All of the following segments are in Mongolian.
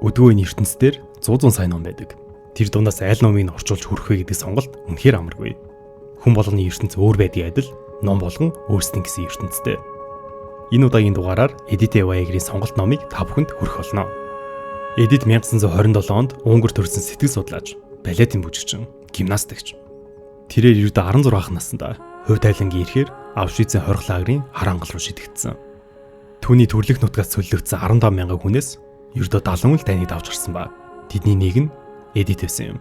Өдгөө энэ ертөнцийн 100 сая ном байдаг. Тэр дундаас аль номыг орчуулж хүрэх вэ гэдэг сонголт үнэхээр амаргүй. Хүн болгоны ертөнц өөр байдгийн адил ном болгон өөрсдийн гэсэн ертөнцтэй. Энэ удаагийн дугаараар Эдит Эваягрийн сонголт номыг та бүхэнд хүргэх болно. Эдит 1927 онд Унгар төрсэн сэтгэл судлаач, балетын бүжигчин, гимнастикч. Тэрээр ердөө 16 ах наснда хувь тайлангийн ирэхээр Аушвицийн хорих лагерын харангал руу шидэгдсэн. Түүний төрлөх нутгаас цөллөгдсөн 15,000 хүнээс ердөө 70 л таныг давж гарсан ба тэдний нэг нь Эдит байсан юм.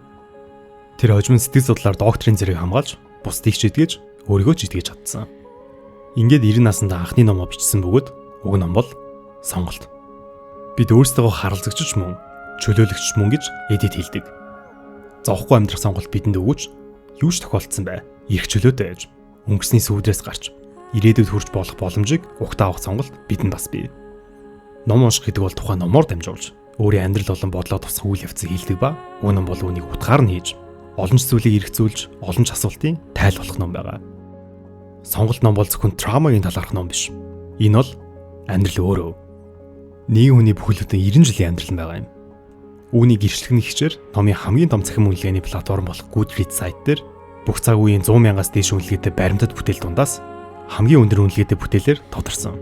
Тэр хожим сэтгэл судлаар докторийн зэрэг хамгаалж, бусдыг ч идгэж, өөрийгөө ч идгэж чадсан. Ингээд 90 наснда анхны номоо бичсэн бөгөөд уг ном бол сонголт. Бид өөрсдөө харалзагч мөн, чөлөөлөгч мөн гэж Эдит хэлдэг. Зовхгүй амьдрах сонголт бидэнд өгөөч юу ч тохиолдсон бай. Ирэх чөлөөтэй байж, өнгөрсний сүүдрээс гарч, ирээдүйд хүрч болох боломжийг угтаа авах сонголт бидэнд бас бий. Ном унших гэдэг бол тухайн номоор дамжуулж, өөрийн амьдрал болон бодлоо тусах үйл явцыг хэлдэг ба уг ном бол үүнийг утгаар нь хийж, олон ч зүйлийг эргцүүлж, олон ч асуултын тайл болох ном байгаа. Сонголт ном бол зөвхөн травмагийн талаарх ном биш. Энэ бол амьдрал өөрөө. Нийгэм хүний бүхэлдээ 90 жилийн амьдрал байгаа юм. Үүнийг гэрчлэгний хичээр номын хамгийн том цахим үнэлгээний платформ болох Goodreads сайт дээр бүх цаг үеийн 100,000-аас дээш үнэлгээтэй баримтат бүтээл дундаас хамгийн өндөр үнэлгээтэй бүтээлээр тодорсон.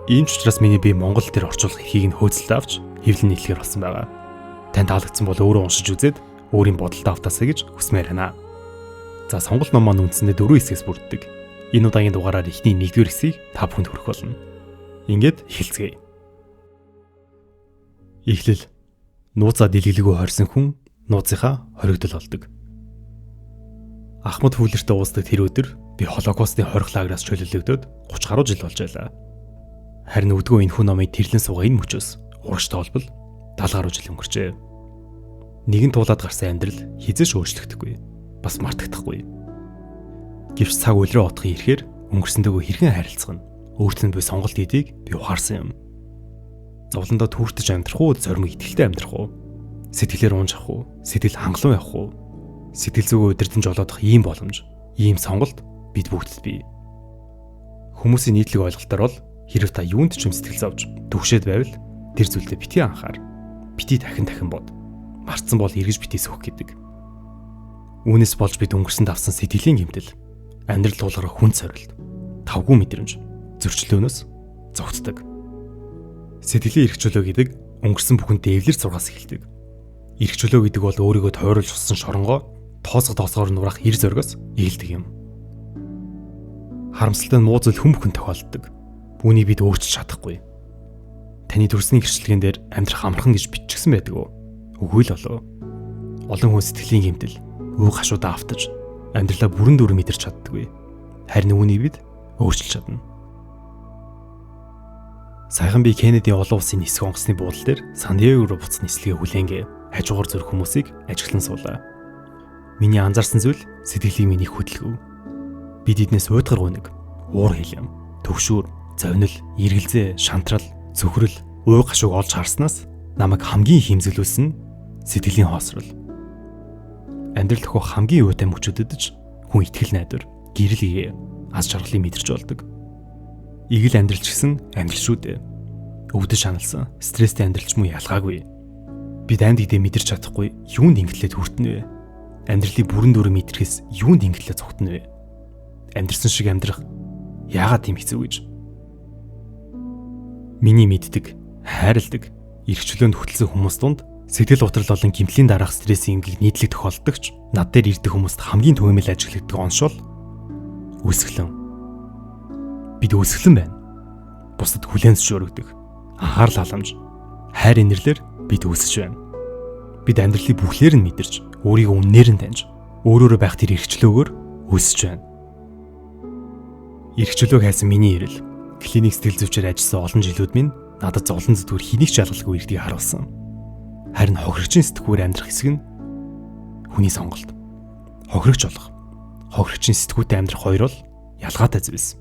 Ийм ч учраас миний бие Монгол дээр орчуулах эрхийг нь хөөцөлд авч хэвлэн нийлэхээр болсон байгаа. Танд таалагдсан бол өөрөө уншиж үзээд өөрийн бодолтой автаасаа гэж хүсмээр байна. За сонголт ном маань үндсэндээ 4 хэсгээс бүрддэг. Энэ удаагийн дугаараар эхний 1-р хэсгийг та бүхэнд хүргэх болно. Ингээд эхэлцгээе. Эхлэл. Нууцаа дэлгэлгүй хорьсон хүн нууцынхаа хоригдол болдог. Ахмад хүлэртэ уусдаг тэр өдөр би Холокостын хорих лагераас чөлөөлөгдөд 30 гаруй жил болж байлаа. Харин өдгөө энэ хүн номыг тэрлэн суугаа энэ мөчөөс урагштай болбол 70 гаруй жил өнгөрчээ. Нэгэн туулаад гарсан амьдрал хизээш өөрчлөгдөхгүй, бас мартагдахгүй. Гэвч цаг үлрээ отохын ирэхээр өнгөрсөндөө хэрхэн харилцах нь, өөртөө буй сонголт хийдийг би ухаарсан юм. Зовлондоо түүртэж амьдрах уу, зоримог итгэлтэй амьдрах уу? Сэтгэлээр унжих уу, сэтгэл хангалуун явах уу? Сэтгэл зүгөө удирдах жолоодох ийм боломж, ийм сонголт бид бүгдд бий. Хүмүүсийн нийтлэг ойлголтоор бол хэрэг та юунд ч юм сэтгэл зовж төгшөөд байвал тэр зүйлдээ битгий анхаар. Битгий дахин бод. Мартсан бол эргэж битгий сөхөх гэдэг. Үүнээс болж бид өнгөрсөнд авсан сэтгэлийн гэмтэл, амьдрал тулгарах хүн цорилт, тавгүй мэдрэмж, зөрчлөөнөөс зогтдог. Сэтгэлийн эрх чөлөө гэдэг өнгөрсөн бүхэнд дэвлэр зургаас эхэлдэг. Эрх чөлөө гэдэг бол өөрийгөө тойруулж уссан шоронгоо тоосгоор нурах эр зоргоос эхэлдэг юм. Харамсалтай нь муу зүйл хүн бүхэнд тохиолддог. Үүнийг бид өөрчилж чадахгүй. Таны төрсний гэрчлэгэн дээр амьдрах амархан гэж биччихсэн байдаг уу? Үгүй л болов. Олон хүн сэтгэлийн гэмтэл, өв гашуудаа автаж амьдралаа бүрэн дүр мэдэрч чаддаггүй. Харин үүнийг бид өөрчилж чадна. Саяхан би Кеннедийн олон улсын нисэх онгоцны буудлын дээр Сан-Диего руу буцах нислэгээ хүлээнгээ хажуугаар зөрөх хүмүүсийг ажиглан суулаа. Миний анзаарсан зүйл сэтгэлийн миний хөдөлгөв. Бид эднээс уйдгар гуниг, уур хилэм, төгшүүр, зовнил, эргэлзээ, шантрал, зөвхөрөл, уу гашууг олж харснаас намайг хамгийн хэмзэлүүлсэн сэтгэлийн хоосрол. Амьдрал дохио хамгийн юутай мөчөдөд ч хүн итгэл найдвар, гэрэл ие, аз жаргалыг мэдэрч болдог. Игэл амьдралч гэсэн амьдрал шүү дээ. Өвдөж шаналсан, стресстэй амьдралч муу ялгаагүй. Бид амьд гэдээ мэдэрч чадахгүй юунд ингэлээ хүртэнэ вэ? Амьдралыг бүрэн дүрэн мэдрэхээс юунд ингэлээ цогтно вэ? Амьдрсан шиг амьдрах яагаад тийм хэцүү гэж? Миний мэддэг, хайрладаг, эрх чөлөөнд хөтлсөн хүмүүс дунд сэтгэл готрол болон гэмтлийн дараах стрессийн эмгэг нийтлэг тохиолдогч над дээр ирдэг хүмүүст хамгийн түгээмэл ажиглагддаг оншол үсгэлэн. Бид үсгэлэн байна. Бусдад хүлээн зөвшөөрөгдөг. Анхаарал халамж, хайр инэрлэр бид үсэж байна. Бид амьдралыг бүхлээр нь мэдэрч, өөрийгөө үннээр нь таньж, өөрөөрөө байх тэр эрх чөлөөгөөр өсөж байна. Эрх чөлөөг хайсан миний эрэл, клиник сэтгэл зүйчээр ажилласан олон жилүүд минь надад зовлон зүтгүүр хэнийг ч ялгалгүй ирдгийг харуулсан. Харин хохирогчийн сэтгүүр амьдрах хэсэг нь хүний сонголт. Хохирогч болох, хохирогчийн сэтгүүртэй амьдрах хоёр бол ялгаатай зүйлс.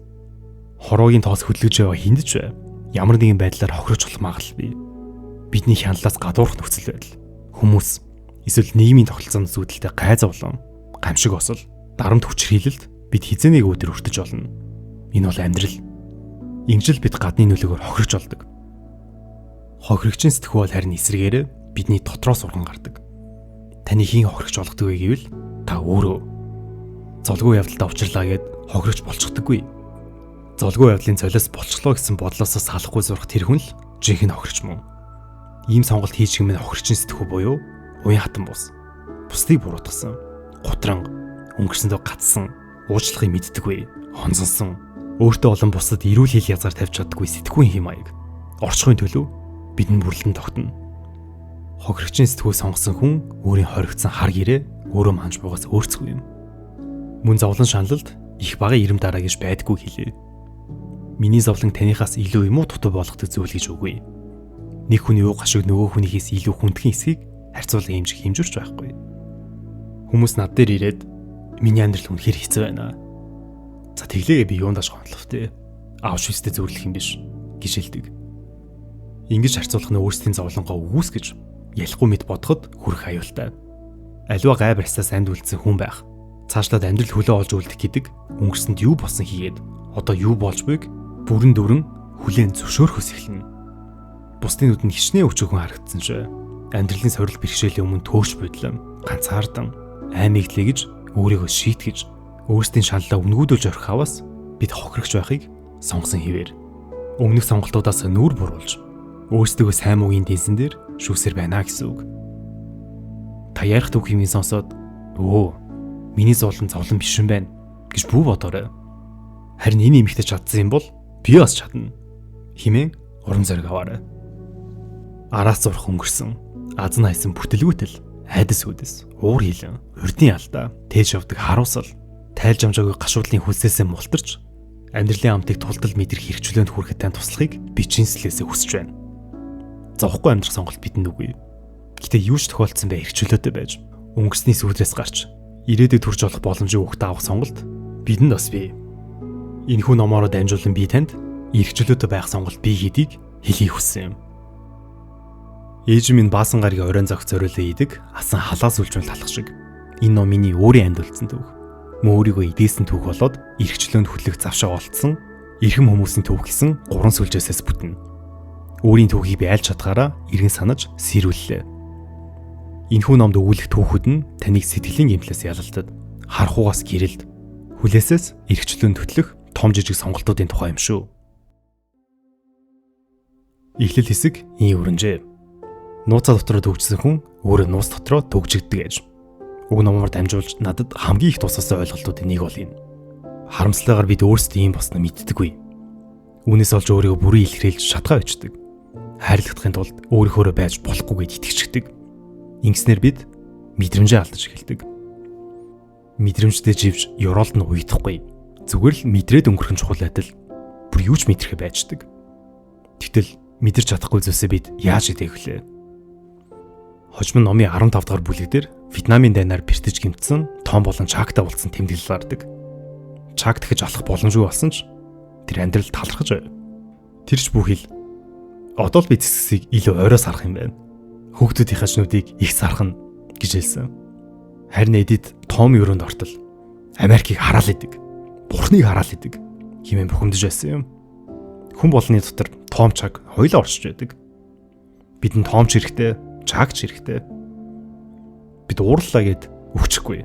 Хороогийн тоос хөдлөж яваа хинд ч бай. Ямар нэгэн байдлаар хохирож болох магадлал бий. Бидний хяндлаас гадуурх нөхцөл байдал. Хүмүүс эсвэл нийгмийн тогтолцоонд зүйдэлтэй гай зовлон, гамшиг осол, дарамт хүчрхийлэлд бид хизээнийг өдөр өртөж олно. Энэ бол амьдрал. Ингэжл бид гадны нөлөөгөөр хохирож болдог. Хохирогчийн сэтгүү бол харин эсрэгээр бидний дотроос урган гардаг. Таны хийн хохирогч болгодог вэ гэвэл та өөрөө золгүй явдалтай учрлаа гэд хохирогч болчихдоггүй. Золгүй явдлын цолиос болчихлоо гэсэн бодлоосоо салахгүй зурх тэр хүн л жинхэнэ хохирогч мөн. Ийм сонголт хийж гэмээр хохирогчийн сэтгүү буюу уян хатан бус. Бусдыг буруутгасан, гутранг, өнгөрсөндөө гацсан, уучлахыг мэддэггүй, хонзонсон, өөртөө олон бусдад эрүүл хэл язгаар тавьж чаддаггүй сэтгүүн хэм маяг. Орчхойн төлөв бидэнд бүрлэн тогтно. Хохирогчийн сэтгүү сонгосон хүн өөрийн хоригдсан хар гэрээ өөрөө манж бугаас өөрцгүй юм. Мөн зовлон шаналлд их бага ирэм дараа гэж байдгүй хэлээ. Миний зовлон танихаас илүү юм уу дутуу болгодог зүйл гэж үгүй. Нэг хүний уу гашиг нөгөө хүнийхээс илүү хүндхэн эсхийг харьцуулан хэмжүүрч байхгүй. Хүмүүс над дээр ирээд миний амьдрал үнэхээр хэцүү байна. За тэглээгээ би юундаш гонловтэй. Аушвицтэй зөвөрлөх юм биш гэж хэлдэг. Ингэж харьцуулах нь өөрсдийн зовлонгоо үүсгэж ялахгүй мэд бодоход хүрэх аюултай. Аливаа гай барьсаас амьд үлдсэн хүн байх. Цаашлаад амьдрал хөлөө олж үлдэх гэдэг өнгөрсөнд юу болсон хийгээд одоо юу болж буйг бүрэн дүрэн хүлээн зөвшөөрөхөөс эхэлнэ. Бусдын нүдэнд хичнээн өчөөхөн харагдсан ч амьдралын сорил бэрхшээлийн өмнө төөрч бодлоо ганцаардан аймиглээ гэж өөрийгөө шийтгэж өөрсдийн шаналлаа үнгүүдүүлж орхих хаваас бид хохирогч байхыг сонгосон хэвээр өмнөх сонголтуудаас нүүр буруулж өөрсдөө сайн муугийн дэнсэн дээр шүүсээр байна гэсэн үг. Та ярих төв хэмээн сонсоод миний зовлон биш юм байна гэж бүү бодоорой. Харин энэ эмэгтэй чадсан юм бол би бас чадна хэмээн урам зориг аваарай. Араас зурх өнгөрсөн аз найсан бүтэлгүүтэл айдас үдэс уур хилэн урдын алдаа тээж явдаг харуусал тайлж амжаагүй гашуудлын хүлсээсээ мултарч амьдралын амтыг тултал мэдрэх хэрэгчлөөнд хүрэхэд тань туслахыг би чинслээсээ хүсэж байна. Зовхгүй амьдрах сонголт бидэнд үгүй. Гэтэ юу ч тохиолдсон бай хэрэгчлөөтэй байж өнгөрсний сүлрээс гарч ирээдүйд төрж болох боломжийг өгт авах сонголт бидэнд бас бий. Энэхүү номороо дамжуулан би танд эрхчлөөтэй байх сонголт бий гэдгийг хэлхийг хүссэн юм. Ээж минь баасан гаргийн оройн зогц зориулаа идэг асан халаас үлжмэл талах шиг. Энэ ном миний өөрийн амьд үлдсэн түүх. Мөн өөрийгөө идээсэн түүх болоод эрхчлөөнд хөтлөх завшаа олдсон эрхэм хүмүүсийн түүх гэсэн 3 сүлжээсээс бүтнэ. Өөрийн түүхийг би айлж чадхаараа иргэн санаж сэрүүллээ. Энэхүү номд өгүүлэх түүхүүд нь таныг сэтгэлийн гэмтлээс ялалтад, харахугаас гэрэлд, хүлээсээс эрхчлөөнд хөтлөх том жижиг сонголтуудын тухай юм шүү. Эхлэл хэсэг ийм өрнжээ. Нууцаа дотроо төгжсөн хүн өөрөө нууц дотроо төгжигддэг гэж. Уг номоор дамжуулж надад хамгийн их тусгасан ойлголтуудын нэг бол энэ. Харамсалтайгаар бид өөрсдөө ийм босноо мэддэггүй. Үүнээс олж өөрийгөө бүрэн илэрхийлж шатгаа бичдэг. Хайрлахдахын тулд өөрийнхөө байж болохгүйгээд итгэждэг. Ингэснээр бид мэдрэмжээ алдаж эхэлдэг. Мэдрэмжтэй живж ёроолд нь уйдахгүй. Зүгээр л мэдрээд өнгөрөх нь чухал адил бүр юу ч мэдрэхэ байждаг. Тэгтэл мэдэрч чадахгүй зүйлсээ бид яаж идээх вүлээ? Хожим номын 15 дахь бүлэг дээр Вьетнамын дайнаар бэртэж гэмтсэн том болон чагта болсон тэмдэглэл гардаг. Чаг дахиж алах боломжгүй болсон ч тэр амьдрал талархаж байв. Тэрч бүхэл одоо л би зэсгийг илүү оройс харах юм байна. Хүүхдүүдийн хажнуудыг их сархна гэж хэлсэн. Харин эдид том өрөөнд ортол Америкийг хараал идэг. Бурхныг хараал идэг хэмээн бухимдаж байсан юм. Хүн болны дотор том чаг хоёулаа орчиж байдаг. Бидэнд тоомч хэрэгтэй, чагч хэрэгтэй. Бид уурлаа гэд өвчихгүй.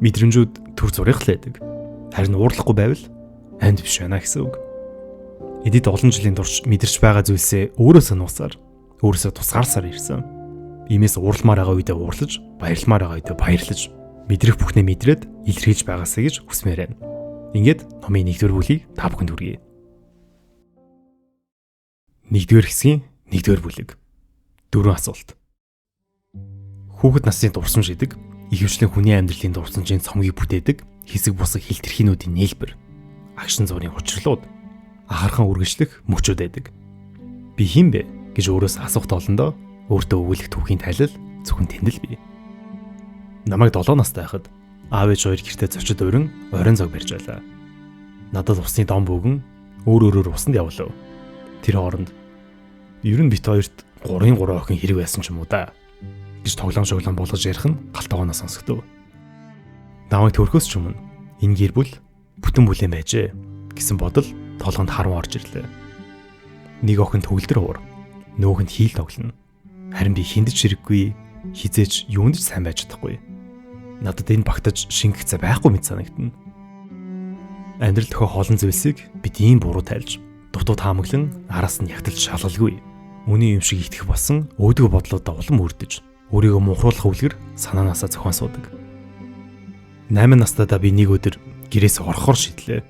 Мэдрэмжүүд төр зурих л байдаг. Харин уурлахгүй байвал амьд биш байна гэсэн үг. Эдид олон жилийн турш мэдэрч байгаа зүйлсээ өөрөөсөө нуусаар, өөрөөсөө тусгаарсаар ирсэн. Иймээс уурлмаар байгаа үедээ уурлаж, баярлмаар байгаа үедээ баярлаж, мэдрэх бүхнээ мэдрээд илэрхийлж байгаасаа гэж хүсмээр байна. Ингээд номын 1-р бүлгийг та бүхэнд хүргэе. 1-р хэсгийн 1-р бүлэг. 4 асуулт. Хүүхэд насны дурсамж идэг, ихэвчлэн хүний амьдралын дурсамжийн цомгийг бүтээдэг хэсэг бусаг хилтерхиинүүдийн нээлбэр, агшин зургийн учрлууд, ахархан үргэлжлэх мөчүүд байдаг. Би хэн бэ гэж өөрөөс асуух толондоо өөртөө өгүүлэх түүхийн тайлал зөвхөн тэнд л бий. Намайг 7 настай байхад аав ээж хоёр гэртээ зочид өрн оройн зог барьж байлаа. Надад усны дом бөгөн өөр өөрөөр усанд явлаа. Тэр хооронд ер нь бит хоёрт 3 охин хэрэг байсан ч юм уу да гэж тоглоом шоглоом болгож ярих нь галтайгооноо сонсогдов. Намайг төрхөөс ч өмнө энэ гэр бүл бүтэн бүлээн байжээ гэсэн бодол толгонд харан орж ирлээ. Нэг охин төгөлдөр уур, Нөөх нь хийл тоглоно. Харин би хиндэж хэрэггүй, хизээч юунд ч сайн байж чадахгүй. Надад энэ багтаж шингэх цай байхгүй мэт санагдана. Амьдрал төхөө холон зүйлсийг бид ийм буруу тайлж, дутуу таамаглан араас нь ягталж шалгалгүй. Үний юм шиг итгэх болсон өөдгөө бодлуудаа улам үрдэж, өөрийгөө мухруулах үлгэр санаанаасаа зохион суудаг. 8 настайдаа би нэг өдөр гэрээс орохоор шийдлээ.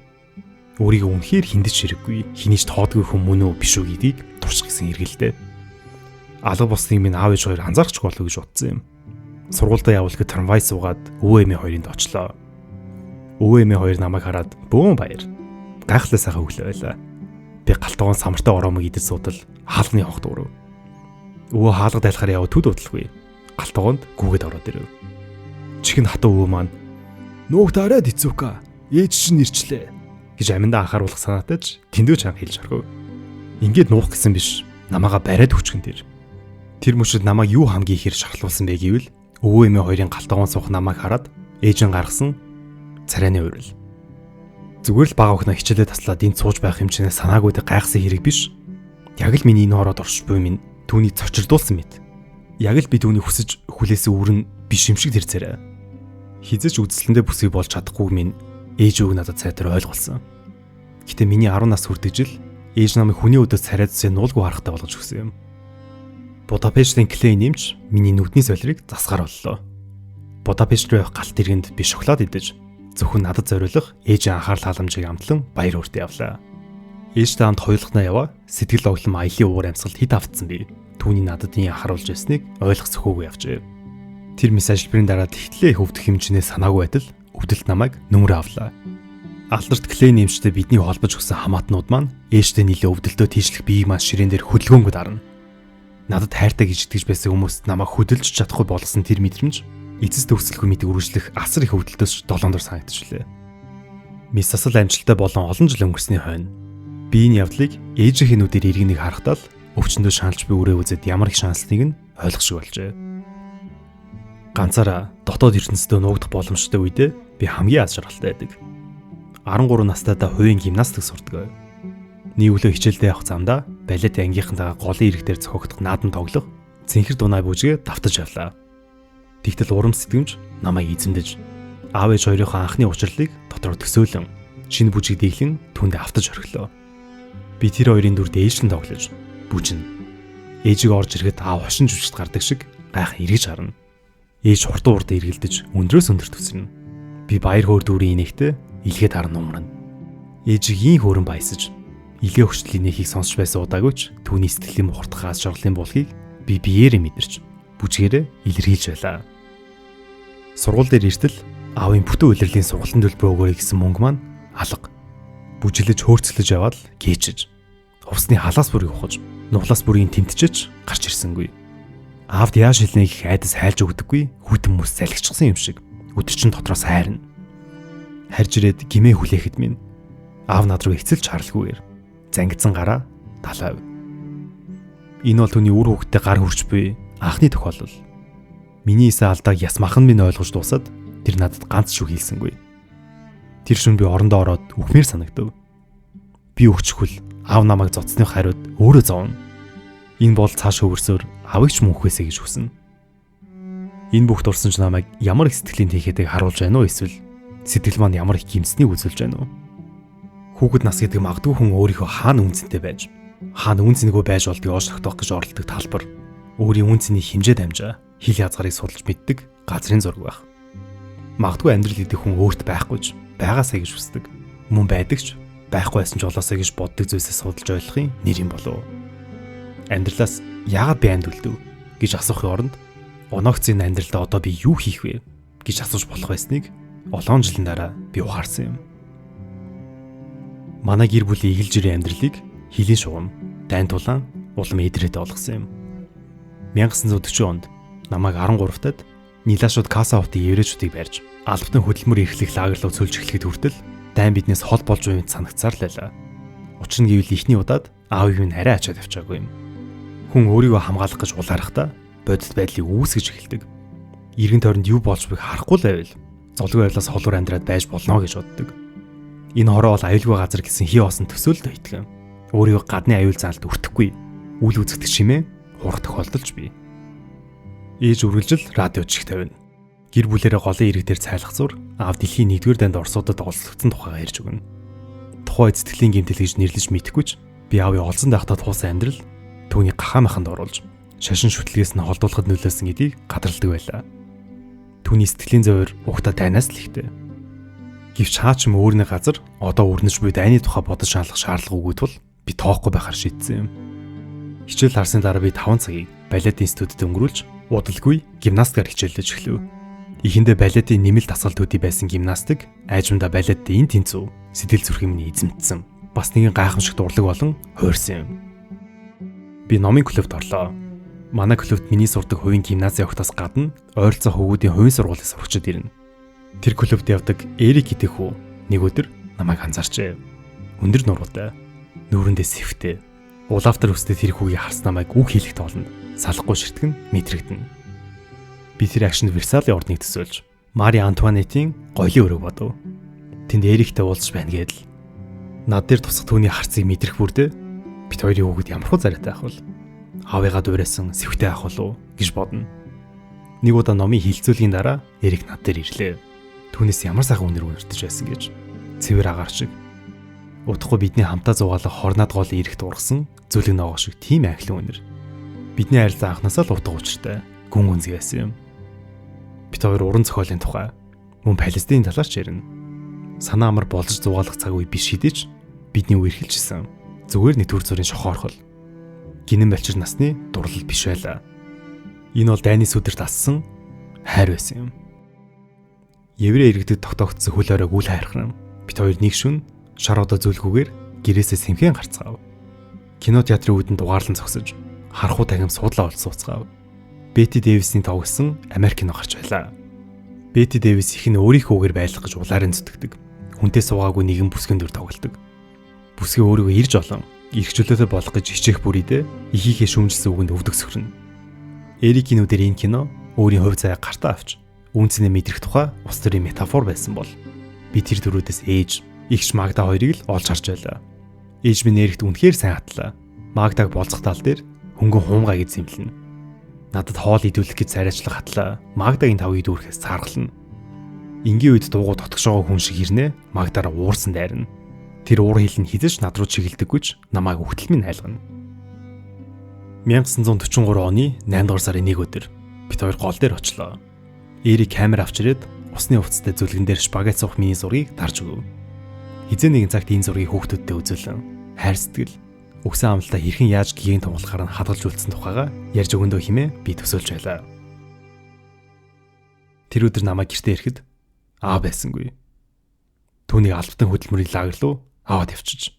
Өөрийгөө үнэхээр хиндэж хэрэггүй, хинийч тоодгүй хүн мөн үү биш үү гэдгийг турших гэсэн эргэлдээ. Алга босныг минь аав ээж хоёр анзаарахгүй болов гэж бодсон юм. Сургуультай явбал гэ трамвай суугаад өвөө эмээ хоёрынд очлоо. Өвөө эмээ хоёр намайг хараад бөөн баяр. Гайхалтай сайхан өглөө байлаа. Би галтгоон самартай ороомог идэж суудал хаалганы хогт өрөв. Өвөө хаалга дайлахаар яваа төд удалгүй. Галтгоонд гүгээд ороод ирэв. Чихэн хатуу өвөө маань "Нуугт арайд эцүүка. Ээж чинь ирчлээ" гэж аминдаа анхааруулах санаатайч тэндөө чанга хэлж орхив. Ингээд нуух гэсэн биш, намаага бариад хүчгэн тэр. Тэр мөшөд намайг юу хамгийн ихээр шархлуулсан бэ гэвэл өвөө эмээ хоёрын галтгоон суух намайг хараад ээж нь гаргасан царайны уурал. Зүгээр л бага охиноо хичээлээ таслаад энд сууж байх хэмжээний санаагүйд гайхсан хэрэг биш. Яг л миний энэ хороод орш буй минь түүний цочирдуулсан мэт. Яг л би түүний хүсэж хүлээсэн үүрэн биш юм шиг тэр царай. Хизэж үзэсгэлэндээ бүсгүй болж чадахгүй минь ээж өвг надад сайтар ойлгуулсан. Гэтэ миний 10 нас хүрдэг жил ээж намайг хүний өдөөс царайд зэ нуулгүй харахтай болгож өгсөн юм. Будапештийн клей нэмж миний нүдний солирыг засгаар боллоо. Будапешт руу явах галт иргэнд би шоколад идэж зөвхөн надад зориулах ээжийн анхаарал халамжийг амтлан баяр хүртэ явлаа. Ээжтэй хамт хоёулахнаа яваа сэтгэл оглон аялын уур амьсгалд хит автсан би. Түүний надад ийм анхааруулж байсныг ойлгох зөвхөөгүй явжээ. Тэр мис ажилбарын дараа тэгтлээ хөвдөх хэмжээний санаагүй байтал өвдөлт намайг нөмрө авлаа. Алдарт клей нэмжтэй бидний холбож өгсөн хамаатнууд маань ээжтэй нийлээ өвдөлтөө тийшлэх биеийг маань ширээн дээр хөдөлгөөнгөд арна. Надад хайртай гэж итгэж байсан хүмүүст намайг хөдөлж чадахгүй болгосон тэр мэдрэмж эцэс төгсөлгүй мэд үргэлжлэх асар их өвдөлтөөс 7 дор санагдчихлээ. Мис асал амжилттай болон олон жил өнгөрсний хойно би энэ явдлыг ээжийнхээ нүдээр иргэнийг харахтаа л өвчнөд шаналж би үрээ үзээд ямар их шаналсныг нь ойлгох шиг болжээ. Ганцаараа дотоод ертөнцийн нуугдах боломжтой үедээ би хамгийн аз жаргалтай байдаг. 13 настайдаа хувийн гимнастик сурдаг. Нэг өглөө хичээлдээ явах замдаа балет ангийнхантайгаа голын ирэг дээр зохиогдох наадан тоглох цэнхэр дунай бүжгээ давтаж явлаа. Тэгтэл урам сэтгэмж намайг эзэмдэж аав ээж хоёрынхоо анхны учрлыг дотроо төсөөлөн шинэ бүжиг дэглэн түндэ автаж орхилоо. Би тэр хоёрын дүрд ээжлэн тоглож бүжин. Ээжийг орж ирэхэд аав хошин жүжигт гардаг шиг гайхан эргэж харна. Ээж хурдан урд эргэлдэж өндрөөс өндөрт үсэрнэ. Би баяр хөөр дүүрийн инэхтэй илгээд харна умрана. Ээжийг ийн хөөрөн баясаж илгээ хөшлийн нэхийг сонсч байсан удаагүйч түүний сэтгэлийн мухартахаас шорлын булхийг би биеэрээ мэдэрч бүжгээрээ илэрхийлж байлаа. Сургууль дээр иртэл аавын бүтэн улирлын сургалтын төлбөр өгөөрэй гэсэн мөнгө маань алга. Бүжиглэж хөөрцлөж яваад гээчж. Хувцсны халаас бүрийг ухаж, нуглаас бүрийн тэмтчэж гарч ирсэнгүй. Аавд яаж хэлнэ гэх айдас хайлж өгдөггүй хүйтэн мөс залгичсан юм шиг өдөрчин дотроос хайрна. Харж ирээд гимээ хүлээхэд минь аав над руу эцэлж харалгүйгээр зангидсан гараа талаав. Энэ бол түүний үр хөвгтөд гар хөрч буй анхны тохиолдол. Миний эсэ алдааг яс махан минь ойлгож дуусаад тэр надад ганц шүү хэлсэнгүй. Тэр шөнө би орондоо ороод үхмээр санагдав. Би өгчихвөл аав намайг зоцсны хариуд өөрөө зовно. Энэ бол цааш хөвөрсөөр авыг ч мөнхвэсэ гэж хүснэ. Энэ бүхт урсан ч намайг ямар их сэтгэлийн тийхэдэг харуулж байна уу эсвэл сэтгэл маань ямар их гимснийг үзүүлж байна уу? Хүүхэд нас гэдэг магадгүй хүн өөрийнхөө хаана үнцэнтэй байж, хаана үнцэнгүй байж болдгийг олж тогтоох гэж оролдог талбар. Өөрийн үнцний хэмжээ дамжаа хил язгарыг судалж мэддэг газрын зураг байх. Магадгүй амьдрал гэдэг хүн өөрт байхгүйч байгаасаа гэж хүсдэг. Мөн байдагч байхгүй байсан ч олоосаа гэж боддог зүйлсээ судалж ойлгохын нэр юм болов. Амьдралаас яагаад би амьд үлдэв гэж асуухын оронд оногцын амьдралдаа одоо би юу хийх вэ гэж асууж болох байсныг олон жилийн дараа би ухаарсан юм. Манай гэр бүлийн игэл жирийн амьдралыг хилийн шугам, дайн тулаан, улам эдрээд олгосон юм. 1940 онд намайг 13-тад Нилашууд Каса хотын еврейчүүдийг барьж, албатан хөдөлмөр эрхлэх лагер руу цөлж эхлэхэд хүртэл дайн биднээс хол болж буй мэт санагцаар л байлаа. Учир нь гэвэл ихний удаад аавыг минь арай ачаад явчаагүй юм. Хүн өөрийгөө хамгаалах гэж улаарахтаа бодит байдлыг үүсгэж эхэлдэг. Иргэн тойронд юу болж байгааг харахгүй л байвал золгүй байдлаас холуур амьдраад байж болно гэж боддог. Энэ хороо бол аюулгүй газар гэсэн хий осон төсөөлөлд итгэн. Өөрийгөө гадны аюул заалд өртөхгүй, үл үзэгдэх чимээ хурах тохиолдолж бий. Ээж үргэлжил радио чих тавина. Гэр бүлэрээ голын ирэг дээр цайлах зур аав дэлхийн 1-р дайнд Оросуудад олзлогдсон тухайгаа ярьж өгнө. Тухайн сэтгэлийн гэмтэл гэж нэрлэж мэдэхгүй ч би аавын олзон байхдаа туусан амьдрал түүний гахаа маханд оруулж шашин шүтлгээс нь холдуулахад нөлөөсөн гэдгийг гадарладаг байлаа. Түүний сэтгэлийн зовир угтаа дайнаас л ихтэй. Гэвч хаа ч юм өөрний газар одоо өрнөж буй дайны тухай бодож шаналх шаардлага үгүй тул би тоохгүй байхаар шийдсэн юм. Хичээл харсны дараа би 5 цагийг балет институтэд өнгөрүүлж удалгүй гимнастикаар хичээлдэж эхлэв. Эхэндээ балетын нэмэлт дасгалтуудын байсан гимнастик айжмдаа балетын эн тэнцүү сэтэл зүрхийн минь эзэмтсэн. Бас нэгэн гайхамшигт урлаг болон хуурсан юм. Би номын клубт орлоо. Манай клубт миний сурдаг хувийн гимназийн огтоос гадна ойролцоо хөвгүүдийн хувийн сургуулийн сурагчид ирнэ. Тэр клубт явдаг Эрик гэдэг хүү нэг өдөр намайг анзаарчээ. Өндөр нуруутай, нүүрэндээ сэвтэй. Улаавтар өстэй тэр хүүгийг харсан намайг үг хийлэх тоолно. Салахгүй ширтгэн мэдрэгдэнэ. Би тэр акшнд Версалийн ордныг төсөөлж Мари Антуанеттийн гоёлын өрөөг бодов. Тэнд Эриктэй уулзч байна гэдэл. Над дээр тусах түүний харцыг мэдрэх бүрдээ бит хоёрын хүүхэд ямар хөө зарайтай ах вэ? Аавыгаа дуурайсан сэвтэй ах болов гэж бодно. Нэг удаа номын хилцүүлгийн дараа Эрик над дээр ирлээ. Түүнээс ямар сайхан үнэр үнэртэж байсан гэж. Цэвэр агаар шиг. Удахгүй бидний хамтаа зугаалах хорнаад гол Эрикт ургасан зүлэг ногоо шиг тийм айхлан үнэр. Бидний харилцаа анхнаасаа л утга учиртай гүн гүнзгий байсан юм. Бид хоёр уран зохиолын тухай мөн Палестины талаарч ярина. Санаа амар болж зугаалах цаг үе биш шидэж бидний үерхэлжсэн. Зүгээр нэг төр зүрийн шохоорхол. Гинэн балчир насны дурлал биш байлаа. Энэ бол дайны сүдэрт ассан хайр байсан юм. Еврей иргэдэд тогтоогдсон хөл оройг үл хайрхрам. Бид хоёр нэг шүн шаруудаа зүлгүүгээр гэрээсээ сэмхэн гарцгаав. Кино театрын үүдэн дугаарлан зогсож харахуу тагим суудлаа олж сууцгаав. Бетти Дэвисийн тоглосон Америк кино гарч байлаа. Бетти Дэвис их нь өөрийнхөөгээр байлгах гэж улаарын зүтгэдэг. Хүнтэй суугаагүй нэгэн бүсгэн дүр тоглодог. Бүсгээ өөрийгөө ирж олон ирэх чөлөөтэй болох гэж хичээх бүрийдээ ихийнхээ шүүмжилсэн үгэнд өвдөг сөхрөн. Эрикийн нүдээр энэ кино өөрийн хувь заяа гартаа авч үнцнээ мэдрэх тухай ус төрийн метафор байсан бол би тэр дөрүүдээс ээж, игч Магда хоёрыг л олж харж байлаа. Ээж минь Эрикт үнэхээр сайн хатлаа. Магдаг болцох тал дээр хөнгөн хуумгаа гэж зэмлэнэ. Надад хоол идүүлэх гэж царайчлах хатлаа. Магдагийн тавыг дүүрхээс цааргална. Ингийн үед дуугуу дотгошоогоо хүн шиг ирнэ. Магдаараа уурсан дайрна. Тэр уур хил нь хизэж над руу чиглэлдэггүйч намайг өгтөл минь айлгана. 1943 оны 8 дугаар сарын 1 өдөр бид хоёр гол дээр очлоо. Эрик камер авч ирээд усны хувцастай зүлгэн дээр шпагет суух миний зургийг дарж өгөв. Хизээ нэгэн цагт энэ зургийг хүүхдүүдтэй үзүүлэн хайр сэтгэл өгсөн амлалтаа хэрхэн яаж гэгээн томглохоор нь хадгалж үлдсэн тухайга ярьж өгөндөө хэмээн би төсөөлж байлаа. Тэр өдөр намайг гэртээ ирэхэд аав байсангүй. Түүнийг албатан хөдөлмөрийн лагер руу аваад явчих.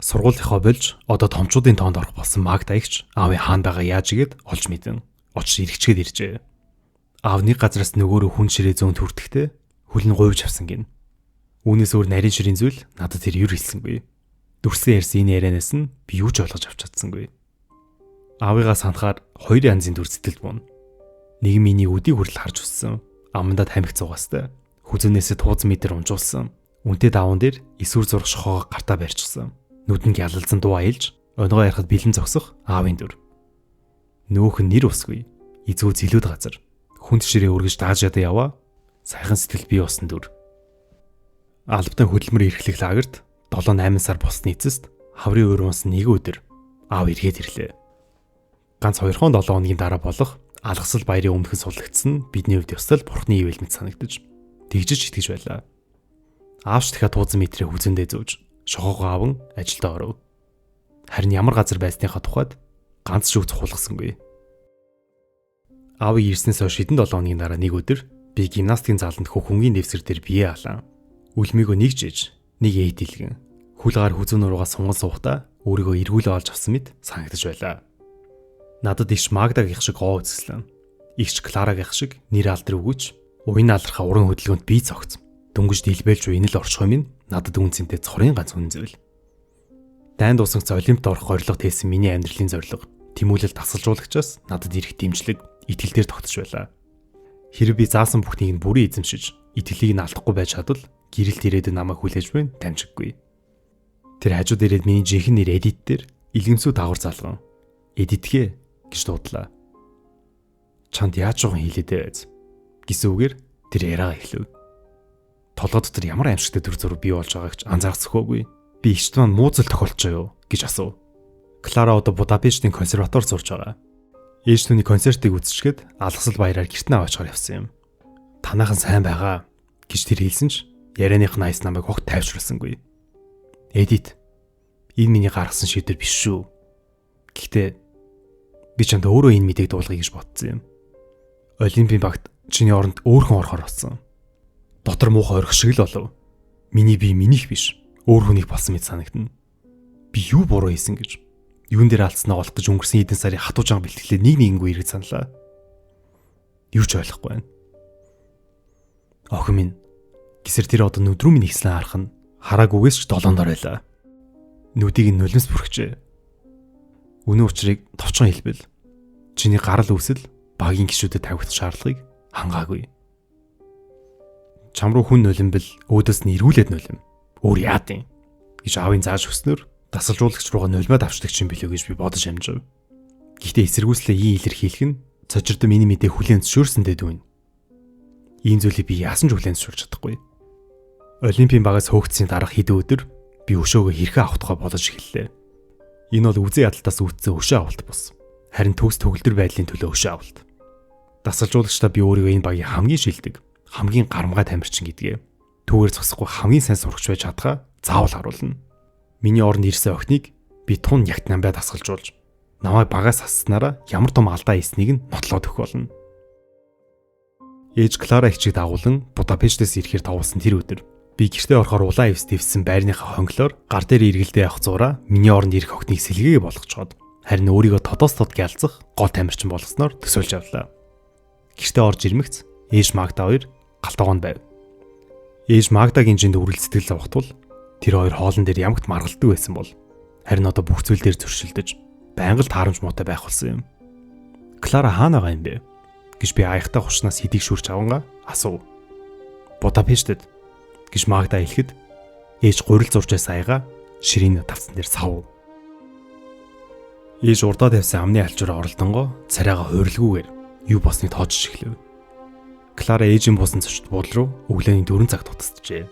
Сургуулийнхаа болж одоо томчуудын тоонд орох болсон Магда игч аавын хаан байгаа яаж игээд олж мэдэн. Очиж иргэчгээд иржээ. Аав нэг газараас нөгөөрөө хүн ширээ зүүн төртгтээ хөлн говьж авсан гин. Үүнээс өөр нарийн ширийн зүйл надад тэр юр хэлсэнгүй. Дүрсэн ярьсан энэ ярианаас нь би юу ч ойлгож авч чадсангүй. Аавыгаа санахаар хоёр янзын дүр сэтгэл буна. Нэг миний өдийг хүртэл харж өссөн. Амандаа тамхи цугастай. Хүзүүнээсээ тууз метр унжуулсан. Үнтэй даван дээр эсвэр зурх шохоогоо гартаа барьчихсан. Нүдэнд ялалзан дуу аялж, өнгөө ярахад бэлэн зогсох аавын дүр. Нөөх нь нэр усгүй. Эзгүй зилүүд газар. Хүнд ширээ өргөж дааж ядаа яваа. Сайхан сэтгэл бий усан дүр. Албатан хөдөлмөр эрхлэх лагерт 7-8 сар босны эцэст хаврын өрөөс нэг өдөр аав эргээд ирлээ. Ганц 2-7 хоногийн дараа болох алгасал баярын өмнөхөн суллагдсан нь бидний хувьд ёстой бурхны ивэл мэт санагдаж тэгжиж итгэж байлаа. Аавч дахиад туузан метрээ хүзэндээ зөөж шохоогоо аван ажилдаа оров. Харин ямар газар байсныхаа тухайд ганц ч үг цухуулгасангүй. Аавыг ирснээс хойш хэдэн 7 хоногийн дараа нэг өдөр би гимнастикийн заланд хөхөнгийн дэвсгэр дээр бие алаа. Үлмийгөө нэг жиж, нэг ээд илгэн. Хүлгаар хүзүүн руугаа сунгал суухдаа өөрийгөө эргүүлээ олж авсан мэт санагдаж байлаа. Надад иш Магдагийн шиг гоо үзэслэн. Игч Кларагийн шиг нэр алдар өгөөч. Уян алархаа уран хөдөлгөөнд бие цогц. Дөнгөж дэлбэлж уянал оршихой минь надад үнцэнтэй цорын ганц хүн зөвл. Дайнд усагц олимпт орох зорилго тээсэн миний амьдралын зорилго тэмүүлэл тасалжуулагчаас надад ирэх дэмжлэг итгэл дээр тогтож байлаа. Хэрэг би заасан бүхнийг нь бүрэн эзэмшиж, итгэлийг нь алдахгүй байж чадвал гэрэлт ирээдүйн намайг хүлээж буй дамжиггүй. Тэр хажууд ирээд миний жинхэнэ нэр Эдит дээр Илгэмсүү дагавар залган эдитгээ гэж дуудлаа. Чанд яаж жоохон хийлээдээ байз гэсэн үгээр тэр яриагаа эхлэв. Толгой дотор ямар аимшигтай төр зур бий болж байгааг ч анзаарах зохиогүй. Би эгчт маань муу зүйл тохиолдож юу гэж асуув. Клара одоо Будапештийн консерваторид сурж байгаа. Ээж түүний концертыг үзчихгээд алгасал баяраар гэрт нь аваачаар явсан юм. Танаахан сайн байгаа гэж тэр хэлсэн ч ярианых найс намайг огт тайвшруулсангүй. Эдит, энэ миний гаргасан шийдвэр биш шүү. Гэхдээ би чамд өөрөө энэ мэдээг дуулгая гэж бодсон юм. Олимпийн багт чиний оронд өөрхөн орохоор болсон. Дотор муухай орхих шиг л болов. Миний бие минийх биш. Өөр хүнийг болсон мэт санагдана. Би юу буруу хийсэн гэж юун дээр алдснаа олох гэж өнгөрсөн хэдэн сарын хатуу жан бэлтгэлээ нэг нэгэнгүй эргэж саналаа. Юу ч ойлгохгүй байна. Охин минь гисэр тэр одоо нүдрүү минь ихслэн харах нь хараагүйгээс ч долоондор байлаа. Нүдийг нь нулимс бүрхжээ. Үнэн учрыг товчхон хэлбэл чиний гарал үүсэл багийн гишүүдэд тавигдах шаардлагыг хангаагүй. Чам руу хүн нулимбэл өөдөөс нь эргүүлээд нулим. Өөр яадын гэж аавын зааж өснөр дасгалжуулагч руугаа нулимад авчдаг юм билүү гэж би бодож амжив. Гэхдээ эсэргүүцлээ ий илэрхийлэх нь цочирдо миний мэдээ хүлээн зөвшөөрсөндөө дүүн. Ийм зүйлийг би яасан ч хүлээн зөвшөөрч чадахгүй. Олимпийн багаас хөөгдсөний дараах хэдэн өдөр би өшөөгөө хэрхэн авах тухай бодож эхэллээ. Энэ бол үзэн ядалтаас үүдсэн өшөө авалт бус. Харин төгс төгөлдөр байдлын төлөө өшөө авалт. Дасгалжуулагчдаа би өөрийгөө энэ багийн хамгийн шилдэг, хамгийн гарамгай тамирчин гэдгээ түүгээр зогсохгүй хамгийн сайн сурагч байж чадхаа заавал харуулна. Миний оронд ирсэн охиныг би тун ягт намбай дасгалжуулж намайг багаас хасснараа ямар том алдаа хийснийг нь нотлоод өгөх болно. Ээж Клара хичээг дагуулan Будапештээс ирэхээр товолсон тэр өдөр би гэртээ орохоор улаан эвс дэвсэн байрныхаа хонглоор гар дээр эргэлдээ явах зураа миний оронд ирэх охиныг сэлгээгээ болгочоод харин өөрийгөө тодоос тод гялцах гол тамирчин болгосноор төсөөлж авлаа. Гэртээ орж ирмэгц ээж Магда хоёр галтгоонд байв. Ээж Магдагийн жинд үрэл сэтгэл зовхтул тэр хоёр хоолн дээр ямагт маргалдаг байсан бол харин одоо бүх зүйл дээр зөршилдөж байнга л таарамж муутай байх болсон юм. Клара хаана байгаа юм бэ гэж би аяхтай хушнаас хэдийг шүрч авангаа асуув. Будапештэд гэж Магда хэлэхэд ээж гурил зуржээс аяга ширийн тавцсан дээр сав. Ээж урдаа тавьсан амны алчураа оролдонгоо царайгаа хуйрлгүйгээр юу босныг тоочж эхлэв. Клара ээжийн буусан цочд буудал руу өглөөний 4 цаг тутасджээ.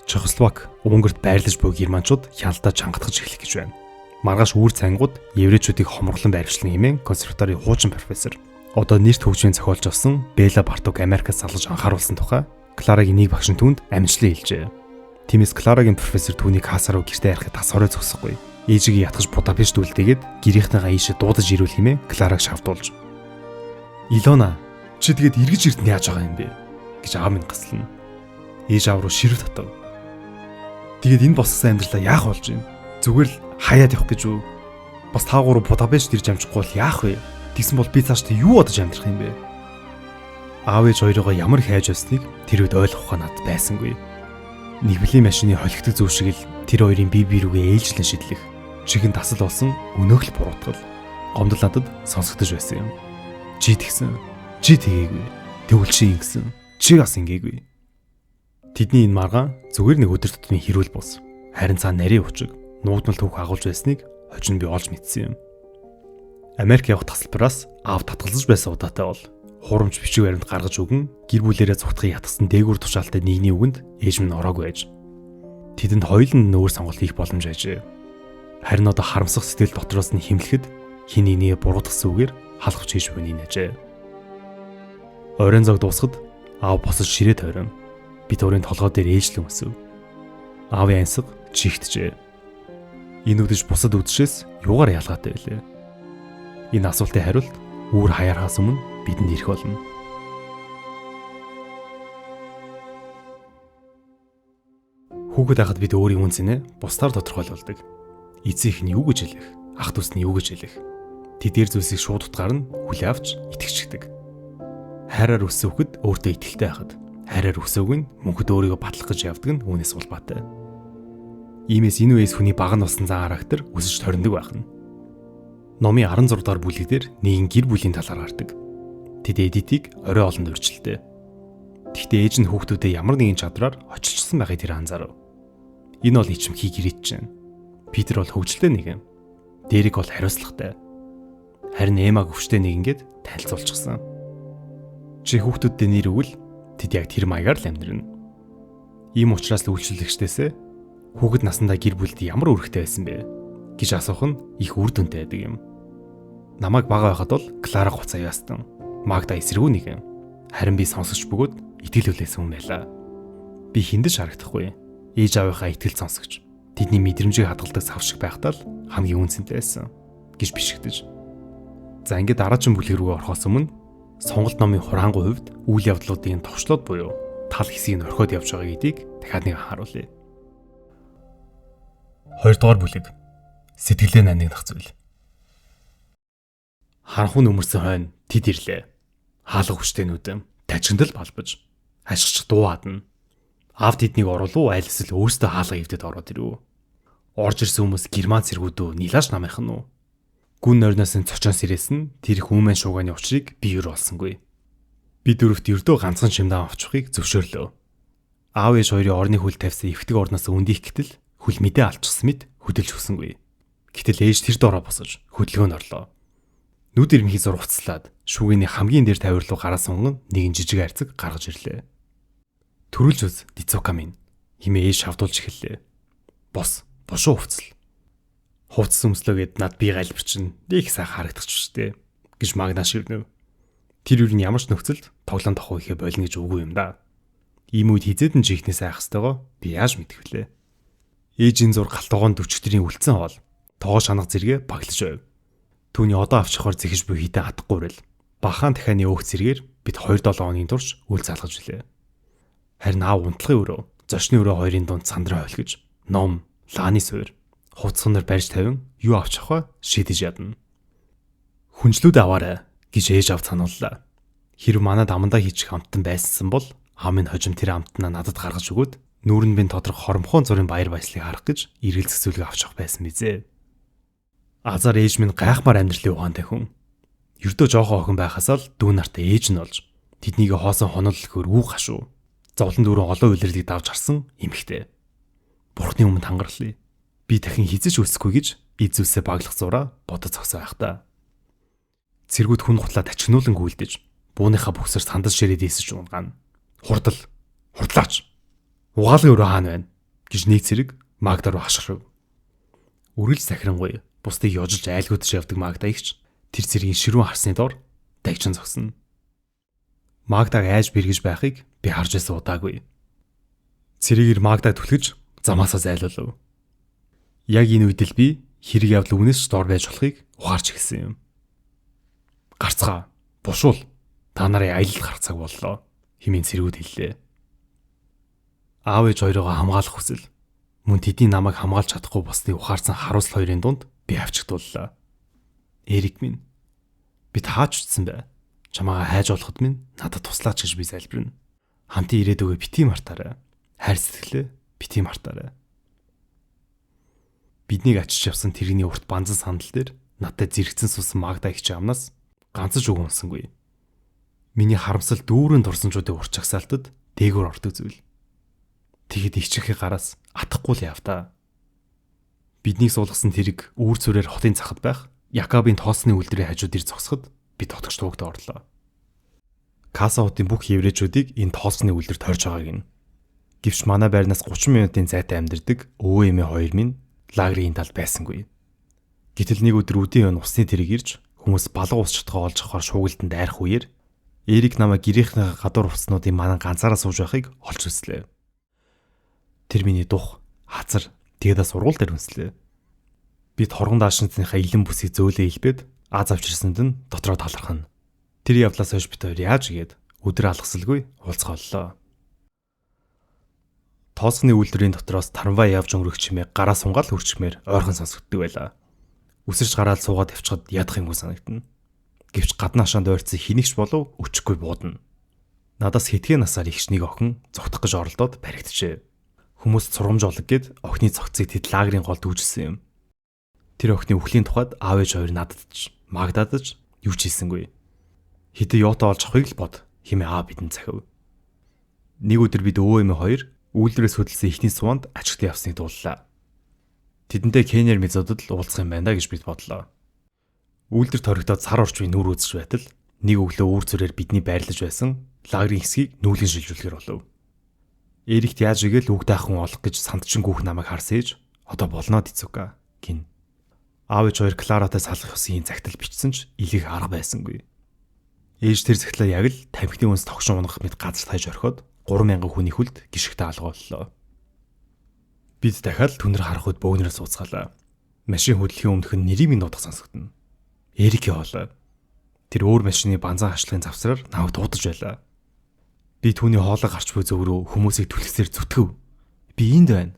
Чехословак, Унгарт байрлаж буй германчууд хяналтаа чангатгаж эхлэх гэж байна. Маргааш үүр цангууд еврейчүүдийг хомроглон байршлан хэмээн консерваторийн хуучин профессор одоо нэрт хөгжмийн зохиолч болсон Бела Барток Америкаас салгаж анхааруулсан тухай Кларагийн нэг багш нь түүнд амжилтлан хэлжээ. Тиймээс Кларагийн профессор түүнийг хаасараа гэртээ ярихад тасвараа зогсохгүй. Ээжигээ ятгаж Будапешт үлдээгээд гэрийнхнийгаа ийшээ дуудаж ирүүл хэмээн Клараг шавдуулж. Илона, чи тэгээд эргэж ирд нь яаж байгаа юм бэ гэж аав минь гаслана. Ээж аав руу ширв татав. Тэгээд энэ боссон амьдралаа яах болж юм? Зүгээр л хаяад явах гэж үү? Бас та гурав Будапешт ирж амжихгүй бол яах вэ? Тэгсэн бол би цааш юу бодож амьдрах юм бэ? Аав ээж хоёроо ямар хайж байсныг тэр үед ойлгох над байсангүй. Нэвлийн машины холигдох зүв шиг л тэр хоёрын бие биерүүгээ ээлжлэн шидлэх, чихэн тасал болсон өнөөх л буруутгал гомдол надад сонсогдож байсан юм. Чи тэгсэн, чи тэгээгүй, тэгвэл чи ингэсэн, чи бас ингээгүй. Тэдний энэ маргаан зүгээр нэг өдөр тутмын хэрүүл бус. Харин цаана нарийн учиг, нуугдмал түүх агуулж байсныг хожин би олж мэдсэн юм. Америк явах тасалбараас аав татгалзаж байсан удаатай бол хурамч бичиг баримт гаргаж өгөн гэр бүлээрээ зүгтхийг ятгсан дээгүүр тушаалтай нэгний үгэнд ээж минь ороогүй байж. Тэдэнд хоёулын нөөр сонголт хийх боломж ажээ. Харин одоо харамсах сэтгэл дотроос нь химлэхэд хин нэгний буруутгасан үгээр халахч хийж буйны нажээ. Оройн зог дуусахад аав босож ширээ тойрон би төрийн толгой дээр ээжлэн өсөв. Аавын ансаг чихтжээ. Энэ үдэж бусад үдшээс юугаар ялгаатай байлээ? Энэ асуултын хариулт үүр хаяархаас өмнө бидэнд ирэх болно. Хүүхэд байхад бид өөрийн үнцэнэ бусдаар тодорхойлуулдаг. Эцэг нь юу гэж хэлэх, ах дүүс нь юу гэж хэлэх. Тэдгээр зүйлсийг шууд утгаар нь хүлээ авч итгэждэг. Хайраар өссөн хүүхэд өөртөө итгэлтэй байхад, хайраар өсөөг нь мөнхөд өөрийгөө батлах гэж явдаг нь үүнээс улбаатай. Иймээс энэ үеэс хүний баг нь болсон зан характер өсөж ториндог байх нь. Номын 16 дугаар бүлэг дээр нэгэн гэр бүлийн талаар гардаг. Тэд Эдитийг орой олонд урьдчилтэй. Гэхдээ ээж нь хүүхдүүдэд ямар нэгэн чадвараар очилчихсан байхыг тэр анзаарав. Энэ бол ичимхий гэрээч чинь. Питер бол хөвгөлтэй нэг юм. Дэрэг бол хариуцлагатай. Харин Эмаг өвчтэй нэгэнгed танилцуулчихсан. Чи хүүхдүүдтэй нэр өгвөл тэд яг тэр маягаар л амьдрна. Ийм учраас л үйлчлэгчдээсээ хүүхэд насндаа гэр бүлд ямар үүрэгтэй байсан бэ гэж асуух нь их үр дүнтэй байдаг юм. Намайг бага байхад бол Клара гоцаа яастан. Магда эсрэгүү нэгэн. Харин би сонсогч бөгөөд итгэлүүлсэн хүн байлаа. Би хиндэж харагдахгүй. Ээж аавынхаа итгэл сонсогч. Тэдний мэдрэмжийг хадгалдаг сав шиг байхдаа л хамгийн үнцэнтэй байсан гэж бишигдэж. За ингээд дараагийн бүлэг рүү орохоос өмнө сонголт номын хураангуй хувьд үйл явдлуудын товчлоод буюу тал хэсгийг орхиод явж байгаа гэдгийг дахиад нэг харуулъя. 2 дугаар бүлэг. Сэтгэлээ нандинах зүйл. Харанхуй нөмөрсөн хойно тэд ирлээ. Хаалга хүчтэйнүүд тажигдал балбаж ашигч дуу хадна. Аав тэднийг оруулуу аль эсвэл өөрсдөө хаалга ивдэд ороод ирв. Орж ирсэн хүмүүс герман цэргүүдөө нилааш намайхан уу. Гүн нойрноос нь цочоон сэрээсэн тэр хүмүүн шуугааны учрыг би юу олсонгүй. Би дөрөвт ердөө ганцхан шимдэн авчихыг зөвшөөрлөө. Аав ээж хоёрын орны хөл тавьсан эвтэг орноос өндийх гэтэл хөл мэдээ алчсан мэт хөдөлж өгсөнгүй. Гэтэл ээж тэр доороо босож хөдөлгөөнд орлоо. Нүд ирмхий зур уцлаад шүүгийн хамгийн дээр тавирлуу гараа сунган нэгэн жижиг арцаг гаргаж ирлээ. Төрүүлж үз Дицука минь химээ ээж шавдуулж эхэллээ. Бошоо хувцал. Хувцсан өмслөөгээд над би гальбирчин их сайхан харагдах ч штэ гэж Магна шивнэв. Тэр юу н ямар ч нөхцөлд тоглоом тохоо ихэ болно гэж үгүй юм да. Ийм үед хизээдэн чихнээс айх хэвтэйгоо би яаж мэдэх вүлээ. Ээжийн зур галтгоон дөчгтрийн үлдсэн хоол тоогоо шанах зэрэгэ баглаж байв. Түүний одоо авчихаар зэхэж буй хитэ хатахгүй ирэл. Бахан дахианы өөх зэрэгээр бид 2-7 хоногийн турш үл залгаж билээ. Харин аав унтлагын өрөө, зочны өрөө хоёрын дунд сандраа хойлгож, ном, лааны суур, хувцснаар барьж тавин юу авчих вэ шийдэж ядна. Хүнжлүүд аваарай гэж ээж аав санууллаа. Хэрв манад амандаа хийчих амттан байсан бол аав минь хожим тэр амтнаа надад гаргаж өгөөд нүүрэн бин тодрох хоромхон зургийн баяр баясгалыг харах гэж эргэлзэх зүйлийг авчих байсан бизээ. Азар ээж минь гайхмаар амьдралын ухаантай хүн. Ердөө жоохон охин байхасаа л дүү нартай ээж нь болж тэднийг хоосон хоноллохоор үг хашуу. Зовлон дүүрэн олон үйлрэлийг давж харсан эмэгтэй. Бурхны өмнө хангарлая. Би дахин хизэж үлсэхгүй гэж эд зүйлсээ баглах зураа бодож цогсоо байх та. Цэргүүд хүн хутлаа тачигнуулан гүйлдэж бууныхаа бүксээр сандаж ширээд ийсэж унгана. Хурдлаач. Угаалгын өрөө хаана байна гэж нэг цэрэг Магда руу хашгирв. Үргэлж сахирангуй бусдыг ёжиж айлгуудж явдаг Магда ихч тэр цэргийн ширүүн харсны дор дагчин зогсно. Магдаг айж бэргэж байхыг би харж байсан удаагүй. Цэрэгээр Магдаг түлхэж замаасаа зайлуулв. Яг энэ үед л би хэрэг явдал үнэс ч дор байж болохыг ухаарч эхэлсэн юм. Гарцгаа, бушуул. Та нарын аялал гарах цаг боллоо. Хэмээн цэргүүд хэллээ. Аав ээж хоёроо хамгаалах хүсэл мөн тэдний намайг хамгаалж чадахгүй болсныг ухаарсан харуулсал хоёрын дунд би авчигдууллаа. Эрик минь би таачдсан бай. Чамаагаа хайж олоход минь надад туслаач гэж би залбирна. Хамтын ирээдүгөө бити мартаарай. Хайр сэтгэлээ бити мартаарай. Биднийг ачиж явсан тэрэгний урт банзан сандал дээр надад зэрэгцэн суусан Магда их амнаас ганцж үг унсангүй. Миний харамсал дүүрэн дурсамжуудын урт чагсаалтад дээгүүр ордог зүйл. Тэгэд ичрэхээ гараас атахгүй л яв та. Биднийг суулгасан тэрэг үүр цүрээр хотын цахад байх Якобын тоосны үлдрийн хажууд ир зогсоход би дотгоч туугд орлоо. Каса хотын бүх еврейчүүдийг энэ тоосны үлдэр тойрж байгааг нь. Гэвч манай байрнаас 30 минутын зайтай амьдардаг өвөө эмээ хоёр минь лагерийн талд байсангүй. Гэтэл нэг өдөр үдийн өн усны тэрэг ирж хүмүүс балга ус чутгаа олж авахар шуугилтанд дайрах үеэр Эрик намайг гэрийнхээ гадуур хувцснуудын манан ганцаараа сууж байхыг олж үзлээ. Тэр миний дух, хазар, тэгээд сургууль дээр үнслээ. Бид хоргон даашинтныхаа илэн бүсийг зөөлөө илбээд аз авчирсанд нь дотроо талархна. Тэр явдлаас хойш бид хоёр яаж игээд өдөр алгасалгүй уулзгааллаа. Тоосны үйлдвэрийн дотроос трамвай явж өнгөрөх чимээ гараа сунгаал хөрчмээр ойрхон сонсогддог байлаа. Үсэрч гараад суугаад тавьчихад ядах юмгүй санагдана. Гэвч гаднаашаанд ойрцсон хинэгч болов өчөхгүй буудана. Надаас хитгэн насаар ихч нэг охин зогтох гэж оролдоод баригджээ. Хүмүүс сургамж олог гэд охины цогцыг тэд лагерийн голд үүжилсэн юм. Тэр охины үхлийн тухайд аав ээж хоёр надад ч Магдад ч юу ч хийсэнгүй. Хитэ ёото олж авахыг л бод хэмээ аав бидэнд захив. Нэг өдөр бид өвөө эмээ хоёр үйлдвэрээс хөдөлсөн ихний суванд ажилт явсныг дууллаа. Тэдэнтэй Кенер мезодод л уулзах юм байна да гэж бид бодлоо. Үйлдвэр торигдоод сар орчмын нүр үзэж байтал нэг өглөө үүр зүрээр бидний байрлаж байсан лагерийн хэсгийг нүүлгэн шилжүүлэхээр болов. Эрикт яаж игээл үг даах хүн олох гэж сандчин гүүх намайг харсан ээж одоо болно Дицука гин. Аав ээж хоёр Кларатай салах ёсын загтал бичсэн ч илэх арга байсангүй. Ээж тэр загтлаа яг л тамхины үнс тогшин унах мэт газар тайж орхиод 3000 хүний хүлд гიშгтэй алга боллоо. Бид дахиад түнэр харахуд бөөгнөрөөс ууцгаалаа. Машин хөдлөхийн өмнөх нь нэрийг минь дуудах сонсогдно. Эрик яваалаа. Тэр өөр машины банзан хашлахын завсраар навд дуудаж байлаа. Би түүний хоолой гарч буй зөв рүү хүмүүсийг түлхсээр зүтгэв. Би энд байна.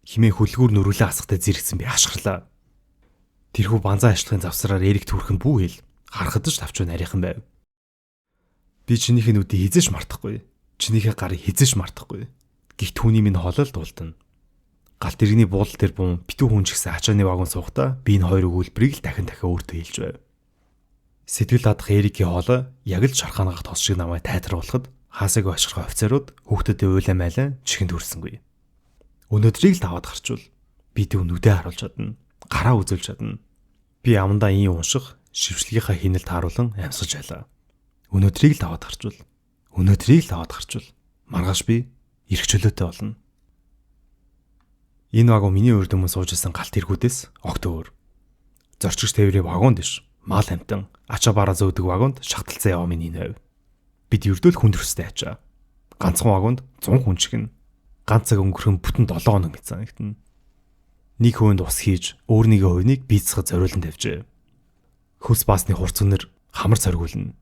Химээ хөлгүүр нөрүүлээ асахтай зэрэгсэн би хашгирлаа. Тэрхүү банзан хашлахын завсраар Эрик түрхэн бүү хэл харахад ч тавч нарийнхан байв. Би чинийхээ нүдийг хизээш мартахгүй. Чинийхээ гарыг хизээш мартахгүй. Гэх түүний минь хоолой дуулдана. Галт иргэний буулал дээр бун битүү хүн ч гэсэн ачааны вагон суухдаа би энэ хоёр өгүүлбэрийг л дахин өөртөө хэлж байв. Сэтгэл хадах Эрикийн хоолой яг л шархаангах тос шиг намайг тайтруулахад хаасайг ашиглах офицерууд хүүхдэд уйлаа майлаа чихэнд хүрсэнгүй. Өнөөдрийг л даваад гарчвал би төв нүдэ харуулж чадна. Гараа үзүүлж чадна. Би амандаа ийн унших, шившлгийнхаа хинэлд харуулan амьсгаж байлаа. Өнөөдрийг л даваад гарчвал маргааш би эрх чөлөөтэй болно. Энэ вагон миний урд өмнө сууж исэн галт тэргүүдээс огт өөр. Зорчигч тээврийн вагонд дэш, мал амтан, ачаа бараа зөөдөг вагонд шахталцсан яваа минь энэ байв. Бид ердөөл хүн төрстэй ачаа. Ганцхан вагонд 100 хүн чигнэ. Ганц цаг өнгөрөхөн бүтэн 7 хоног мэт санагдана. Нэг хөөнд ус хийж, өөрнийгөө хувийг бийцэхэд зориулан тавьжээ. Хөлс баасны хурц өнөр хамар цоргиулна.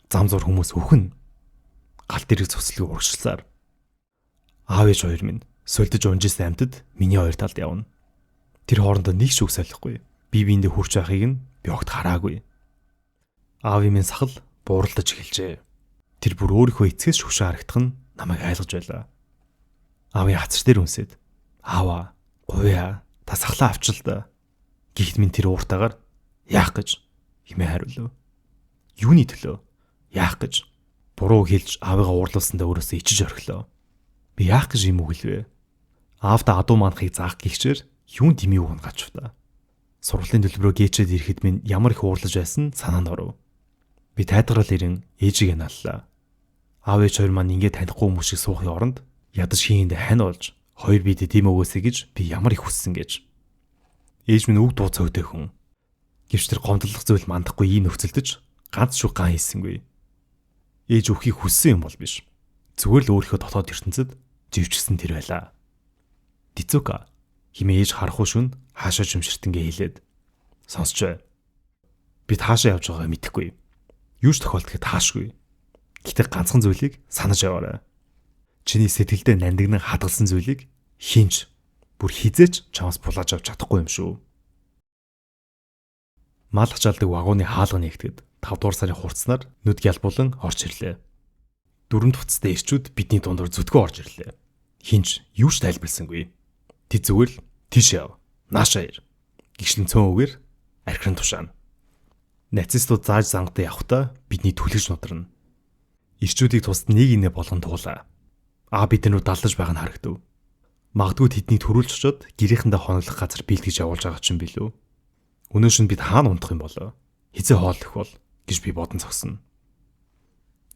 Зам зур хүмүүс өхөн. Галт тэрэг цуслыг урагшилсаар. Аав ээж хоёр минь сольдож унжсэн амьтад миний хоёр талд явна. Тэр хоорондоо нэг ч үг солихгүй. Би биэндээ хурж байхыг нь би огт хараагүй. Аавын минь сахал бууралдаж эхэлжээ. Тэр бүр өөрийнхөө эцгээс шүшээ харагдах нь намайг айлгаж байлаа. Аавын хацар дээр үнсээд "Аава, гуйа, та сахлаа авчил да." Гэхдээ минь тэр ууртаагаар "Яах гэж?" хэмээн хариулв. Юуны төлөө? Яах гэж? Буруу хэлж аавыгаа уурлуулсандаа өөрөөсөө ичиж орхилоо. Би яах гэж юм үг хэлвэ? Аавда адуу манахыг заах гихчээр юун дэмий үг гацвта. Сургуулийн төлбөрөө гээчээд ирэхэд минь ямар их уурлаж байсан санаанд оров. Би тайдгарал ирэн ээжигээ наллаа. Аав ээж хоёр маань ингээд танихгүй хүмүүс шиг суухын оронд ядаж хийнд хань болж хоёр бидэд тийм өгөөсэй гэж би ямар их хүссэн гэж. Ээж минь үг дуу цогтой хүн. Гэвч тэр гомдлох зүйл мандахгүй ийм нөхцөлдөж ганц шүг ган хийсэнгүй. Ээж өхийг хүссэн юм бол биш. Зүгээр л өөрийнхөө дотоод ертөнцид живчгсэн тэр байлаа. "Дицука" хэмээн ээж харахгүй шүн хаашаа жимширтэнгээ хэлээд сонсч бай. Бид хаашаа явж байгааг мэдэхгүй. Юу ч тохиолдоход таашгүй. Гэтэ ганцхан зүйлийг санаж яваарай. Чиний сэтгэлдээ нандинан хадгалсан зүйлийг хинч бүр хизээч чамаас булааж авч чадахгүй юм шүү. Маалгач алдаг вагоны хаалга нэгтгэд 5 дугаар сарын хурцнаар нүд гялбуулан орж ирлээ. Дөрөнд туцтай ирчүүд бидний дундуур зүтгэн орж ирлээ. Хинч юу ч тайлбарласангүй. Тэд зүгээр л "Тийш яв, наашаа ир" гихшин цөөн үгээр архиран тушаана. Нацистууд зааж зангадаа явхдаа бидний түлхэж нударна. Ирчүүдийг тусад нэг инээ болгон туулаа. Биднүүд даллаж байгаа нь харагдав. Магадгүй тэднийг төрүүлж очоод гэрээхэндээ хоноглох газар бэлтгэж явуулж байгаа ч юм билүү. Өнөөш нь бид хаана унтах юм болоо? Хизээ хооллох бол гэж би бодон зогсоно.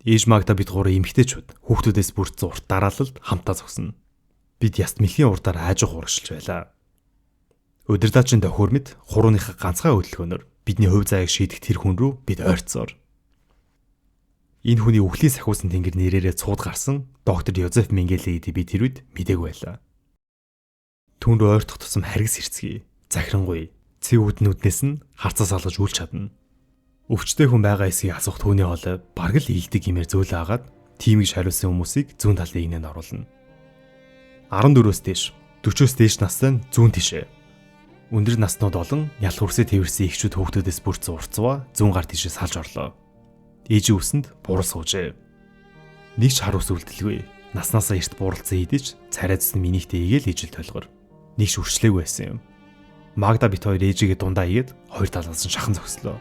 Ээж Магда бид гурван эмэгтэйчүүд хүүхдүүдээс бүрдсэн урт дараалалд хамтаа зогсоно. Бид яст мэлхийн урдаар аажих урагшилж байлаа. Удирдаачин тохиор мэд хурууныхаа ганцхан хөдөлгөөнөөр бидний хувь заяаг шийдэх тэр хүн рүү бид ойрцоор. Энэ хүний үхлийн сахиусан тэнгэр нэрээрээ цууд гарсан доктор Йозеф Менгеле эдий би тэр үед мдээгүй байлаа. Түүн рүү ойртох тусам харгас хэрцгий, захирангуй, цэв үднүүднээс нь харцаас алгаж үлч чадна. Өвчтэй хүн байгаа эсгийг асуух түүний хоолой бараг л ийдэг юмэр зөөлөө агаад тимийг хариулсан хүмүүсийг зүүн талын игнэнд оруулна. 14-өөс дээш, 40-өөс дээш настай нь зүүн тишээ. Өндөр наснууд болон ял хүрсээ тэрсэн эхчүүд хүүхдүүдээс бүрдсэн урцваа зүүн гар тишээ салж орлоо. Ээжийн үсэнд бурал суужээ. Нэг ч хар ус үлдэлгүй. Наснасаа эрт буралцсан идэж царайдсан минийхтэй игээл ижил толгор. Нэг ч үрчлээгүй байсан юм. Магда бит хоёр ээжигээ дундаа игээд хоёр талаас нь шахан зогслоо.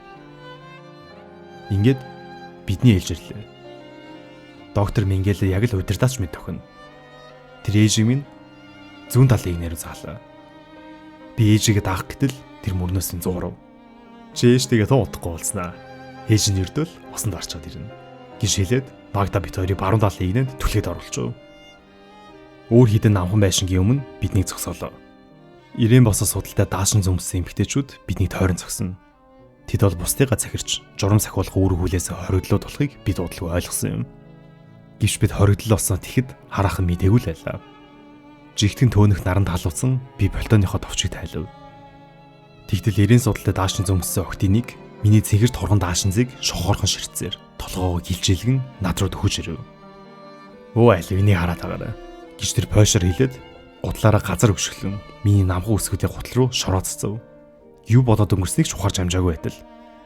Ингээд бидний ээлж ирлээ. Доктор Менгеле яг л удирдаач мэд тохино. Тэр ээжийг минь зүүн талын игнээр заалаа. Би ээжигээ даах гэтэл тэр мөрнөөс нь зуурав. Чи ээжтэйгээ тун удахгүй уулзнаа. Ээж нь ирдвэл усанд орчоод ирнэ. Гэж хэлээд Магда бит хоёрыг баруун талын игнэнд түлхээд оруулчихв. Өөр хідэн намхан байшингийн өмнө биднийг зогсоолоо. Ирээн босоо судалтай даашин зөмсөн эмэгтэйчүүд биднийг тойрон зогсоно. Тэд бол бусдыгаа захирч журам сахиулах үүрэг хүлээсээ хоригдлоо болохыг бид удалгүй ойлгосон юм. Гэвч бид хоригдл болсон тэгэхэд хараахан мэдээгүй л байлаа. Жигтгэн төөнөх наранд халууцсан би болтооныхоо товчийг тайлав. Тэгтэл ирээн судалтай даашин зөмсөн охтын нэг миний цэгэр торгон даашинзыг шохоорхон ширтсээр толгоогоо гилжээлгэн над руу төхөж ирэв. Өө айл миний хараад байгаарай гэж тэр пойшоор хэлээд гутлаараа газар өшгөлөн миний намхан үсгүүдийн гутал руу шорооццов. Юу болоод өнгөрснийг ч ухаарч амжаагүй байтал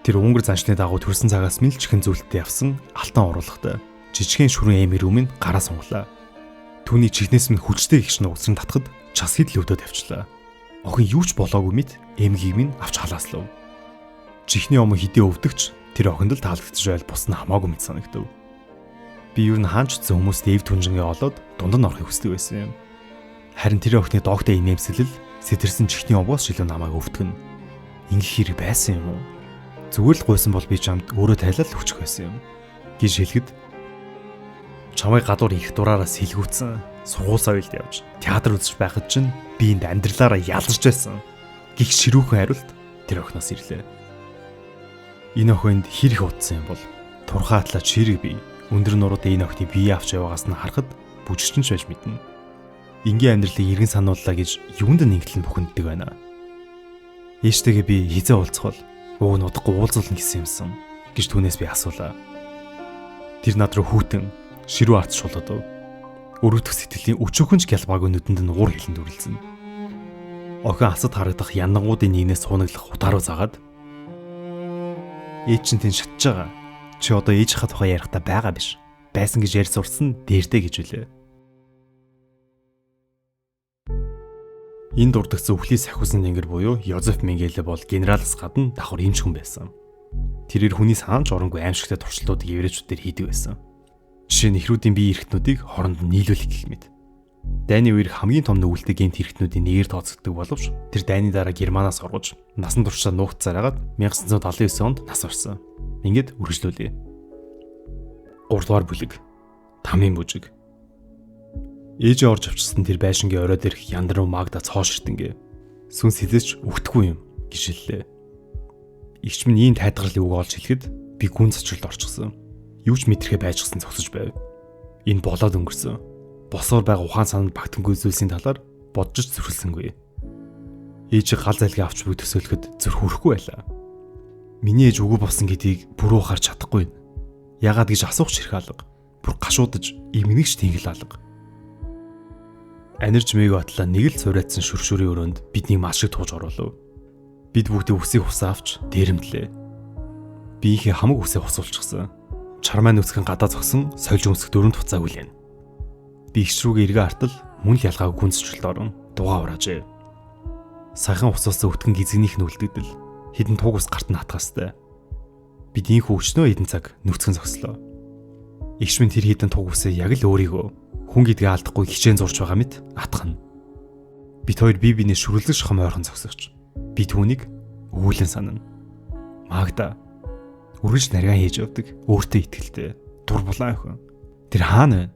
тэр өнгөр заншны дагуу төрсэн цагаас минь чихэн зүйлтэй явсан алтан уруулгатай жижигхэн шүрэн эмэр өмнө гараа сунглаа. Түүний чихнээс минь хүчтэй гихш нь уцран татхад час хит л өвдөд явчлаа. Охин юу ч болоогүй мэд эмгийг минь авч халааслав. Чихний ом хидээ өвдөгч тэр охинд л таалагдчих байл бус нь хамаагүй мэд санагдав. Би юу н хаанч цэн хүмүүст эв түнжингээ олоод дунд нь орохыг хүсдэг байсан юм. Харин тэр охины доогтой инээмсэлэл сэтэрсэн чихний омоос шилэн намайг өвтгөн. Ингэх хэрэг байсан юм уу? Зүгээр л гуйсан бол би чамд өөрөө тайлал өгчих байсан юм гэж хэлэхэд чамайг гадуур их дураараас сэлгүүцсэн сургууль соёлд явж театр үзэж байхад чинь би энд амьдралаараа яларч байсан гих ширүүхэн хариулт тэр охиноос ирлээ. Энэ охинд хэр их утсан юм бол турхаатлаа чирэг би өндөр нурууд энэ охины бие авч яваагаас нь харахад бүжигчин ч байж мэднэ. Ингийн амьдралыг иргэн санууллаа гэж юунд нэгтлэн бухимддаг байна. Ээжтэйгээ би хизээ уулзах бол ууг нь удахгүй уулзуулна гэсэн юмсан гэж түүнээс би асуулаа. Тэр над руу хүүтэн ширүү арц шулуудав. Өрөвдөх сэтгэлийн өчөөхөнч гялбаагүй нүдэнд нь уур хилэн дүрлсэн. Охин асад харагдах яндангуудын нэгнээс суунаглах утаа руу загаад ээж чинь тэн шатж байгаа. Чи одоо ээжийнхаа тухай ярихдаа байгаа биш. Байсан гэж ярьж сурсан дээрдэ гэж үлээ. Энэ дурдгцсан өхлийн сахиусан тэнгэр буюу Йозеф Менгеле бол генералаас гадна давхар эмч хүн байсан. Тэрээр хүний саанч оронгүй аимшигтай туршилтуудыг еврейчүүдээр хийдэг байсан. Жишээ нь ихрүүдийн бие эрхтнүүдийг хооронд нь нийлүүлэх гэх мэт. Дайны үеэр хамгийн том нүүлдэг гэмт эрхтнүүдийн нэгээр тооцогддог боловч тэр дайны дараа Германаас оргож насан туршдаа нуугдсаар агаад 1979 онд нас барсан. Ингээд үргэлжлүүлээ. 3 дугаар бүлэг. Тамийн бүжиг. Ээжээ орж авчирсан тэр байшингийн орой дээрх яндар руу Магда цооширтэнгээ. Сүнс хизээч өгтгүй юм гэж хэллээ. Игч минь ийм тайлгарлын үг олж хэлэхэд би гүн цочролд орчихсон. Юу ч мэдрэхэ байжгсан зогсож байв. Энэ болоод өнгөрсөн. Босоор байгаа ухаан санаанд багтангүй зүйлсийн талаар бодож зөрхөлсөнгүй. Ээжийг гал зайлгаа авч буй төсөөлөхөд зөрхөөрөхгүй байлаа. Миний ээж үгүй болсон гэдгийг бүр ухаарч чадахгүй. Яагаад гэж асуух ширхэг алга. Бүр гашуудаж эмгэнэгч тэнгэл алга. Анирж мэйг батлаа нэг л цураацсан шүршүрийн өрөөнд бидний мал шиг тууж оруулав. Бид бүгдээ үсийг хусаа авч дээрэмдлээ. Биеийнхээ хамаг үсээ хусуулчихсан. Чармаа нүцгэн гадаа зогсон сольж өмсөх дөрөв туцаа хүлээн. Би игч рүүгээ эргээ артал мөн л ялгааг гүнзчлэлт орон дугаа ураажээ. Сайхан усаасан өтгөн гизгнийх нь үлдэгдэл хідэн туг ус гарт нь хатгаастай. Бид ийхүү өчнөө хэдэн цаг нүцгэн зогслоо. Игч минь тэр хідэн туг усээ яг л өөрийгөө хүн гэдгээ алдахгүй хичээн зурж байгаа мэт атгана. Бид хоёр бие биенээ шүрэлзэж шахам ойрхон зогсогч. Би түүнийг өвүүлэн санана. Магда үргэлж нарийн хийж явдаг, өөртөө итгэлтэй, дур булаан охин. Тэр хаана вэ?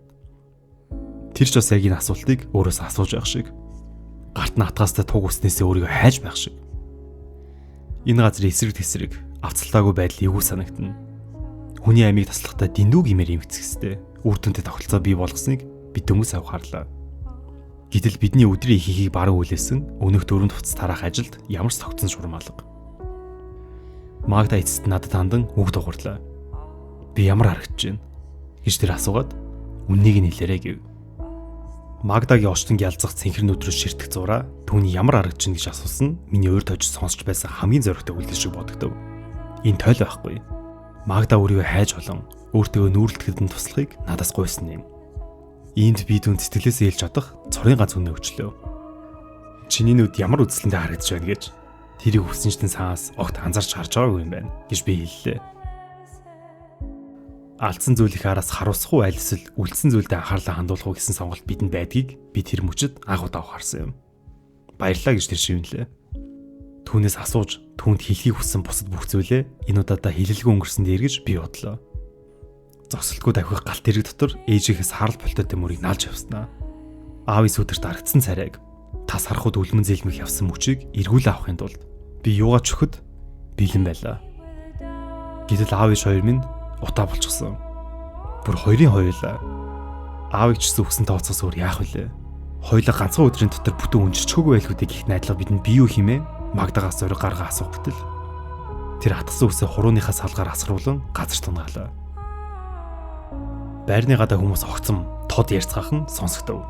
Тэр ч бас яг энэ асуултыг өөрөөс асууж байх шиг. Гарт нь атгаастай туг уснээсээ өөрийгөө хайж байх шиг. Энэ газрын эсрэг тесрэг, авцалтаагүй байдал эвгүй санагдана. Хүний амийг таслахтаа дэндүү гимээр эмгэцгэстэй, үр дүнтэй тогтолцоо бий болгосныг бид хүмүүс авахарлаа. Гэтэл бидний өдрийн ихийг баран үлээсэн өнөх дөрөв туц тараах ажилд ямар ч тогтсон шурам алга. Магда эцэст надад хандан үг дугуурлаа. Би ямар харагдаж байна гэж тэр асуугаад үннийг нь хэлээрэй гэв. Магдагийн очтон ялзах цэнхэр нүдрөөс ширтэх зураа түүний ямар харагдаж байна гэж асуусан миний урд хожиж сонсч байсан хамгийн зоригтой үйлдэл шиг бодогдов. Энэ тойл байхгүй. Магда өөрийгөө хайж болон өөртөө нүүрлэхэд нь туслахыг надаас гуйсан юм. Иймд би түн сэтгэлээс ээлж чадах цорын ганц үнэ өчлөө. Чиний нүд ямар үзлэнтэй харагдаж байна гэж тэрийг хүсэнчтэн саас огт анзаарч харж байгаагүй юм байна гэж би хэллээ. Алдсан зүйлийг араас харуулсах уу аль эсвэл үлдсэн зүйлдээ анхаарлаа хандуулах уу гэсэн сонголт бидэнд байдгийг би тэр мөчөд анх удаа ухаарсан юм. Баярлалаа гэж тэр шивнэлээ. Түүнээс асууж түүнд хэлхийг хүссэн бусад бүх зүйлээ энэ удаадаа хэлэлгүй өнгөрсөн дээр гэж би бодлоо. Зогсолтгүй давхих галт тэрэг дотор ээжийнхээс харал болтой дэмүүрийг наалж явснаа. Аавын сүдэрт аргацсан царайг тас харахуд үлмэн зэлмэх явсан мөчийг эргүүлээ авахын тулд би юугаа ч өгөхөд бэлэн байлаа. Гэтэл аав ээж хоёр минь утаа болчихсон. Бүр хоёрын хоёулаа. Аавыг ч гэсэн өгсөн тооцоос өөр яах вүлээ? Хоёулаа ганцхан өдрийн дотор бүтэн өнжирчхөөгүй байлгуудыг их найдлага бидэнд бие юу химээ Магдагаас зориг гаргаа асуух гэтэл тэр хатгсан үсээ хурууныхаа салгаар асгаруулan газар тунгаалаа. Байрны гадаа хүмүүс огцом тод ярьцгаахан сонсогдов.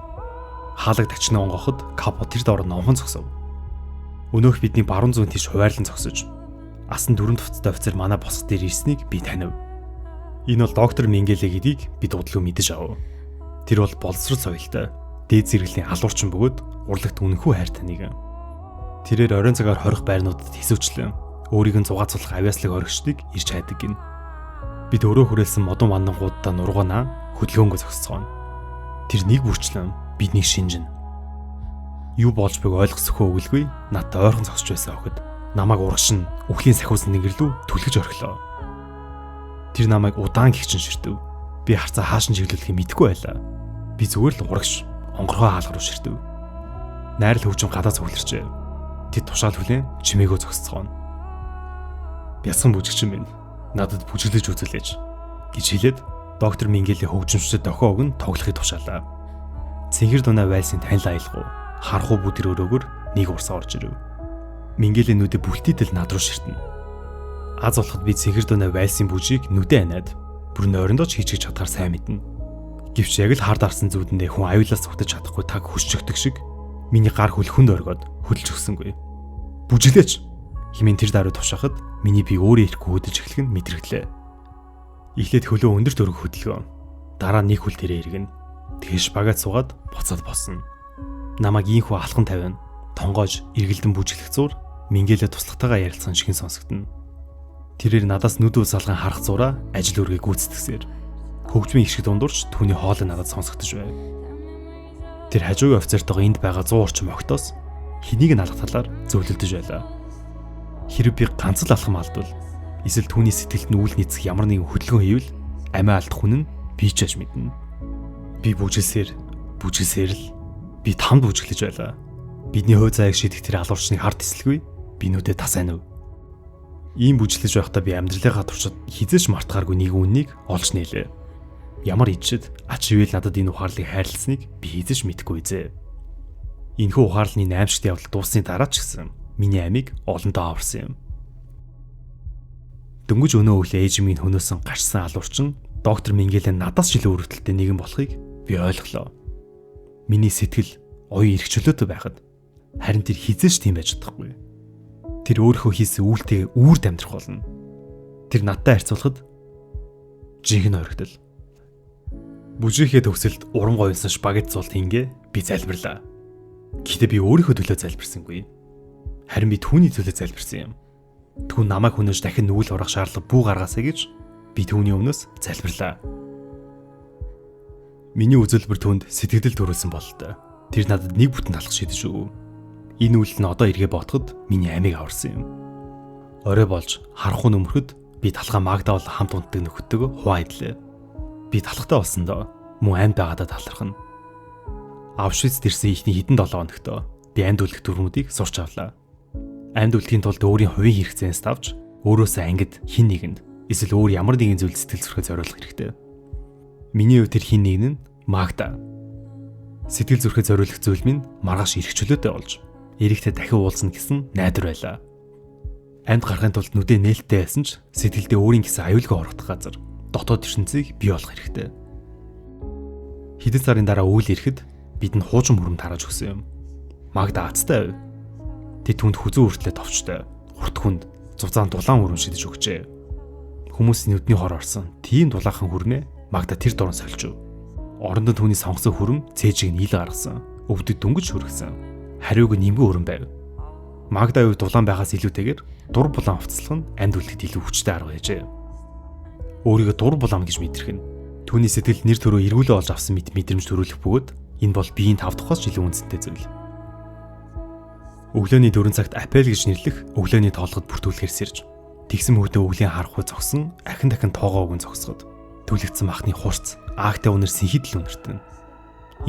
Хаалаг тачны онгоход капо тэр доор номхон зогсов. Өнөөх бидний баруун зүүн тийш хуваарлан зогсож асан дөрөв туцтай офицер манай босго дээр ирснийг би танив. Энэ бол доктор Мингеле гэдгийг би дуудлуу мэдэж ав. Тэр бол боловсрол соёлтой дээд зэрэглэлийн алуурчин бөгөөд урлагт үнэнхүү хайртай нэгэн. Тэрээр оройн цагаар хорих байрнуудад хэсүүчлэн өөрийг нь зугаацуулах авиаслаг оргичдыг ирж хайдаг гин. Бид өөрөө хүрээлсэн модон мандангуудаа нургаанаа хөдөлгөөнгөө зогсцгоно. Тэр нэг бүрчлэн биднийг шинжин. Юу болж байгааг ойлгосөхгүй үгэлгүй надад ойрхон зогсож байсан охид намайг урагшин үхлийн сахиусан нэгэрлүү түлхэж орхилоо. Тэр намайг удаан гихчин ширтэв. Би харцаа хаашин чиглүүлэхийг мэдэхгүй байлаа. Би зүгээр л урагш онгорхоо хаалга руу ширтэв. Найрал хөвчөн гадаа цугларчээ. Тэд тушаал хүлээн чимээгөө зогсцгоно. Бясхан бүжигчин минь надад бүжиглэж үзүүлээч гэж хэлээд доктор Мингеле хөгжимчдөд дохио өгн тоглохыг тушаалаа. Цэнгэр дунаа вальсын танил аялгүй харахуу бүдэр өрөөгөр нэг урсаа орж ирэв. Мингеле нүдэ бүлтийтэл над руу ширтэнэ. Аз болоход би цэнгэр дунаа вальсын бүжийг нүдэ анаад бүр нойрондоо ч хийчих чадхаар сайн мэднэ. Гэвч яг л хард арсан зүудэндээ хүн аюулаас зүгтэж чадахгүй таг хүсчгдэг шиг миний гар хөлхөнд оргоод хөдөлж өгсөнгүй. Бүжиглээч хэмээн тэр даруй тушаахад миний би өөрөө ирэхгүй хөдөлж эхлэх нь мэдрэгдлээ. Эхлээд хөлөө өндөр дөрөг хөдөлгөөн. Дараа нэг хөл тэрэ иргэн. Тэгш багаад суугаад буцаад босно. Намайг ийхүү алхан тавина. Тонгоож эргэлдэн бүжиглэх зур Мингеле туслахтайгаа ярилцсан шиг сонсогдно. Тэрээр надаас нүд усалган харах зураа ажил үргээ гүйцэтгсээр хөгжмийн их шиг дундуурч түүний хоолой надад сонсогдож байв. Тэр хажуугийн офицертойгоо энд байгаа 100 орчим огтоос хэнийг нь алах талаар зөвлөлдөж байлаа. Хэрэг би ганц л алхам алдвал эсвэл түүний сэтгэлд нь үл нийцэх ямар нэгэн хөдөлгөөн хийвэл амиа алдах хүн нь би ч аж мэднэ. Би бүжгэлсээр л би тамд бүжиглэж байлаа. Бидний хой зайг шийдэх тэр алуурчныг хард эслэгүй би нүдэ тасайнав. Ийм бүжиглэж байхдаа би амьдралынхаа туршид хизээч мартахааргүй нэг үннийг олж нээлээ. Ямар ичэд ач ивэл надад энэ ухаарлыг хайрласныг би хизээч мэдэхгүй зэ. Энэхүү ухаарлын аимшигт явдал дуусны дараа ч гэсэн миний амийг олондоо аварсан юм. Дөнгөж өнөө өглөө ээж минь хөнөөсөн гарчсан алуурчин доктор Мингеле надаас ч илүү өрөвдөлттэй нэгэн болохыг би ойлголоо. Миний сэтгэл оюун эрхчлөөтэй байхад харин тэр хизээч тийм байж чадахгүй. Тэр өөрийнхөө хийсэн үйлдэлээ үүрд амьдрах болно. Тэр надтай харьцуулахад жинхэнэ орхидол. Бүжиглэхэд төгсөлд урам говьсон шпагет зулт хингээ би залбирлаа. Гэхдээ би өөрийнхөө төлөө залбирсангүй. Харин би түүний төлөө залбирсан юм. Түүн намайг хүнэж дахин нүгэл урах шаардлага бүү гаргаасаа гэж би түүний өмнөөс залбирлаа. Миний үзэлбэр түүнд сэтгэл төрүүлсэн бололтой. Тэр надад нэг бүтэн талах шийдэж өгөв. Энэ үйлдэл нь одоо эргээ бодоход миний амийг аварсан юм. Орой болж харахгүй нөмрөхөд би талхаа Магда бол хамт унтдаг нөхөдтэйгөө хуваа идлээ. Би талхтай болсондоо мөн амьд байгаадаа талархна. Авшвиц дэрсэн ихний хэдэн 7 хоногтоо би амьд үлдэх дүрмүүдийг сурч авлаа. Амьд үлдэхийн тулд өөрийн хувийн хэрэгцээнээс тавж өөрөөсөө ангид хин нэгэнд эсвэл өөр ямар нэгэн зүйл сэтгэл зүрхээ зориулах хэрэгтэй. Миний хувьд тэр хин нэгэн нь Магда. Сэтгэл зүрхээ зориулах зүйл минь маргааш ирэх чөлөөтэй болж эрэхтэй дахин уулзна гэсэн найдвар байлаа. Амьд гарахын тулд нүдэ нээлттэй байсан ч сэтгэлдээ өөрийн гэсэн аюулгүй орох газар дотоод ертөнцийг бий болох хэрэгтэй. Хэдэн сарын дараа үйл ирэхэд бидэнд хуучин мөрөм тарааж өгсөн юм. Магда азтай байв. Тэд түнд хүзүү хүртлээ товчтой. Урт хүнд зузаан дулаан өрөм шидэж өгчээ. Хүмүүсийн нүдний хор орсон тийм дулаахан хүрнэ Магда тэр дуран сольжив. Орондоо түүний сонгосон хүрм цээжийг нь ил гаргасан. Өвдөд дөнгөж хүргэсэн. Хариуг нэмгүй өрөм байв. Магда юу дулаан байхаас илүүтэйгээр дур булаан хувцлах нь амьд үлдэхэд илүү хүчтэй арга байжээ. Өөрийгөө дур булаан гэж мэдрэх нь түүний сэтгэл нэр төрөө эргүүлээ олж авсан мэдрэмж төрүүлэх бөгөөд энэ бол биеийн 5 дахуус жилийн үндсэнтэй зүйл. Өглөөний 4 цагт апел гэж нэрлэх өглөөний тоолгод бүртгүүлэхээр сэрж тэгсэн мөрдөө өвлийн харахгүй зогсон ахин дахин тоогоо өгөн зогсоход түлэгдсэн махны хурц аагтай үнэр синхидл үнэртэн.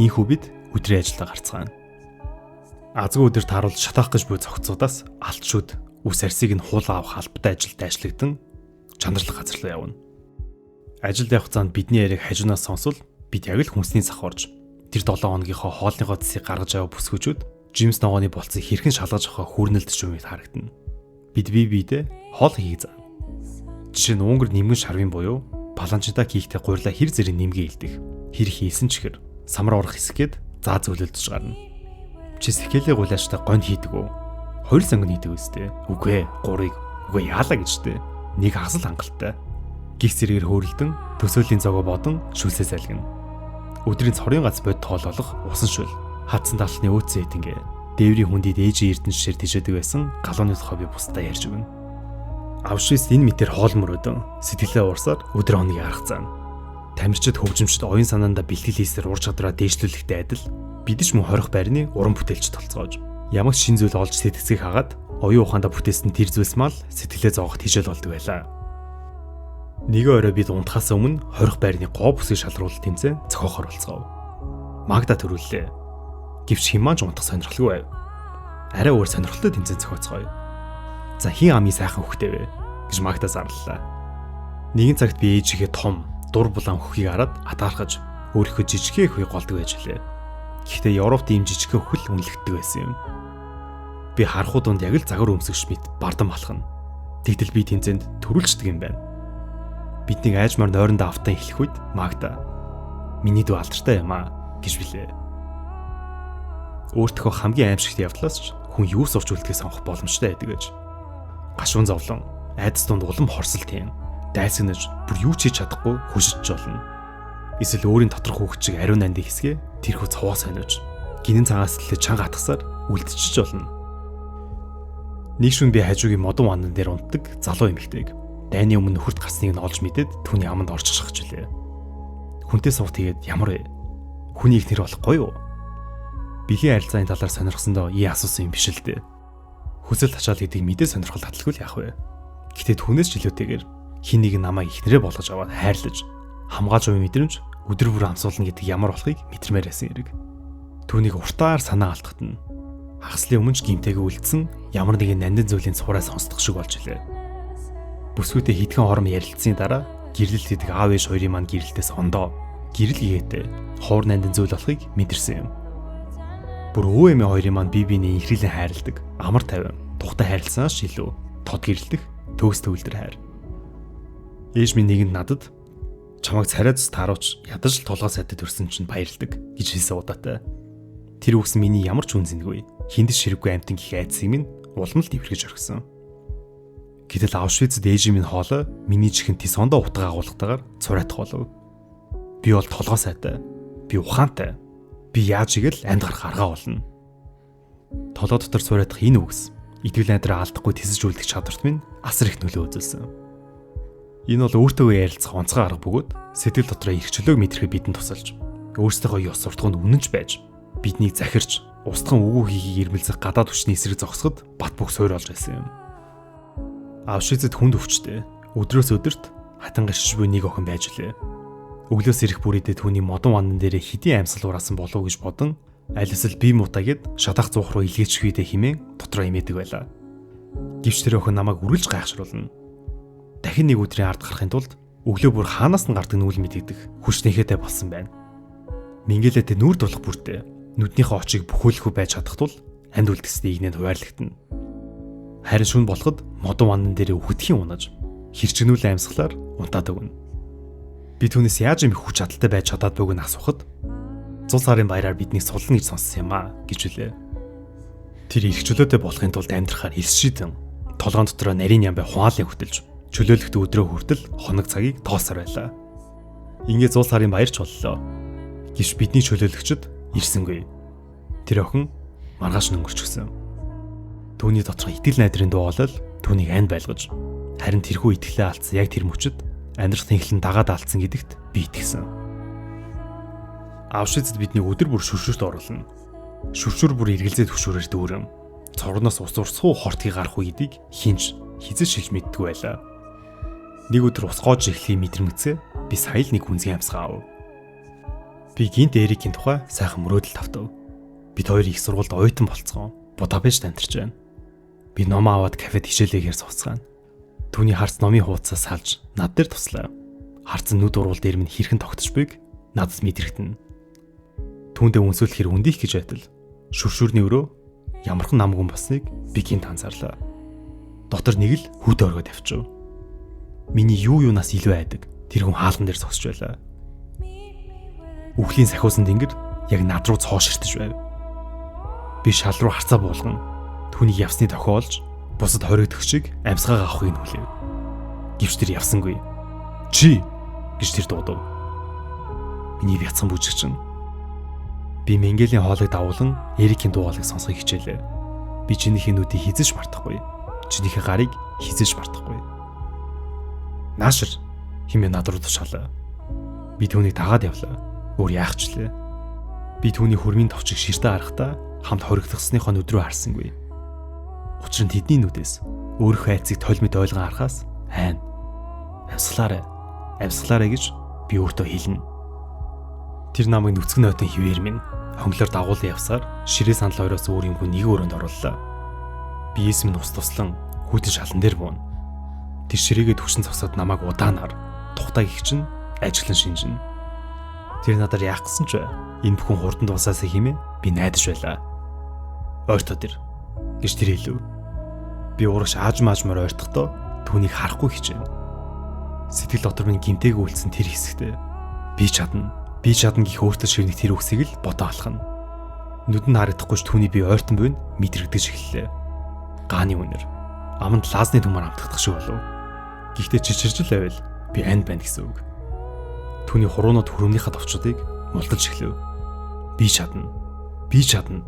Ийхүү бид өдрийн ажилдаа гарцгаана. Азгүй өдөр тааруул шатаах гэж буй зогцоодаас алтшууд үс арсыг нь хуул авах албатай ажилд ажиллагдан чанарлах газар руу явна. Ажилд явах цаанд бидний яриаг хажуунаас сонсвол бид яг л хүнсний сах орж тэр 7 хоногийнхоо хоолныхоо цэсийг гаргаж аваа бүсгүүчүүд Джимс ногооны болцыг хэрхэн шалгаж авах хүрнэлт шумыг харагдана. Бид биедээ хоол хийх заа. Жишээ нь өнгөр нэмгэн шарвын буюу паланчида хийхдээ гурилаа хэр зэрэг нэмгээ илдэх. Хэр хийсэн ч ихэр самар орох хэсгээд заа зөвлөлдөж гарна. Чи сэхэлээ гулаачтай гонь хийдэг үү? 2 сангын хийдэг үстэй. Үгүй ээ, 3-ыг. Үгүй яалаа гэжтэй. Нэг хасал хангалттай. Гих зэрэгээр хөөрөлдөн төсөөлийн зогоо бодон шүлсээ салгина. Өдрийн цорын гац бод тоол болох усан шүл. Хадсан талхны өөцөө идэнгээ. Дээврийн хүндид ээжийн эрдэнэ шишээр тижээдэг байсан галууны тухай би бусдаа ярьж өгнө. Авшис энэ мэтэр хоол мөрөөдөн сэтгэлээ уурсаар өдөр хоногийг аргацаана. Тамирчид хөгжимчд оюун санаандаа бэлтгэл хийсээр ур чадвараа дээшлүүлэхтэй адил бид ч мөн хорих байрны уран бүтээлч толцоож ямар шин зүйл олж сэтгцгийг хагаад оюун ухаандаа бүтээсэн тэр зүйлс мал сэтгэлээ зоогох тижэл болдог байлаа. Нэг орой бид унтахаас өмнө хорих байрны гоо бүсийг шалруулалт тэмцээн зохиохоор болцгоо. Магда төрүүллээ. Гэвч химаанч унтах сонирхолгүй байв. Арай өөр сонирхолтой тэмцээн зохиоцгоё. За хин амын сайхан хөхтэй вэ гэж Магда зарлалаа. Нэгэн цагт би ээжигээ том дур булаан хөхийг хараад атаархаж өөрийнхөө жижигхэн хөхийг голдог байж лээ. Гэхдээ Европт ийм жижигхэн хөхл үнэлэгддэг байсан юм. Би харахуу дунд яг л загвар өмсгөж мэт бардан балхна. Тэгтэл би тэмцээнд төрүүлждэг юм байна. Бидний айжмаар нойрондоо автан эхлэх үед Магда миний дүү алдартай юм аа гэж билээ. Өөртөө хамгийн аимшигт явдлаас ч хүн юу сурч үлдэхээ сонгох боломжтой байдаг гэж. Гашуун зовлон, айдас дунд улам хорсолт юм. Дайсагнаж бүр юу ч хийж чадахгүй хөшөж болно. Эсвэл өөрийн доторх хөвгчийг ариун нандин хэсгээ тэрхүү цаваа сониуж гинэн цагаас төлөө чанга хатгасаар үлдчихэж болно. Нэг шүн би хажуугийн модон вандан дээр унтдаг залуу эмэгтэйг дайны өмнө нөхөрт гарсныг нь олж мэдээд түүний аманд орчих шахаж үлээ. Хүнтэй сувт хийгээд ямар вэ? Хүний ихнэр болохгүй юу? Биеийн харилцааны талаар сонирхсондоо асуусан юм биш л дээ. Хүсэл тачаал гэдэг мэдээ сонирхол таталгүй л яах вэ? Гэтэ түүнээс жилүүтэйгээр хин нэг намайг ихнэрээ болгож аваад хайрлаж хамгаалж буй мэдрэмж өдөр бүр амсуулна гэдэг ямар болохыг мэдэрмээр байсан хэрэг. Түүнийг уртаар санаа алдахад нь хагаслын өмнө ч гимтэйгээ үлдсэн ямар нэгэн нандин зүйлийн цураа сонсдог шиг болж илээ. Бүсгүйтэй хитгэн хором ярилцсны дараа гэрлэлт хийдэг аав ээж хоёрын маань гэрэлтээс ондоо гэрэл гээтэй хуур нандин зүйл болохыг мэдэрсэн юм. Бүр өвөө эмээ хоёрын маань бие биенээ ихрэлэн хайрладаг, амар тайван, тухтай хайрласнаас илүү тод гэрэлтэх, төгс төвлөр хайр. Ээж минь нэгэнд надад чамайг царай цус тааруулж ядаж л толгой сайдад төрсөн чинь баярлдаг гэж хэлсэн удаатай. Тэр үгс миний ямар ч үнцэнгүй, хиндэж ширэггүй амтан гих айдсыг минь улам л дэвргэж орхисон. Гэтэл Аушвицэд ээж минь хоолой миний чихэн тисондоо утга агуулгатаагаар цураатах болов. Би бол толгой сайтай, би ухаантай. Би яаж игэл амьд гарах аргаа болно. Толгой дотор цураатах энэ үгс итгэл найдраа алдахгүй тэсэж үлдэх чадварт минь асар их нөлөө үзүүлсэн. Энэ бол өөртөө ярилцах онцгой арга бөгөөд сэтгэл дотроо их чөлөөг мэдрэхэд бидэнд тусалж, өөрсдөө ёс суртахуунд үнэнч байж, биднийг захирч, устган үгүй хийхийг ирмэлзэх гадаад хүчний эсрэг зогсоход бат бөх суур болж байсан юм. Аушвицэд хүнд өвчтэй, өдрөөс өдөрт хатан гашиж буй нэг охин байж лээ. Өглөөс ирэх бүрийдээ түүний модон вандан дээрээ хэдийн амьсгал ураасан болов гэж бодон аль эсвэл бие мутаагээд шатах зуух руу илгээчих үедээ химэн дотроо имээдэг байлаа. Гэвч тэр охин намайг үргэлж гайхшруулна. Дахин нэг өдрийн ард гарахын тулд өглөө бүр хаанаас нь гардаг нүүл мэдэгдэх хүчнийхээтэй болсон байна. Мингээлээ нүүр дулах бүртээ нүднийхээ очийг бүхөөлөхгүй байж чадах тул амьд үлдэхсдээ игнэнд хуваарлагдана. Харин шүн болоход модон вандан дээрээ үхдэхийн унаж хэрчгнүүл амьсгалаар унтаад өгнө. Би түүнээс яаж юм хүч чадалтай байж чадаад бүгд нь асуухад зул сарын баяраар биднийг сулна гэж сонссон юм аа гэж үлээ. Тэр их чөлөөтэй болохын тулд амьдрахаар эрс шийдэн толгоон дотроо нарийн ямбай хуаалын хөтөлж чөлөөлөлт өдрөө хүртэл хоног цагийг тоосоор байлаа. Ингээд зул сарын баярч боллоо. Гэвч бидний чөлөөлөгчд ирсэнгүй. Тэр охин маргааш өнгөрчихсөн. Түүний доторх итгэл найдрын дуу хоолой түүнийг анд байлгаж харин тэрхүү итгэлээ алдсан яг тэр мөчөд амьдрах тэнхлэн дагаад алдсан гэдэгт би итгэсэн. Аушвицэд бидний өдөр бүр шүршүрт оруулна. Шүршүр бүр эргэлзээд хөшүүрээр дүүрэн. цорноос ус урсгуу хортгийг гарах үедийг хинж хизэж шилж мэддэггүй байлаа. Нэг өдөр ус гоож эхлэхийг мэдрэмцээ би сая л нэг хүнзгий амьсгаа ав. Би гинт Эрикийн тухай сайхан мөрөөдөл тавтав. Бид хоёр их сургуульд оюутан болцгоо. Будапешт амьдарч байна. Би ном аваад кафед хичээлээгээр сууцгаана. Түүний харц номын хуудасаа салж над дээр туслаа. Харц нүд урвал дээр минь хэрхэн тогтож байг надад мэдрэгдэнэ. Түүндээ үнсүүлэхээр үндих гэж байтал шүршүрний өрөө ямархан намгүй болсныг би гинт анзаарлаа. Дотор нэг л хүүтэй оргоод явчихв. Миний юунаас илүү айдаг тэр хүн хаалган дээр зогсож байлаа. Үхлийн сахиусан тэнгэр яг над руу цооширтэж байв. Би шал руу харцаа буулган түүнийг явсны тохиолж бусад хоригдох шиг амьсгаа авахыг хүлээв. Гэвч тэр явсангүй. Чи гэж тэр дуудав. Миний бяцхан бүжигчин. Би Менгелийн хоолыг дагуулan Эрикийн дуугаалыг сонсохыг хичээлээ. Би чинийхээ нүдийг хизэж мартахгүй. Чинийхээ гарыг хизэж мартахгүй. Наашир хэмээн над руу тушаалаа. Би түүнийг дагаад явлаа. Өөр яах ч лээ. Би түүний хөрмийн товчийг ширтэ харахтаа хамт хоригдсныхоо нүд рүү харсангүй. Учир нь тэдний нүдээс өөрийнхөө айцыг толмид ойлгон харахаас хайна. Амьсгалаарай гэж би өөртөө хэлнэ. Тэр намайг нүцгэн нойтон хിവэр минь хонглоор дагуулan явсаар ширээ санал хоёроос өөр юмгүй нэг өрөөнд орууллаа. Би эс минь ус туслан хүйтэн шалан дээр буuna. Тэр ширээгээ төвшин цогсоод намайг удаанаар тухтай гих чинь ажиглан шинжинэ. Тэр надаар яах гэсэн ч энэ бүхэн хурдан дуусаасаа хэмээн би найдаж байлаа. Ойртоо тэр гэж тэр хэлв. Би урагш аажмаар ойртохдоо түүнийг харахгүй хичээв. Сэтгэл дотор минь гимтэйг үйлсэн тэр хэсэгтээ би чадна гих өөртөө шивнэх тэр үгсийг л бодоо алхана. Нүд нь харагдахгүйч түүний би ойртон буйн мэдрэгдэж эхэллээ. Гааны үнэр аманд лаазны төмөр амтгах шиг болов. Гэхдээ чичиржил байвал би анд байна гэсэн үг. Түүний хуруунууд хөрөмнийхээ товчдыг мултаж эхлэв. Би чадна.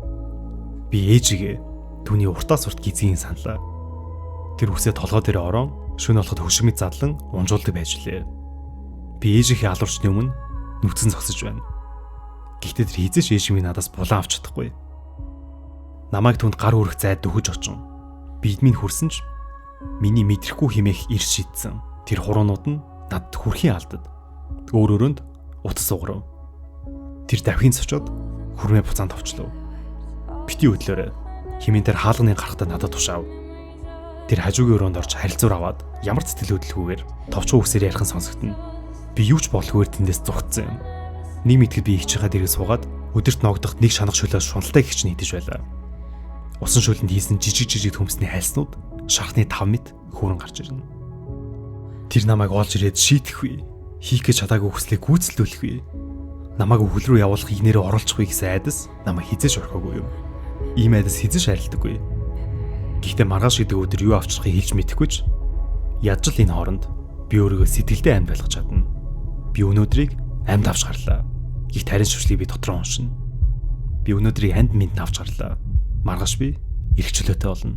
Би ээжигээ түүний уртаас урт гизгийн саналаа. Тэр үсээ толгой дээр орон шөнө болоход хөшмөд задлан унжуулдаг байж лээ. Би ээжийнхээ алуурчны өмнө нүцгэн зогсож байна. Гэхдээ тэр хизээш ээж минь надаас булан авч чадахгүй. Намайг түнд гар өрөх зайд дөхөж очин. Бид минь хүрсэн ч миний мэдрэхгүй химээх ирс шидсэн. Тэр хуруунууд нь надад хүрхийн алдад. Өөр өрөөнд утас уграв. Тэр давхийн цочоод хүрмээ буцаанд товчлов. Бити өдлөөрэ химэн тэр хаалганы гарахтаа надад тушаав. Тэр хажуугийн өрөөнд орж харилцуур аваад ямар цэцэл хөдлөхгүйгээр товчхон үсээр ярих нь сонсогдно. Би юу ч болохгүй тэндээс зугтсан юм. Нэг мэтгэд би ихчийнхаа дээрээ суугаад өдөрт ногдох нэг шанах шүлээс шуналтай гихч нийтэж байлаа. Усан шүлэнд хийсэн жижиг төмсний хайлснууд шархны 5 мэт хөөрөн гарч ирнэ. Тэр намайг олж ирээд шийтгэхгүй. Хийх гэж чадаагүй хүслийг гүйцэлдүүлэхгүй. Намайг өвөл рүү явуулах игнэрээ оруулчихгүй гэсэн айдас намайг хизээж орхиогүй юм. Ийм айдас хизээж харилдаггүй. Гэхдээ маргааш гэдэг өдөр юу авчрахыг хэлж мэдэхгүй ч ядчил энэ хооронд би өөрийгөө сэтгэлдээ амьд байлгаж чадна. Би өнөөдрийг амьд авч гарлаа. Их тарин шүршлийг би дотроо уншина. Би өнөөдрийг амьд минь авч гарлаа. Маргааш би эрх чөлөөтэй болно.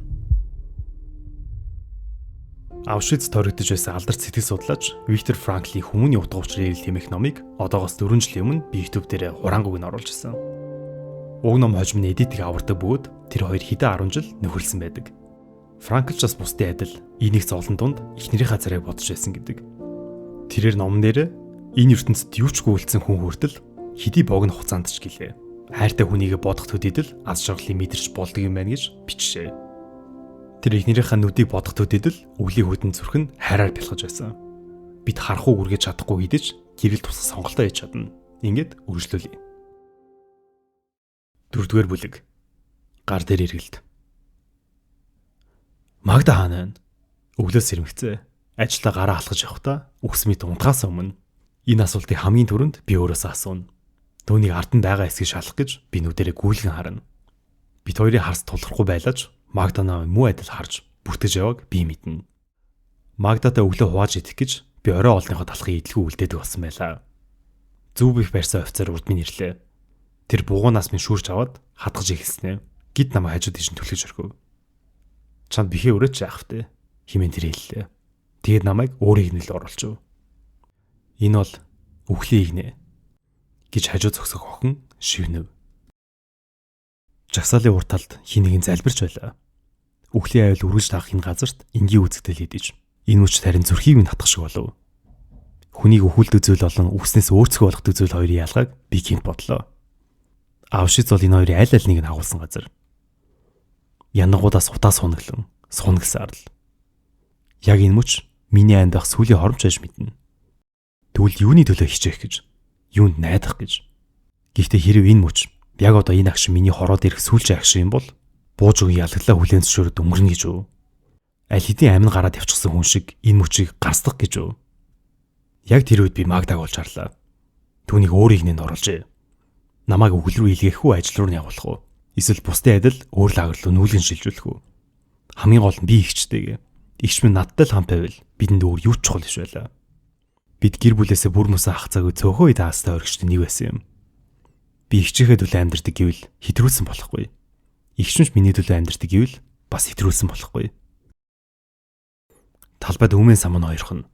Аушвиц торигдож байсан алдарт сэтгэл судлаач Виктор Франклийн Хүмүүний утга учир ярил хэмээх номыг одоогоос 4 жилийн өмнө би YouTube дээр хураангуйг нь оруулж ирсэн. Уг ном хожим нь эдитийг авардаг бөгөөд тэр хоёр хэдэн 10 жил нөхөрлсөн байдаг. Франкл ч бас бусдын адил энийг зовлон дунд эхнэрийнхээ царайг бодож байсан гэдэг. Тэрээр номон дээр энэ ертөнцид юу ч гүйлцсэн хүн хүртэл хэдий богино хугацаанд ч гэлээ. Хайртай хүнийгээ бодох төдийдэл аз жаргалыг мэдэрч болдог юм байна гэж бичжээ. Тэр эхнэрийнхээ нүдийг бодох төдийдэл өвлийн хөдөн зүрх нь хайраар бэлгэж байсан. Бид харахгүй үргэж чадахгүй идэж гэрэл тусах сонголтоо хийж чадна. Ингээд үргэлжлүүлье. 4-р бүлэг. Гар дээр эргэлт. Магда хаана вэ? Өглөөс сэрмэгцээ. Ажлаа гараа алхаж явахдаа үхс мэд унтахаас өмнө энэ асуултыг хамгийн түрүүнд би өөрөөсөө асууна. Түүнийг ард нь байгаа эсгийг шалах гэж би нүдэрээ гүйлгэн харна. Бид хоёрын харс тулгархгүй байлаач Магда намайг муу адил харж бүртгэж яваг би мэднэ. Магдатай өглөө хувааж идэх гэж би орой олныхоо талхыг идэлгүй үлдээдэг болсон байлаа. Зүв бих барьсан офицер урд минь ирлээ. Тэр бугуунаас минь шүүрч аваад хатгаж ихэлснэ. Гид намайг хажууд ишин түлхэж орхив. Чамд бихээ өрөөч яах вэ? Химэн тэр хэллээ. Тэгээд намайг өөрийг нь л оруулчив. Энэ бол үхлийн игнэ гэж хажуу зогсох охин шивнэв. Жагсаалын урт талд хин нэгэн залбирч байлаа. Үхлийн аюул үргэлж таах энэ газарт энгийн үзэгдэл хийдэж. Энэ мөч тарин зүрхийг минь татах шиг болов. Хүнийг өхүүлдэг зүйл болон үгснээс өөрсгөө болгодог зүйл хоёрын ялгааг би гинт бодлоо. Аушиц бол энэ хоёрын аль аль нэг нь агуулсан газар. Янагуудаас утаа суунаглан, сунагсаар л. Яг энэ мөч миний анд байх сүлийн хоромч аж мэднэ. Тэгвэл юуны төлөө хичээх гэж, юунд найдах гэж. Гэхдээ хэрв энэ мөч яг одоо энэ агш миний хороод ирэх сүүлчийн агш юм бол бууж өгөн ялглаа хүлээн зөвшөөрөд өнгөрнө гэж үү? Аль хэдийн амин гараад явчихсан хүн шиг энэ мөчийг гарсдах гэж үү? Яг тэр үед би Магдаг болж харлаа. Түүнийг өөрийг нь оруулжээ. Намайг өвөл рүү илгээх үү, ажил руу нь явуулах уу? Эсвэл бусдын адил өөр лагер руу нүүлгэн шилжүүлэх үү? Хамгийн гол нь би ихчтэйгээ. Игч минь надтай л хамт байвал бидэнд өөр юу ч чухал биш байлаа. Бид гэр бүлээсээ бүр мөсөн ах цагөө цөөхөө даастай оргичтой нэг байсан юм. Би игчийнхээ төлөө амьдардаг гэвэл хэтрүүлсэн болохгүй. Игч минь миний төлөө амьдардаг гэвэл бас хэтрүүлсэн болохгүй. Талбайд өмнө саман хоёрхон.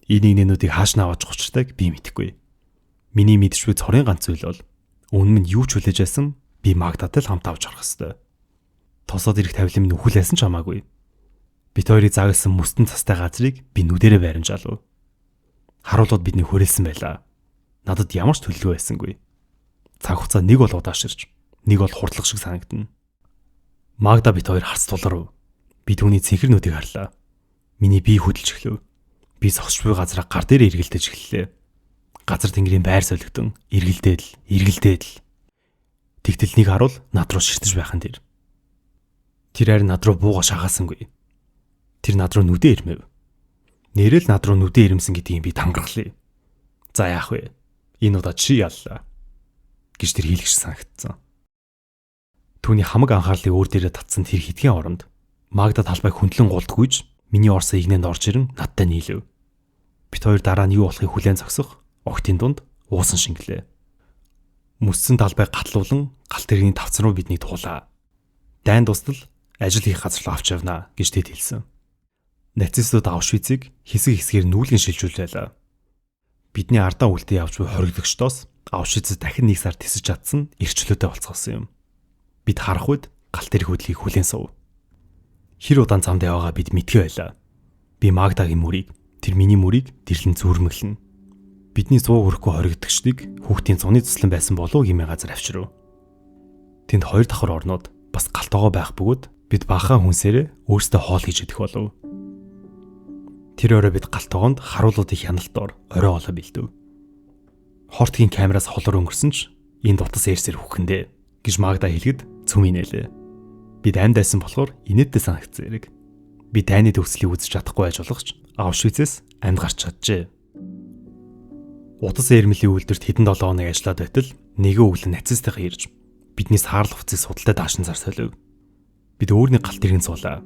Энэ нэгнүүдийг хааш навааж гучртайг би мэдэхгүй. Миний мэдшгүй цорын ганц зүйл бол өмнө нь юу ч хүлээж байсан би Магдатай л хамт авч харах хэвээр. Тосоод ирэх тавилан минь үхэлсэн ч хамаагүй. Бид хоёрыг заагалсан мөстөн цастай газрыг би нүдэрээ баримжаалав. Харуулууд бидний хүрээлсэн байлаа. Надад ямар ч төлөвлөгөө байсангүй. Цаг хугацаа нэг бол удааширч, нэг бол хурдлах шиг санагдана. Магда бид хоёр харц тулрав. Би түүний цэнхэрнүүдийг харлаа. Миний бие хөдөлж эхлэв. Би зогсч буй газараа гар дээр эргэлдэж эхэллээ. Газар тэнгэрийн байр солигдсон, эргэлдээд л. Тэгтэл нэг харуул над руу ширтэж байхан тэр. Тэр харин над руу бууга шагаасангүй. Тэр над руу нүдээ ирмэв. Нэрэл над руу нүдээ ирэмсэн гэдгийг би тангархлаа. За яах вэ? Энэ удаа чи яллаа гэж тэр хийлгэж санагдсан. Түүний хамаг анхаарлыг өөр дээрээ татсан тэр хитгэн оронд Магда талбайг хөндлөн гулдгүйж миний орсон игнэнд орж ирэн надтай нийлв. Бид хоёр дараа нь юу болохыг хүлээн зогсох огтын дунд уусан шингэлээ. Мөссөн талбайг гатлуулан галт тэргийн тавцан руу биднийг туулаа. Дайн дуустал ажил хийх газар руу авч явнаа гэж тэд хэлсэн. Нацистууд Аушвицыг хэсэг хэсгээр нүүлгэн шилжүүл байлаа. Бидний ардаа үлдээ явж буй хоригдогчдоос Аушвицэд дахин нэг сар тисэж чадсан эрчлөөтэй болцгоосон юм. Бид харах үед галт тэрэг хөдлөхийг хүлээн сув. Хэр удаан замд яваагаа бид мэдгүй байлаа. Би Магдагийн мөрийг, тэр миний мөрийг дэрлэн зүрмэглэн. Бидний 100 хүрэхгүй хоригдогчдыг хүүхдийн цуны цэслэн байсан болов гэмээр газар авчирв. Тэнд хоёр давхар орнууд бас галтоогоо байх бөгөөд бид баахан хүнсээрээ өөрсдөө хоол хийж идэх болов. Тэр орой бид галтоогонд харуулуудын хяналтаар орой олоо бэлдэв. Хортгийн камераас холор өнгөрсөн ч энэ дутас eerсээр хүхэндээ гэж Магда хэлгэд цүмийнэлээ. Бид амьд байсан болохоор инээдтэй санагдсан хэрэг. Би дайны төгслийг үзэж чадахгүй байж болох ч Аушвицээс амьд гарч чаджээ. Утас эрмлийн үйлдвэрт хэдэн 7 хоног ажиллаад байтал нэгэн өглөө нацистайгаа ирж биднээс хаалт хувцсыг судалтай даашин зар солив. Бид өөрний галт тэргийн суулаа.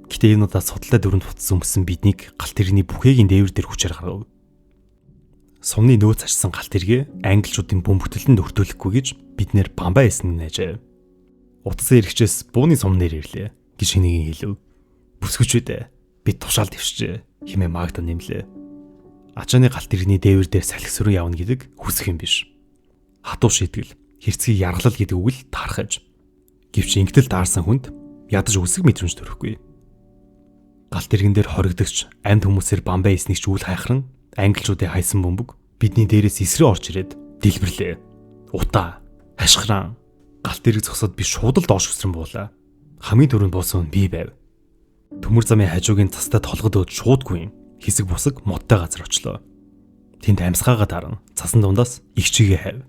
Гэтэ энэ удаа судалтай дөрөнд хувцас өмсөн биднийг галт тэргийн бүхээгийн дээвэр дээр хүчээр харав. Сумны нөөц ачсан галт тэргээ англичуудын бөмбөгтөлөнд өртөөлөхгүй гэж бид нэр бамбай эсн нээжээ. Утас эргчээс бууны сумнэр ирлээ гэж хэнийг хэлв. Бүсгүч үдэ. Бид тушаал дэвшжээ хэмээн Магда нэмлээ. Ачааны галт тэргийн дээвэр дээр салхи сүрэн явна гэдэг хүсэх юм биш. Хатуу шийтгэл, хэрцгий яргалал гэдэг үг л таархаж. Гэвч ингэтэл даарсан хүнд ядаж үсэг мэдрэмж төрөхгүй. Галт тэрэгэн дээр хоригдогч амьд хүмүүсээр бамбай эснийг ч үл хайхран англичуудын хайсан бөмбөг бидний дээрээс эсрээ орж ирээд дэлбэрлээ. Утаа, хашхиран, галт тэрэг зогсоод би шууд л доош өсрөн буулаа. Хамгийн түрүүнд буусан нь би байв. Төмөр замын хажуугийн цастай толгод өөд шуудгүй хэсэг бусаг модтой газар очлоо. Тэнд амьсгаагаа даран цасан дундаас их чигээ хайв.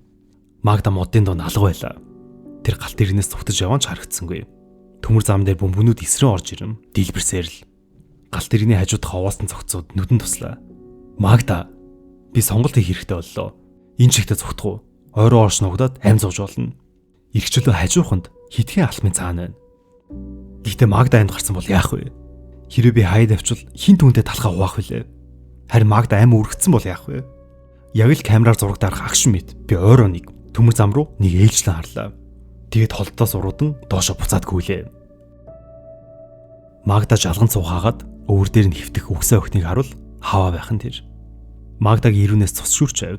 Магда модын дунд алга байлаа. Тэр галт тэрэгнээс цугтаж явж харагдсангүй. Төмөр зам дээр бөмбөгнүүд эсрэн орж ирэм дэлбэрсээр л. Галт тэрэгний хажууд хаваасан цогцоод нүдэн туслаа. Магда, би сонголт хийх хэрэгтэй боллоо. Энэ чигтээ цугтах уу? Ойроо орш нугдаад амь зовж болно. Иргчлөө хажууханд хитгэн алхмын цаана байна. Гэхдээ Магда амд гарсан бол яах вэ? Хэрэв би хаяад авчвал хин түүнтэй талхаа хуваах вүлээ. Харин Магда амь үргэцсэн бол яах вэ? Яг л камераар зураг дарах агшин мэт. Би ойроо нэг төмөр зам руу нэг ээлжлэн харлаа. Тэгээд холдоос уруудан доошо буцаад гүйлээ. Магда жалган цухаагаад өвөр дээр нь хөвтөх үгсээ охиныг харуул хаваа байхан тэр. Магдагийн ирүүнээс цус шүрч байв.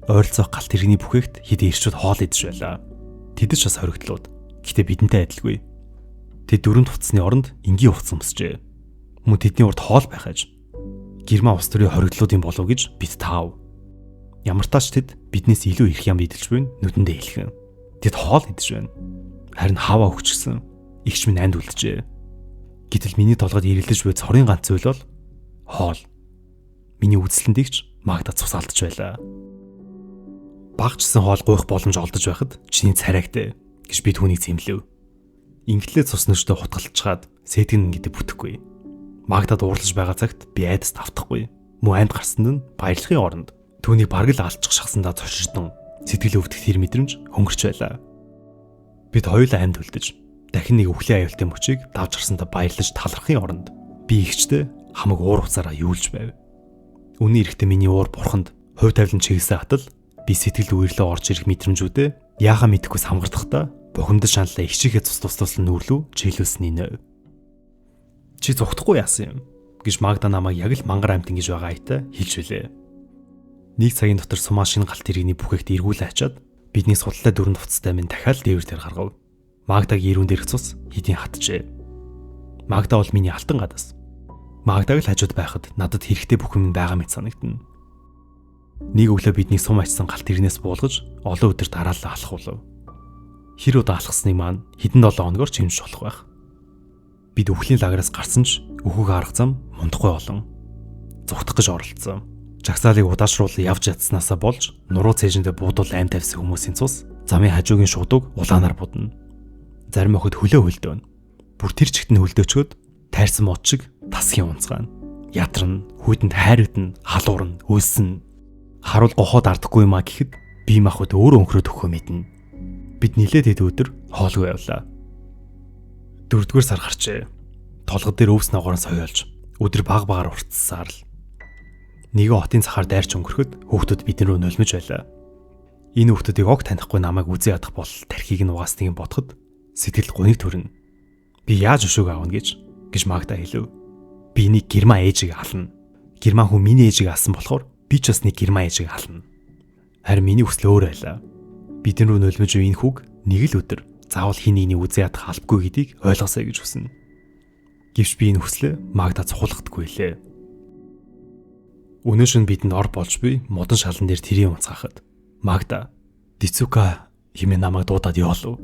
Ойролцоох галт тэрэгний бүхээгт хэдэн ирчүүд хоол идэж байлаа. Тэдэс бас хоригдлууд. Гэхдээ бидэнтэй адилгүй. Тэд дөрөнд хувцсны оронд энгийн хувцас өмсжээ. Мөн тэдний урд хоол байхаж гэрмаа ус төрийн хоригдлуудын болов гэж бид таав. Ямар тач тэд биднээс илүү их юм идэлж буй нүдэндээ хэлхэн. Тэд хоол идэж байна. Харин хаваа өгчгсөн. Игч минь анд үлджээ. Гэтэл миний толгойд ирэлдэж буй цорын ганц зүйл бол хоол. Миний үзлэндийгч Магда цусаалтж байлаа. Багчсан хоол гуйх боломж олдож байхад чиний царайгтай гэж би түүнийг зэмлэв. Инглээ цус нөртөө хутгалцгаад сэтгэн гэдэг бүтэхгүй. Магдад уурлаж байгаа цагт би айдаст автахгүй. Мөн амьд гарсанд нь баярлахын оронд түүнийг бараг л алчих шахсандаа цочирдон сэтгэл өвдөх тэр мэдрэмж хөнгөрч байлаа. Бид хоёулаа амьд үлдэж дахин нэг өвхлийн аюултай мөчийг давж гарсандаа баярлаж талархахын оронд би ихчтэй хамаг уур уцаараа юулж байв. Үнэн эрэхтээ миний уур бурханд хувь тавилан чиглэсэн хатал би сэтгэл үерлээ орж ирэх мэдрэмжүүдээ яахаа мэдэхгүй самгардахдаа бухимдаж шаналлаа их чихээ туслан нүрлүү чиглүүлсэн нэ. Чи зүгтахгүй яасан юм гэж Магда намайг яг л мангар амт ингэж байгаа айта хэлж билээ. Нэг цагийн дотор сумаа шинэ галт иргэний бүхээгт эргүүлээ ачаад бидний судалтай дөрөнд хувцастай минь дахиад дээвэр дээр гаргав. Магдаг ирүүн дээрх цус хэдийн хатжээ. Магда бол миний алтан гадаас. Магдаг л хажууд байхад надад хэрэгтэй бүх юм байгаа мэт санагдана. Нэг өглөө бидний сум ачсан галт иргэнээс буулгаж олон өдөр дараалал алхуулав. Хэр удаа алхасныг маань хэдэн 7 хоногор чимж болох байх. Бид өвхлийн лаграас гарсан ч өөхөг арга зам мундахгүй болон зүгтах гэж оролцсон. Жагсаалыг удаашруулан явж ядснаасаа болж нуруу цээжиндээ буудуул аим тавьсан хүмүүсийн цус замын хажуугийн шуудаг улаанаар будна. Зарим охид хөлөө хөлдөөн. Бүр тэр чигт нь хөлдөөчгöd тайрсан мод шиг тасгийн унцгаана. Ядарна, хүйдэнд хайрвдна, халуурна, өлснө. Харуул гохоод ардахгүй юмаа гэхэд бие махбод өөрөө өнхрөөд өгөхөө мэднэ. Бид нилээд хэд өдөр хоолгүй явлаа. 4-р сар гарчээ. Толгод дээр өвс ногоон соёолж өдөр баг-багаар уртсаар л. Нэгэн хотын цахаар дайрч өнгөрөхөд хүүхдүүд бидэн рүү нулимж байлаа. Энэ хүүхдүүдийгог танихгүй намайг үзий ядах бол тархийг нь угаасныг бодоход сэтгэл гуниг төрнө. Би яаж өшөөг аавна гэж Магда хэлв. Би нэг герман ээжийг ална. Герман хүн миний ээжийг алсан болохоор би ч бас нэг герман ээжийг ална. Харин миний хүсэл өөр байлаа. Бидэн рүү нулимж энэ хүүг нэг л өдөр заавал хин нэгний үзий ядах албагүй гэдгийг ойлгосоо гэж хүснэ. Гэвч би энэ хүслээ Магда цухуулгахдаггүй лээ. Өнөөш нь бидэнд ор болж буй модон шалан дээр тэрийн унцгаахад Магда Дицука хэмээн намайг дуудаад явуулав.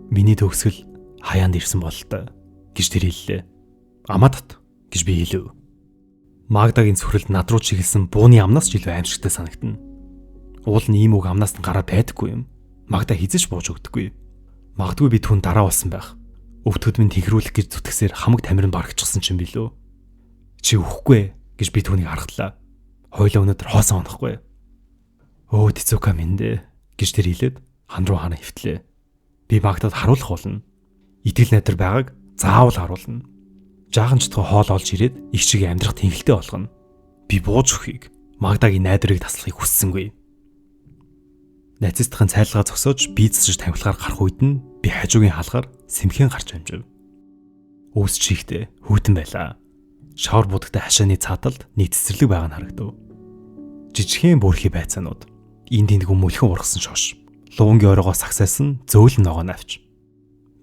Миний төгсгөл хаяанд ирсэн бололтой гэж тэр хэллээ. Амадат гэж би хэлв. Магдагийн цөхрөлд над руу чиглэсэн бууны амнаас ч илүү аимшигтай санагдана. Уул нь ийм үг амнаас нь гараад байдаггүй юм. Магда хизэж бууж өгдөггүй. Магадгүй би түн дараа болсон байх. Өвтгөд минь тэнхрүүлэх гэж зүтгэсээр хамаг тамирын барагчсан ч юм билүү. Чи өхгүй гэж би түүнийг харахлаа. Хойлоо өнөдөр хоосон онохгүй. Өө Дицука минь дээ гэж тэр хэлээд хан руу хана хөвтлээ. Би Магдад харуулах болно. Итгэл найдар байгааг заавал харуулна. Жаахан ч хоол олж ирээд их чиг амьдрах тэнхэлтэй болгоно. Би бууж өгөхийг Магдагийн найдрыг таслахыг хүссэнгүй. Нацистийн цайлгаа зогсоож би засаж тамхилгаар гарах үед нь би хажуугийн хаалгаар сэмхэн гарч амжив. Өөс чихтэй хүйтэн байлаа. Шавар будагтай хашааны цааталд нэг цэцэрлэг байгаа нь харагдав. Жижигхэн бүрхий байцаанууд, энд тэнд мөлхөн ургасан шош, луунгийн оройгоо сагсайсан зөөлөн ногоо навч.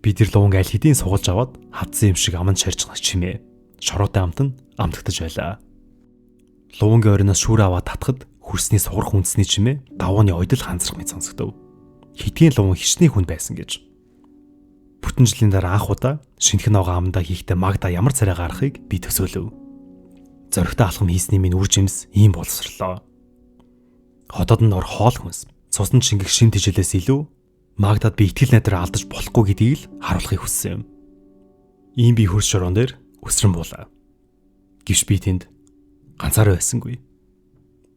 Бид тэр луунг аль хэдийн сугалж аваад хадсан юм шиг аманд шарж чимээ. Шороотой амт нь амтгтаж байлаа. Луунгийн оройноос шүүр аваад татхад хөрсний сугарх үндэсний чимээ давууны ойдол ханцрах мэт сонсогдов. Хитгэн луун хичнээн хүн байсан гэж. Бүтэн жилийн дараа анх удаа шинэхэн ногоо амандаа хийхдээ Магда ямар царай гарахыг би төсөөлөв. Зоригтой алхам хийсний минь үр жимс ийм боловсрлоо. Хотод нь ор хоол хүнс, цусны шингэх шим тижлээс илүү Магдад би итгэл найдраа алдаж болохгүй гэдгийг л харуулахыг хүссэн юм. Ийм би хөрс шороон дээр өсрөн буулаа. Гэвч би тэнд ганцаараа байсангүй.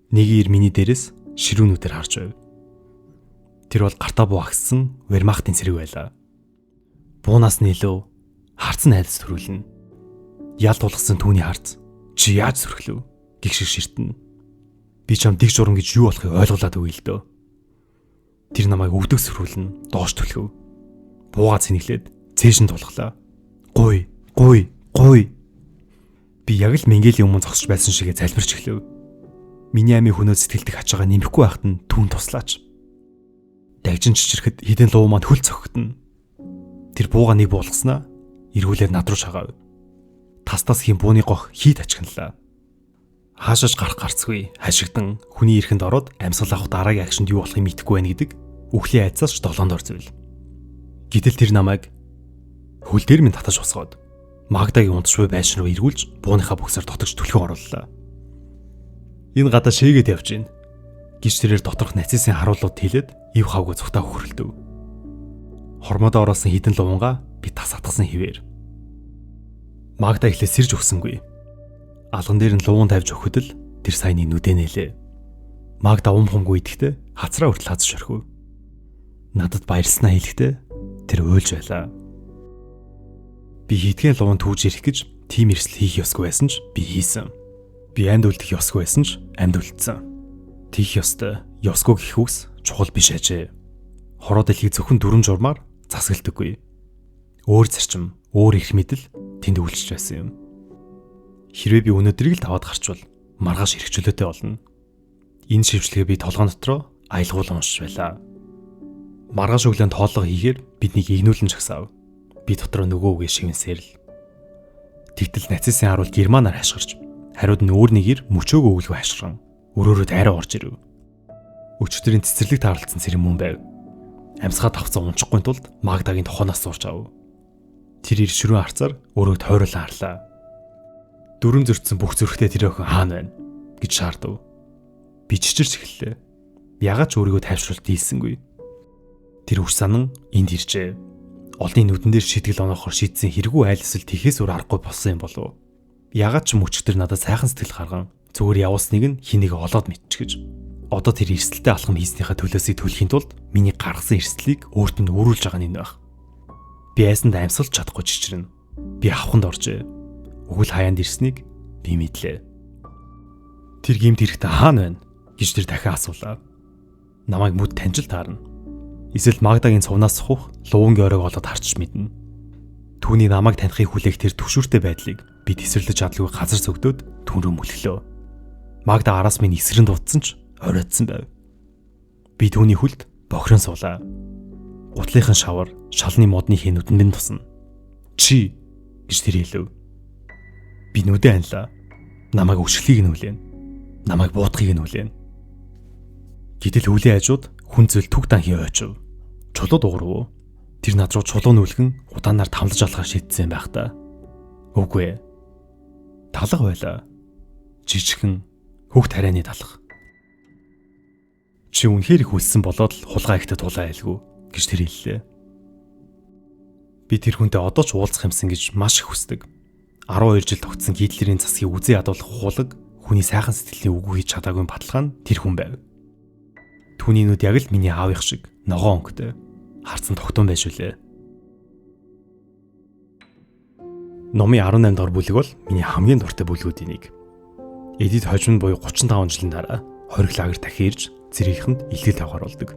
Нэг ир миний дээрээс ширүүнүүдээр харж байв. Тэр бол гартаа буу агссан Вермахтын цэрэг байлаа. Буунаас нь илүү харцсан найдас төрүүлнэ. Ялд тулгсан түүний харц чи яаж сөрхлөв гих шиг ширтэн. Би чам дэг журам гэж юу болохыг ойлголаад өгье л дөө. Тэр намайг өвдөг сөрүүлнэ, доош түлхэв. Буугаа цэнэглээд цээш нь тулглаа. Гуй. Би яг л Менгелийн өмнө зогсож байсан шигээ залбирч эхлэв. Миний амийн хөнөө сэтгэлдэх ачаага нэмэхгүй байхад нь түүн туслаач. Дагжин чичрэхэд хідэн луу маань хөл цогтно. Тэр бууга нэг буулгаснаа эргүүлээд над руу шагаав. Тас хийм бууны гох хийд ачигналаа. Хаашаач гарах гарцгүй хашигдан хүний эрхэнд ороод амьсгал авах дараагийн акшнд юу болохыг мэдэхгүй байна гэдэг үхлийн айцаас ч долоондор зүйл. Гэтэл тэр намайг хөл дээр минь татаж усгоод Магдагийн унтшгүй байшин руу эргүүлж бууныхаа бүксээр дотогч түлхэн орууллаа. Энэ гадаа шээгээд явж гин гэж тэрээр доторх нацистийн харуулууд хэлээд ив хавгүй цухтаа хөхрөлдөв. Хормодоо ороосон хідэн лувангаа би тас атгасан хിവэр. Магда ихлээр сэрж өгсөнгүй. Алган дээр нь луван тавьж өгөхөд л тэр саяны нүдэ нээлээ. Магда хумгүй идэхдээ хацраа хүртэл хазж орхив. Надад баярлснаа хэлэхдээ тэр уйлж байлаа. Би хитгэн луван түүж ирэх гэж тийм эрсэл хийх ёсгүй байсан ч би хийсэн. Би амьд үлдэх ёсгүй байсан ч амьд үлдсэн. Тийх ёстой, ёсгүй гэх үгс чухал биш ажээ. Хороо дэлхийг зөвхөн дүрм журмаар засагддаггүй. Өөр зарчим, өөр эрх мэдэл тэнд үйлчж байсан юм. Хэрвээ би өнөөдрийг л даваад гарчвал маргааш эрхчлөөтэй болно. Энэ шивчлэгээ би толгоон дотроо аялгуулan уншиж байлаа. Маргааш өглөө тоолго хийхээр биднийг игнүүлэн жагсаав. Би дотроо нөгөө үгээ шивнсээр л. Тэгтэл нацистийн харуул Германаар хашгирч, хариуд нь өөр нэгээр мөчөөгөө өглөө хашгиран, өрөөрөө дайраа орж ирэв. Өчтөрийн цэцэрлэг таарлцсан цэрэм мөн байв. Амьсгаа тавцсан унчихгүй тулд Магдагийн туханаас сурч ав. Тэр ир ширүүн харцаар өрөөд хойруулан харлаа. Дүрм зөрчсөн бүх зүрхтэй тэр охин хаана байна гэж шаардав. Би чичирч эхэллээ. Ягаад ч өөрийгөө тайвшруулт дийлсэнгүй. Тэр хүч санан энд иржээ. Олны нүдэн дээр шидгэл оноохоор шийдсэн хэрэггүй айлсэл тэхээс өөр аргагүй болсон юм болов. Ягаад ч мөчтөр надад сайхан сэтгэл гарган зүгээр явуулсныг нь хэнийг олоод мэдчихэж. Одоо тэр эрсдэлтэй алхам хийснийхаа төлөөсөө төлөхийн тулд миний гаргасан эрсдлийг өөрт нь өөрүүлж байгаа нь энэ байх. Би айсанд амьсгалж чадахгүй чичрэнэ. Би авханд оржээ. Өгөл хаяанд ирснийг би мэдлээ. Тэр гимт ирэхдээ хаана байна гэж тэр дахин асуулаа. Намайг мүд таньж л таарна. Эсвэл Магдагийн цувнаас сухах луунгийн оройг олоод харч мэднэ. Түүний намайг танихыг хүлээх тэр төвшүүртэй байдлыг би тесвэрлэж чадлагүй газар зөгдөөд түүн рүү мөлхлөө. Магда араас минь эсрэн дутсан ч оройтсан байв. Би түүний хүлд бохирон суулаа. Гутлынхан шавар шалны модны хинүүдэн минь тусна. Чи гэж тэр хэлв. Би нүдэ анлаа. Намайг өшглийг нь хүлээн. Намайг буутахыг нь хүлээн. Гэтэл хүлийн хажууд хүн зүйл түг дан хий ойчв. Чулуу дуурав. Тэр над руу чулуу нүлгэн удаанаар тамлаж алхах шийдсэн байх та. Үгүй ээ. Талга байлаа. Жижигхэн хөвгт харайны талга. Чи үнэхээр их үлсэн болоод л хулгай ихтэй тулаа айлгүй гэж тэр хэллээ. Би тэр хүнтэй одоо ч уулзах юмсан гэж маш их хүсдэг. 12 жил тогтсон Гитлерийн засгийг үзий ядуулах хулаг хүний сайхан сэтгэлийн үгүй хийж чадаагүй баталгаа нь тэр хүн байв. Түүний нүд яг л миний аавынх шиг ногоон өнгөтэй. Харцан тогтун байж үлээ. Номын 18 дор бүлэг бол миний хамгийн дуртай бүлгүүдийн нэг. Эдит хожим буюу 35 жилийн дараа хориг лагер дахин ирж зэрэгхэнд илтгэл тавгаар болдог.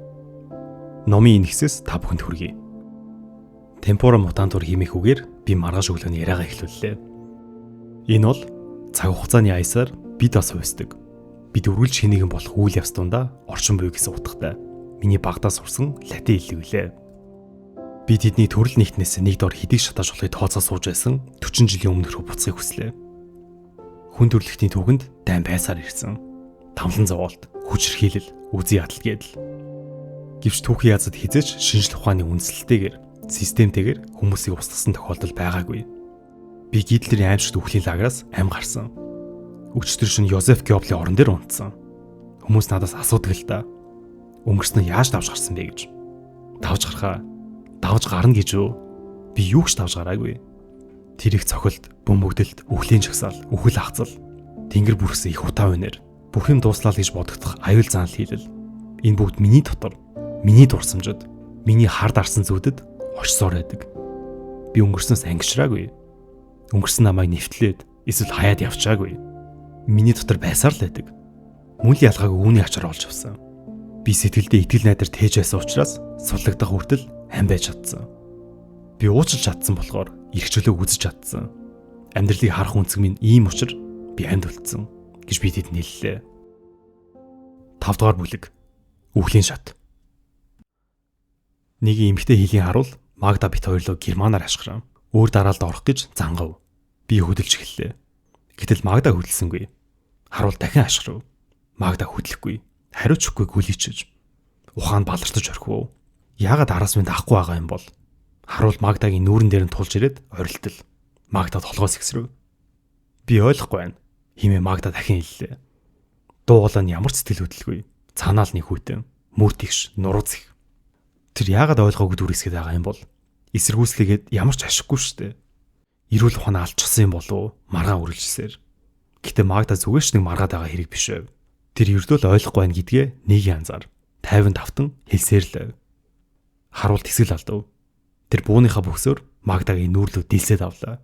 Номын энэ хэсэс та бүхэнд хүргэе. Темпора мутантур химих үгээр би маргааш өглөөний яриагаа эхлүүллээ. Энэ бол цаг хугацааны аясаар бид бас хувьсдаг. Бид үргэлж хэнийгэн болох үйл явц дундаа орчин буй гэсэн утгатай. Миний багтаа сурсан латин хэллэг үлээ. Би тэдний төрөл нэгтнээс нэг дор хэдийг шатааж болохыг тооцоо сууж байсан 40 жилийн өмнөх рүү буцахыг хүслээ. Хүн төрөлхтний түүхэнд дайн байсаар ирсэн. Тамлан зовоолт, хүчрхийлэл, үзий ядал гэдэл. Гэвч түүхийн язад хизэж шинжлэх ухааны үндэслэлтэйгээр, системтэйгээр хүмүүсийг устгасан тохиолдол байгаагүй. Би Гитлерийн аимшигт үхлийн лагераас ам гарсан. Өчтөр шөнө Йозеф Гёблийн орон дээр унтсан. Хүмүүс надаас асуудаг л да. Өнгөрснөө яаж давж гарсан бэ гэж. Давж гарна гэж юу? Би юу ч давж гараагүй. Тэр их цохилт, бөмбөгдөлт, үхлийн жагсаал, үхэл хацал, тэнгэр бүрхсэн их утаа үнээр бүх юм дууслаа л гэж бодогдох аюул заанал хийлэл. Энэ бүгд миний дотор, миний дурсамжид, миний хард арсан зүудэд очсоор байдаг. Би өнгөрснөөс ангишраагүй. Өнгөрсөн намайг нэвтлээд эсвэл хаяад явчаагүй. Миний дотор байсаар л байдаг. Мөн л ялгааг үүний ачаар олж авсан. Би сэтгэлдээ итгэл найдар тээж байсан учраас сурлагдах хүртэл хам байж чадсан. Би уучлж чадсан болохоор эрхчлөө үзэж чадсан. Амьдралыг харах үнцэг минь ийм учир би амьд үлдсэн гэж би тэд нэллээ. 5 дугаар бүлэг. Үхлийн шат. Нэг эмэгтэй хийлийн харуул Магда бит хоёрлоо германаар ашгарав. Өөр дараалд орох гэж зангав. Би хөдөлж эхэллээ. Гэтэл Магда хөдөлсөнгүй. Харуул дахин ашгарав. Магда хөдлөхгүй. Хариуцгүй гүлийчж. Ухаан балартаж орхив. Яагаад араас минь авахгүй байгаа юм бол? Харуул Магдагийн нүүрэн дээр нь тулж ирээд орилтол. Магда толгоос ихсрэв. Би ойлгохгүй байна. Химээ Магда дахин хэллээ. Дуугалаа нь ямар ч сэтгэл хөдлөлгүй. Цаанаал нэг хүйтэн. Мөр тэгш, нурууц их. Тэр яагаад ойлгоогүй дүрсгээд байгаа юм бол? Эсэргүүцлэгээд ямар ч ашиггүй штэ. Эрүүл ухаанаа алчсан юм болов уу? Маргаа үргэлжлсээр. Гэтэ Магда зүгээс нэг маргаад байгаа хэрэг биш байв. Тэр ердөө л ойлгохгүй байна гэдгээ нэг янзаар 55-тан хэлсээр л. Харуул тэсгэл алдав. Тэр бууныхаа бөхсөөр Магдагийн нүүрлөө дилсээд авлаа.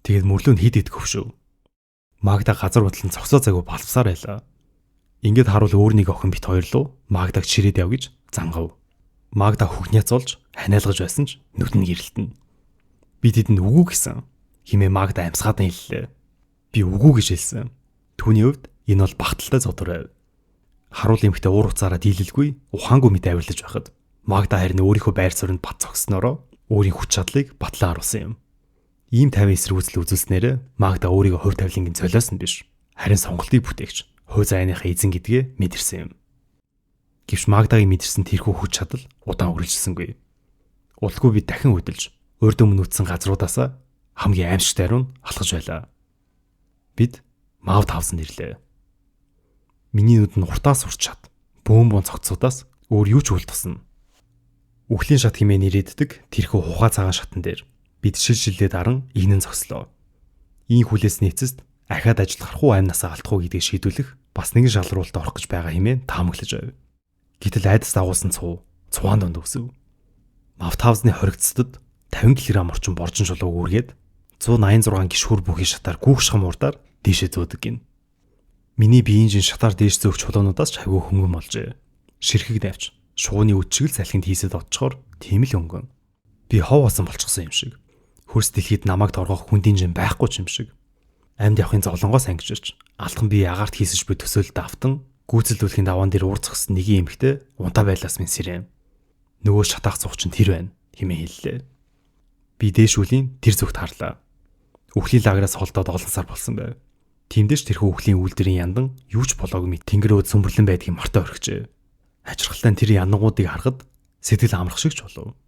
Тэгээд мөрлөө нь хид хид хөвшөв. Магда газар бодлон цогцоо цагуу балвсаар байлаа. Ингээд харуул өөр нэг охин бит хоёрлоо Магдаг чирээд яв гэж зангав. Магда хүгняцуулж ханиалгаж байсан ч нүд нь гэрэлтэн. Би тэдэнд үгүй гэсэн. Химээ Магда амсгаад хэллээ. Би үгүй гэж хэлсэн. Түүний хувьд энэ бол багталтай зодор байв. Харуул эмхтэй уур уцаараа дийлэлгүй ухаангүй мэт авирлаж байхад Магда харин өөрийнхөө байр суурьнд бат цогснороо өөрийн хүч чадлыг батлан харуулсан юм. Ийм 50 эсрэгүүцэл үзүүлснээр Магда өөрийгөө хувь тавилангийн золиос нь биш, харин сонголтыг бүтээгч, хувь зайныхаа эзэн гэдгээ мэдэрсэн юм. Гэвч Магдагийн мэдэрсэн тэрхүү хүч чадал удаан үргэлжилсэнгүй. Удалгүй би дахин хөдөлж, урд өмнө үтсэн газруудаасаа хамгийн аимшигтай руу алхаж байлаа. Бид Мав тавсанд ирлээ. Миний нүд нь уртаас урч чад, бөөн цогцсуудаас өөр юу ч үл тусна. Үхлийн шат хэмээн нэрийддэг тэрхүү хугаа цагаан шатан дээр бид шилжилдээ даран игнэн зогслоо. Ийм хүлээс нэцэст ахаад ажиллах уу амнасаа алдах уу гэдгийг шийдвэрлэх бас нэгэн шалралтад орох гэж байгаа хэмээн таамаглаж байв. Гэтэл айдас дагуулсан цуваан донд өсөв. Мав тавсны хоригдсдод 50 кг орчим боржин шулууг үргээд 186 гишүүр бүхий шатаар гүүх шам урдаар дээшээ зөөдөг гин. Миний биеийн жин шатаар дээш зөөх чулуунуудаас ч хавгүй хөнгөн болжээ. Ширхэг давж, шууны үдшигэл салхинд хийсэд одчхоор тийм л хөнгөн. Би хов басан болчихсон юм шиг. Хөрс дэлхийд намайг торгох хүндийн жин байхгүй ч юм шиг. Амьд явахын зовлонгоос ангижирч, алдхан би агаарт хийсэж буй төсөөлөлд автан, гүйцэлдүүлэхийн даваан дээр уурцгсан нэгэн эмэгтэй унтаа байлаас минь сэрэв. Нөгөө шатаах цух чинь тэр байна хэмээн хэллээ. Би дээш үлийн тэр зүгт харлаа. Үхлийн лаграас холдоод олон сар болсон байв. Тиймдээч тэрхүү үхлийн үйлдвэрийн яндан юу ч болоогүй мэт тэнгэрөө цөмбөрлөн байдгийг мартаа орхижээ. Хажирхалтай тэр яндангуудыг харахад сэтгэл амрах шиг ч болов.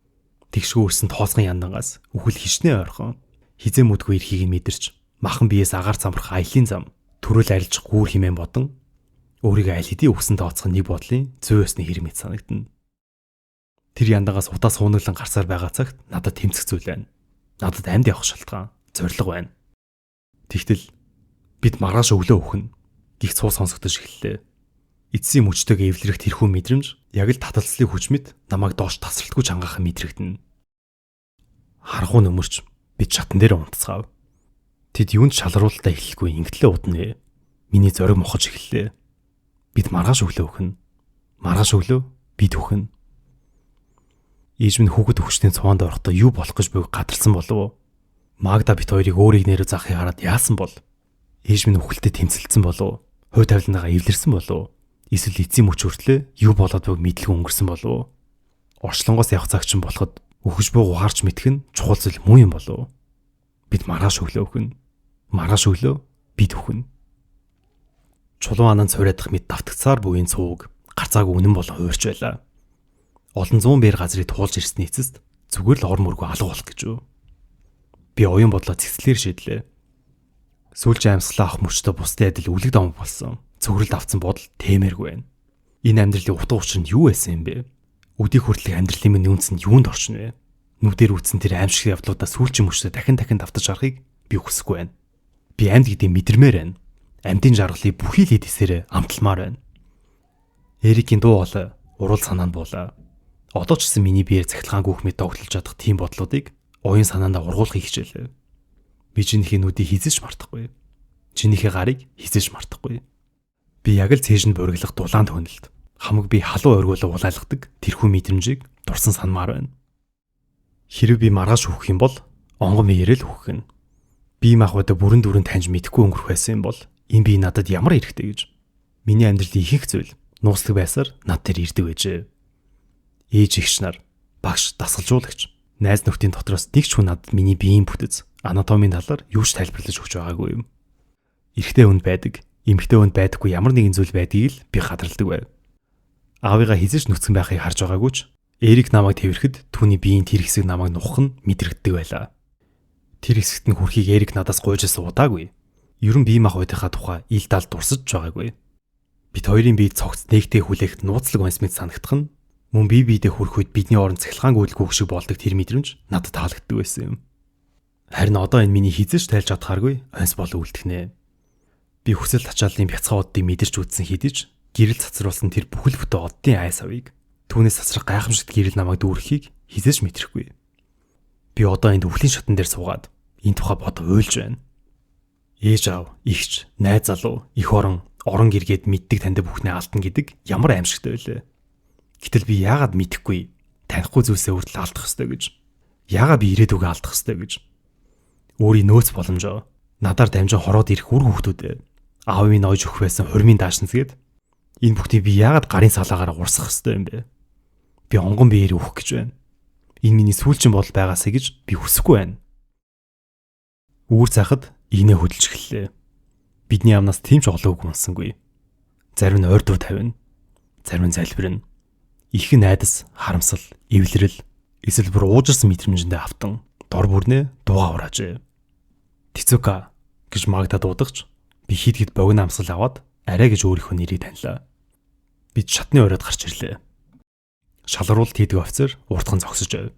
Тэгшгүй өрсөн тоосгон яндангаас үхэл хичнээн ойрхон. Хизээ мүдгүй эрхийг нь мэдэрч махан биеэс агаар замрах аялын зам төрөл арилж гүүр химэн бодон өөрийгөө аль хэдийн өгсөн тооцох нэг бодлын зүй ёсны хэрэг мэт санагдана. Тэр яндангаас удаа суунаглан гарсаар байгаа цагт надад тэмцэх зүйл байна. Надад амьд явах шалтгаан, зориг байна. Тэгтэл бид маргааш өглөө өхнө. Гих цуу сонсогдож эхэллээ. Эцсийн мөчтэйг эвлэрэх тэрхүү мэдрэмж яг л таталцлын хүч мэт намайг доош тасралтгүй чангаахан мэдрэгдэнэ. Харахуу нөмөрч бид шатан дээр унтцгаав. Тэд юунд шалруулалтаа эхлэхгүй ингэтлээ удна. Миний зориг мохож эхэллээ. Бид маргааш өглөө өхнө. Маргааш өглөө бид өхнө. Ээж минь хүүхэд өвчтөний цуваанд орохдоо юу болох гэж буйг гадарсан болов. Магда бит хоёрыг өөрийг нэрээ заахыг хараад яасан бол? Ээж минь үхэлтэд тэмцэлдсэн болов. Хувь тавилангаа эвлэрсэн болов. Эсвэл эцсийн мөч хүртлээ юу болоод байгааг мэдлгүй өнгөрсөн болов. Орчлонгоос явах цаг чинь болоход үхэж буй ухаарч мэдэх нь чухал зүйл муу юм болов. Бид маргааш өглөө өхнө. Маргааш өглөө бид өхнө. Чулуун анан цуврайдах мэд давтагцаар буйн цууг гарцааг үнэн болон хуурч байлаа. Олон зуун бээр газрыг туулж ирсний эцэст зүгээр л ор мөргөө алга болох гэж юу. Би оюун бодлоо цэцлэр шийдлээ. Сүүлчийн амьсгалаа авах мөчтөө бусдын адил үлэг давмаг болсон. Цөгрөлд авцсан бодол тээмэргүй байна. Энэ амьдралын утга учир нь юу байсан юм бэ? Өдийг хүртэлх амьдралын минь үнс нь юунд оршин вэ? Нүдээр үтсэн тэр аимшиг явдлуудаа сүүлчийн мөчтөө дахин давтаж харахыг би хүсэхгүй байна. Би амьд гэдгийг мэдэрмээр байна. Амьдын жаргалыг бүхий л хэдисээр амталмаар байна. Эрикийн дуу хоолой урал санаанд буулаа. Одоо ч гэсэн миний биеэр цахилгаан гүхмэд тогтолж чадах тийм бодлуудыг оюун санаандаа ургуулахыг хичээлээ. Би чинийхээ нүдийг хизэж мартахгүй. Чинийхээ гарыг хизэж мартахгүй. Би яг л цээжинд буриглах дулаан төнөлд хамаг би халуун оргиулаа улайлгадаг тэрхүү мэдрэмжийг дурсан санмаар байна. Хэрэг би маргааш үхэх юм бол онгон биеэрэл үхэх нь. Би махбодо бүрэн дүрэн таньж мэдэхгүй өнгөрөх байсан юм бол энэ би надад ямар хэрэгтэй гэж. Миний амьдралын ихэнх зүйл нууцлаг байсаар над дээр ирдэг байжээ. Ээж эгч нар, багш, дасгалжуулагч, Найз нөхдийн дотроос нэг ч хүн надад миний биеийн бүтэц, анатомийн талаар юу ч тайлбарлаж өгч байгаагүй юм. Эрэгтэй хүнд байдаг, эмэгтэй хүнд байдаггүй ямар нэгэн зүйл байдгийг л би гадарладаг байв. Аавыгаа хизэж нүцгэн байхыг харж байгаагүй ч Эрик намайг тэврэхэд түүний биеийн тэр хэсэг намайг нухах нь мэдрэгддэг байлаа. Тэр хэсэгт нь хүрэхийг Эрик надаас гуйжээс удаагүй. Ерөн бие махбодынхаа тухай ил дал дурсаж байгаагүй. Бид хоёрын биед цогц нэгтэй хүлээх нууцлаг онс мэд санагдах нь мөн бие биедээ хүрэх үед бидний орон цахилгаан гүйлгүүх шиг болдог тэр мэдрэмж надад таалагддаг байсан юм. Харин одоо энэ миний хизэж тайлж чадхааргүй онс бол үлдэх. Би хүсэл тачааллын бяцхан уддыг мэдэрч үзсэн хэдий ч гэрэл цацруулсан тэр бүхэл бүтэн оддын айс авыг түүнээс цацрах гайхамшигт гэрэл намайг дүүрэхийг хизэж мэдрэхгүй. Би одоо энд өвлийн шатан дээр суугаад энэ тухай бодож уйлж байна. Ээж аав, ихч, найз залуу, эх орон гэргээд мэддэг танд бүхнээ алдна гэдэг ямар аимшигтай байлээ. Гэтэл би яагаад мэдэхгүй, танихгүй зүйлсээ хүртэл алдах ёстой гэж. Яагаад би ирээдүгөө алдах ёстой гэж. Өөрийн нөөц боломжоо надаар дамжин хороод ирэх үр хүүхдүүдээ аав минь ойж өгөх байсан хурмын даашинцгээд энэ бүхнийг би яагаад гарын салаагаараа урсгах ёстой юм бэ? Би онгон биеэр өөх гэж байна. Энэ миний сүүлчийн бодол байгаасаа гэж би хүсэхгүй байна. Үүр цахад игнээ хөдөлж эхэллээ. Бидний амнаас тийм ч олон үг унсангүй. Зарим нь ойр дур тавина, зарим нь залбирна. Их найдас, харамсал, эвлэрэл, эсвэл бүр уужирсан мэдрэмжэндээ автан дор бүрнээ дуугаа ураажээ. Тицука гэж Магда дуудагч би хид богино амсгал аваад арай гэж өөрийнхөө нэрийг танилаа. Бид шатны оройд гарч ирлээ. Шалгаруулалт хийдэг офицер уртхан зогсож байв.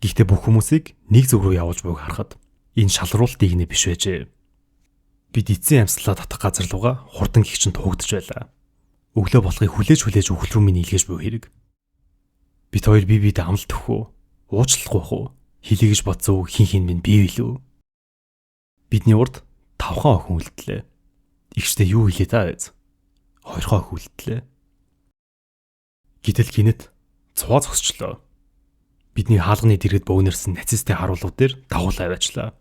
Гэхдээ бүх хүмүүсийг нэг зүг рүү явуулж буйг харахад энэ шалгаруулалтыг нэ биш байжээ. Бид эцсийн амьслаа татах газар руугаа хурдан гихчин туугдж байлаа. Өглөө болохыг хүлээж үхэл рүү минь илгээж буй хэрэг. Бид хоёр бие биедээ амлалт өгөх үү? Уучлахгүй хөө? Хилэгэж бодсон үг хин минь бий билүү? Бидний урд 5 охин үлдлээ. Игчтэй юу хэлээ та байз? 2 охин үлдлээ. Гэтэл гинэт цуваа зогсчлоо. Бидний хаалганы дэргэд бөөнөрсөн нацистийн харуулууд дээр дагуул аваачлаа.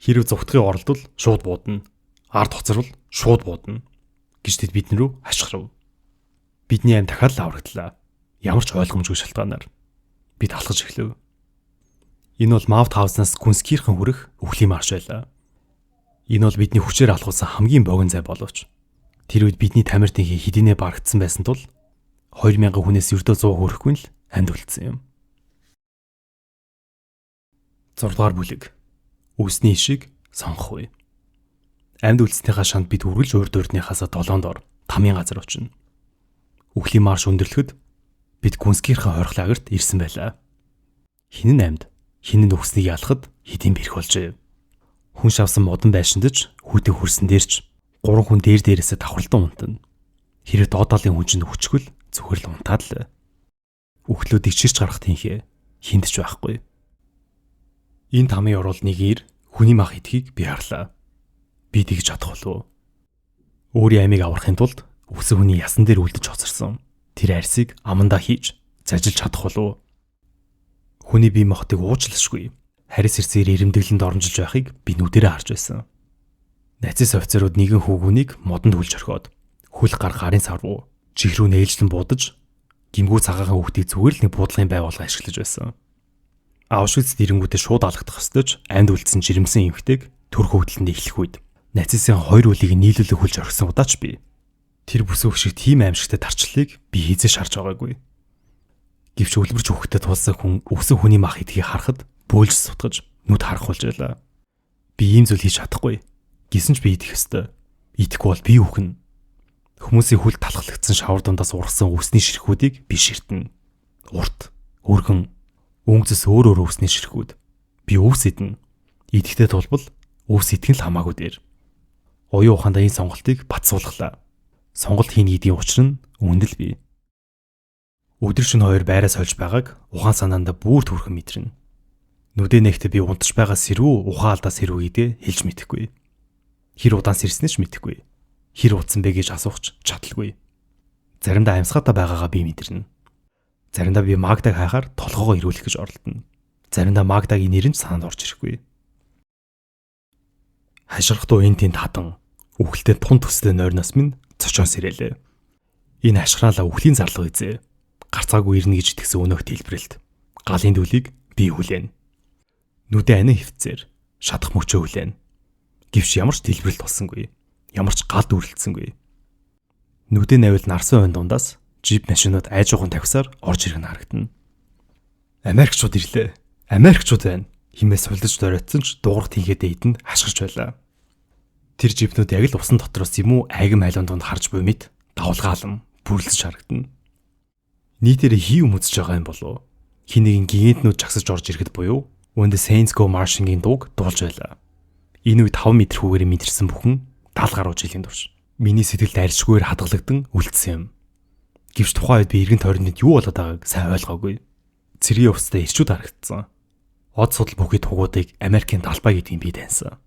Хэрв зүгтгхийн оролдвол шууд буудана. Ард хоцорвол шууд буудана гэж тэд бидэн рүү хашгирав. Бидний аим дахиад л аврагдлаа. Ямар ч ойлгомжгүй шалтгаанаар бид алхаж эхлэв. Энэ бол Маутхауснаас Күнскирхэн хүрэх өвлийн марш байлаа. Энэ бол бидний хүчээр алхуулсан хамгийн богино зай боловч тэр үед бидний тамиртынхий хэдийнэ барагдсан байсан тул 2000 хүнээс ердөө 100 хүрэхгүй л амьд үлдсэн юм. 6 дугаар бүлэг. Үсний ишиг сонгох үе. Амьд үлдснийхаа шанд бид үргэлж урд урдныхаасаа 7 дор тамийн газар очино. Өвлийн марш өндөрлөхөд бид Күнскирхэн хорих лагерт ирсэн байлаа. Хин нь амьд, хин нь үхснийг ялахад хэдийн бэрх болжээ. Хүн шавсан модон байшиндаж хүүтэн хөрсөн дээрч 3 хүн дээрээсээ давхарлан унтана. Хэрэг доодоолын хүн чинь хүчгэл зүгээр л унтаад л. Үхлүүдийг чирч гарах тийхээ хиндч байхгүй. Энэ тамийн оруулныг ир хүний мах идэхийг би харлаа. Би тэгж чадах болов уу? Өөрийн амийг аврахын тулд үхсэн хүний ясан дээр үлдэж хоцорсон. Тэр арьсыг амандаа хийж зажилж чадах болов уу? Хүний бие махбодыг уучлалшгүй харис хэрсээр ирэмдэглэнд оромжилж байхыг би нүдэрээ харж байсан. Нацист офицерууд нэгэн хүүгүнийг модонд хүлж орхиод хүл гарын сар руу чих рүү нээлжлэн буудаж гимгүү цагаахан хүүхдийг зүгээр л нэг буудлын байгууллага ашиглаж байсан. Аушвиц дэрэнгүүтээ шууд алгадах ёстойч амьд үлдсэн жирэмсэн эмэгтэйг төр хөвгөлөнд эхлэх үед нацистын 2 үлийг нийлүүлэн хүлж орхисон удаач би тэр бүсөөх шиг тийм аимшигтай тарчлалыг би хизээ шарж байгаагүй. Гэвч өлбөрч хөвгөтөд тулсан хүн өвсөн хүний мах идэхийг харахад бөөлж сутгаж нүд харах болж байлаа. Би ийм зүйл хийж чадахгүй. Гисэн ч би идэх ёстой. Идэхгүй бол би үхнэ. Хүмүүсийн хүл талхлагдсан шавар дундаас ургасан үсний ширхүүдийг би ширтэнэ. Урт, өргөн, өнгөс өөр үсний ширхүүд. Би өвс идэнэ. Идэхтэй тулбал өвс идэх нь л хамаагүй дээр. Оюун ухаандаа энэ сонголтыг батсуулглаа. Сонголт хийн гэдгийн учир нь үндэл бий. Өдөр шөнө хоёр байраа сольж байгааг ухаан санаандаа бүр төрхөн мэдрэнэ. Нүдэ нэгтээ би унтаж байгаа сэрүү ухаан алдаа сэрүү гэдээ хэлж мэдэхгүй. Хэр удаан сэрснээ ч мэдэхгүй. Хэр утсан бэ гэж асуухч чадалгүй. Заримдаа амьсгаатай байгаагаа би мэдэрнэ. Заримдаа би Магдаг хайхаар толгоогоо ирүүлэх гэж оролдоно. Заримдаа Магдагийн нэр нь санаанд орж ирэхгүй. Хаширхдуу энэ тэнд хадан үхэлтэй тун төстэй нойрноос минь цочоон сэрэлээ. Энэ хашгираалаа үхлийн зарлага үзээ. Гарцаагүй ирнэ гэж итгэсэн өнөөх дэлбэрэлт. Галын дүлийг би хүлээн. Нүдэ анин хөвцээр шатах мөчөө хүлээн. Гэвч ямар ч дэлбэрэлт болсонгүй. Ямар ч гал дүрлэлтсэнгүй. Нүдэ навил нарсан ойн дундаас джип машинууд айжуухан тавьсаар орж ирэх нь харагдана. Америкчууд ирлээ. Америкчууд байна. Химээс сулдаж доройтсон ч дуугарт хийгээд эйдэнд хашгирч байлаа. Тэр джипнүүд яг л усан дотроос юм уу айгам хайлуун донд харж буй мэд давлгаалan бүрлэж харагдана. Нийтээр хий юм үзэж байгаа юм болов. Хин нэгэн гигантнүүд жагсаж орж ирэхэд буюу When the Saints Go Marching-ийн дууг дуулж байлаа. Энэ үед 5 метр хүүгээр мэдэрсэн бүхэн 70 гаруй жилийн турш миний сэтгэлд арьсгүйгээр хадгалагдан үлдсэн юм. Гэвч тухайн үед би эргэн тойронд юу болоод байгааг сайн ойлгоогүй. Цэргийн өвстэй ирчүүд харагдсан. Од судал бүхий тугуудыг Америкийн талбай гэдгийг би таньсан.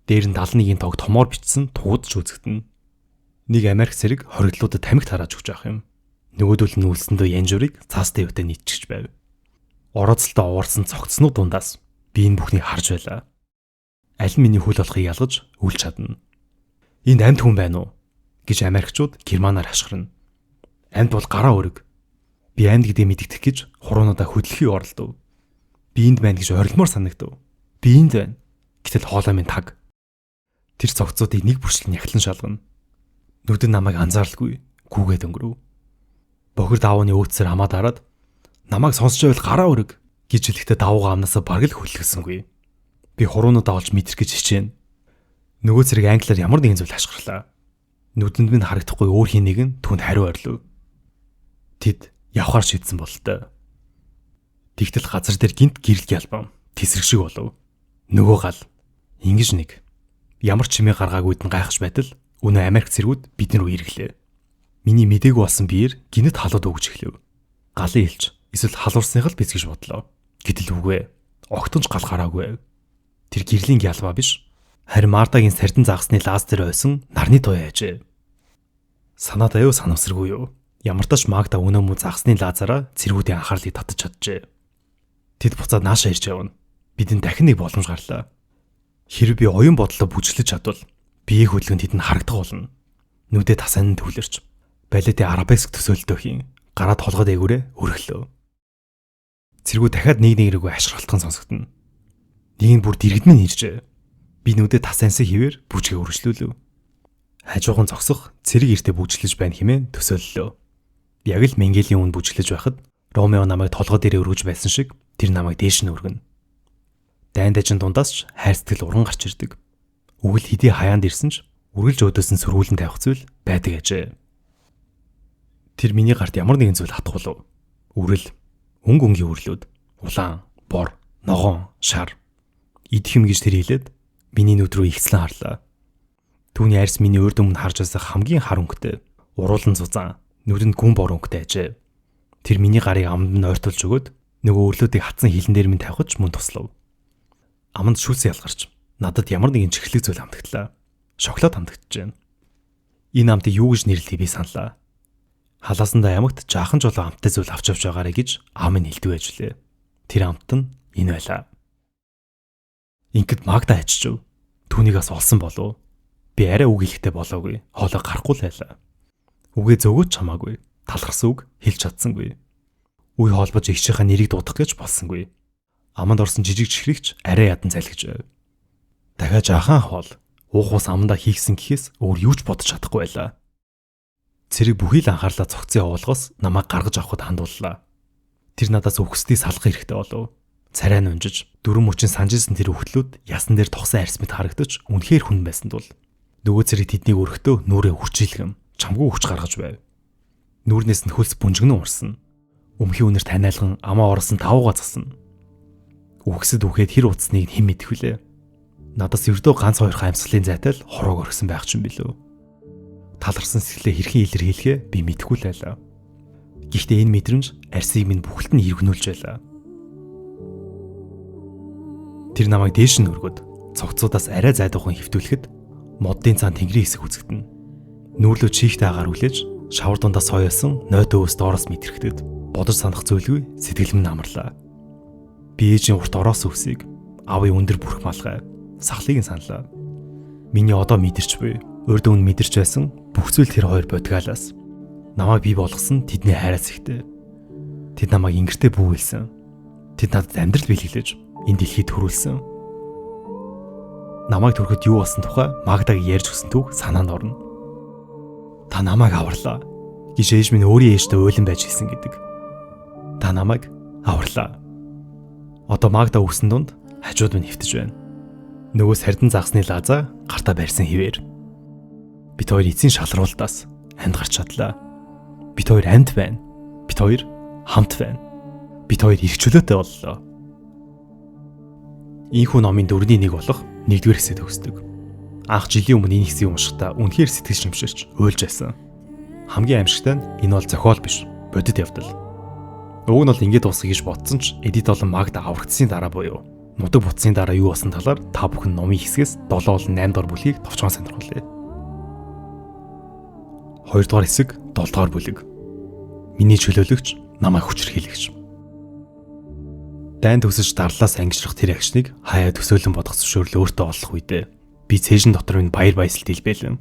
Дээр нь 71-ийн тог томоор бичсэн тугууд ч үзэгдэнэ. Нэг Америк цэрэг хоригдлуудад тамхи тарааж өгч явах юм. Нөгөөдөл нь үлсэндөө янжуурыг цаастай өвтө нийтчихэж байв. Орооцолтой уурсан цогцснууд дундаас би энэ бүхнийг харж байлаа. Аль нь миний хөл болохыг ялгаж үлч чадна. Энд амьд хүн байна уу гэж Америкчууд германаар хашгирна. Амьд бол гараа өрг. Би амьд гэдгийг мэдэгдэх гэж хуруунуудаа хөдлөхийг оролдов. Би энд байна гэж орилмоор санагдав. Би энд байна. Гэтэл хоолой минь таг. Тэр цогцуудыг нэг бүрчлэн яхлан шалгана. Нүдэн намайг анзааралгүй гүүгээд өнгөрөв. Бохир давууны өөцсөр хамаад хараад намайг сонсч байвал гараа өрг гэж хэлэхдээ давууга амнасаа бараг л хөллөсөнгүй. Би хуруунуудаа олж мэдрэх гэж хичээнэ. Нөгөө зэрэг англиар ямар нэгэн зүйл хашгирлаа. Нүдэнд минь харагдахгүй өөр хин нэг нь түнд хариу орлоо. Тэд явхаар шийдсэн бололтой. Тэгтэл газар дээр гинт гэрэл ялбам тесрэг шиг болов. Нөгөө гал ингэж нэг ямар ч чимээ гаргаагүйд нь гайхаж байтал өнөө Америк цэргүүд бид нар рүү ирэглээ. Миний мдээгүй болсон биеэр гинэт халууд өгж эхлэв. Галын хэлж эсвэл халуурсных л биз гэж бодлоо. Гэтэл үгүй. Огтонч гал гараагүй. Тэр гэрлийн ялбаа биш. Харин Мардагийн сардан загсны лаз дээр ойсон нарны туяа ажээ. Санаад аюу санамсаргүй юу? Ямар ч Магда өнөө мө загсны лазараа цэргүүдийн анхаарлыг татаж чаджээ. Тэд буцаад наашаа ирж явна. Бидэнд дахин нэг боломж гарлаа. Хэрэг би оюун бодлоо бүжиглэж чадвал биеийн хөдөлгөнд тэдэнд харагдах болно. Нүдэ тасаан нь төвлөрч балетын арабеск төсөөлтөө хийн. Гараа толгойд ээгүүрээ өргөлөө. Цэргүүд дахиад нэг нэгрээгүй ашиглалтхан сонсогдно. Нэг нь бүр дэрэгдмэн иржээ. Би нүдэ тасаансаа хിവэр бүжгээ өргөжлүүлв. Хажуухан зогсох цэрэг эртээ бүжиглэж байна хэмээн төсөөллөө. Яг л Менгелийн үн бүжиглэж байхад Ромео намайг толгой дээрээ өргөж байсан шиг тэр намайг дээш нь өргөнө. Дайн дажин дундаас ч хайр сэтгэл уран гарч ирдэг. Үгэл хэдий хаяанд ирсэн ч үргэлж өөдөөс нь сөргүүлэн тавих зүйл байдаг ажээ. Тэр миний гарт ямар нэгэн зүйл хатах болов. Үрэл, өнгийн үрлүүд, улаан, бор, ногоон, шар. Идэх юм гэж тэр хэлээд миний нүд рүү ихслэн харлаа. Түүний арьс миний урд өмнө харж байсан хамгийн хар өнгөтэй, уруулан зузаан, нүдэнд гүн бор өнгөтэй ажээ. Тэр миний гарыг аманд нь ойртуулж өгөөд нөгөө өрлөөдийг хатсан хилэн дээр минь тавихж мөн туслав. Аманд шүүс ялгарч надад ямар нэгэн чихлэг зүйл хамтагдлаа. Шоколад хамтагдж байна. Энэ амтыг юу гэж нэрлэхийг би саналаа. Халаасандаа ямагт жаахан жолоо амттай зүйл авч явж байгаарэ гэж аав минь хэлдэг байжлээ. Тэр амт нь энэ байлаа. Ингээд Магда ачиж. Түүнийгээс олсон болов. Би арай үг хэлэхдээ болоогүй. Хоолой гарахгүй л байлаа. Үгээ зөгөөч чамаагүй. Талхарсан үг хэлж чадсангүй. Үе холбож ихчийнхаа нэрийг дуудах гэж болсонгүй. Аманд орсон жижиг чихрэгч арай ядан залгиж байв. Дахиад жаахан хоол уух ус амандаа хийгсэн гэхээс өөр юу ч бодож чадахгүй байлаа. Цэрэг бүхий л анхаарлаа цогцын явуулгаас намайг гаргаж авахд хандууллаа. Тэр надаас өгсдгийг салах хэрэгтэй болов. Царай нь унжиж дөрөв мөчийн санжижсэн тэр өгтлүүд ясан дээр тогсон арьс мэт харагдаж үнэхээр хүн байсан тул нөгөө цэрэг тэднийг өргөтөө нүрээ хүрчилгэм чамгүй хүч гаргаж байв. Нүүрнээс нь хөлс бүнжгэн урсан. Өмхийн үнэр таниалган амаа орсон тавууга засна. Үхсэд үхээд хэр утсныг хэн мэдэх вүлээ. Надаас ердөө ганц хоёр хаамсгалын зайтай л хороог орхисон байх ч юм билүү. Таларсан сэтгэлээ хэрхэн илэрхийлэхээ би мэдэхгүй л байлаа. Гэхдээ энэ мэдрэмж арьсыг минь бүхэлд нь эргэнүүлж байлаа. Тэр намайг дээш нь өргөд цогцуудаас арай зайдуухан хөвтүүлэхэд моддын цаан тэнгэрийн хэсэг үзэгдэнэ. Нүүрлөө чихтэй агаар хүлээж шавар дундаа соёосон нойд өвс доороос мэдрэхтэд бодож санах зүйлгүй сэтгэл минь амарлаа. Би ээжийн урт ороос өвсийг аавын өндөр бүрх малгай сахлыг нь саналаа. Миний одоо мэдэрч буй урд өмнө мэдэрч байсан бүх зүйл тэр хоёр бодгаалаас намайг бий болгосон тэдний хайраас ихтэй. Тэд намайг ингэртэй бүүгэлсэн. Тэд надад амьдрал биелүүлж энэ дэлхийд төрүүлсэн. Намайг төрөхөд юу болсон тухай Магдагийн ярьж өгсөн түүх санаанд орно. Та намайг аварлаа гэж ээж минь өөрийн ээжтэй уйлан байж хэлсэн гэдэг. Та намайг аварлаа. Одоо Магда үсэн дунд хажууд минь хэвтэж байна. Нөгөө сардан загсны лаза гартаа барьсан хിവэр. Бид хоёр эцсийн шалруултаас амьд гарч чадлаа. Бид хоёр амьд байна. Бид хоёр хамт байна. Бид хоёр их чөлөөтэй боллоо. Ийхүү номын 4-ний 1 болох 1-р хэсэг төгсдөг. Анх жилийн өмнө энэ хэсгийг уншихдаа үнэхээр сэтгэл шимширч уйлж байсан. Хамгийн аимшигтай нь энэ бол зохиол биш, бодит явдал. Уг нь бол ингэж дуусгах гэж бодсон ч эдит болон Магда аврагдсны дараа буюу нутаг бутсны дараа юу болсон талаар та бүхэн номын хэсгээс 7 болон 8 дугаар бүлгийг товчхон сонирхолтой. 2 дугаар хэсэг 7 дугаар бүлэг. Миний чөлөөлөгч, намайг хүчрхийлэгч. Дайн төсөж дарлаас ангижрах тэр агшныг хаяа төсөөлөн бодох зөвшөөрөл өөртөө олох үедээ би цээжин дотор минь баяр баясгалт илбэлэн.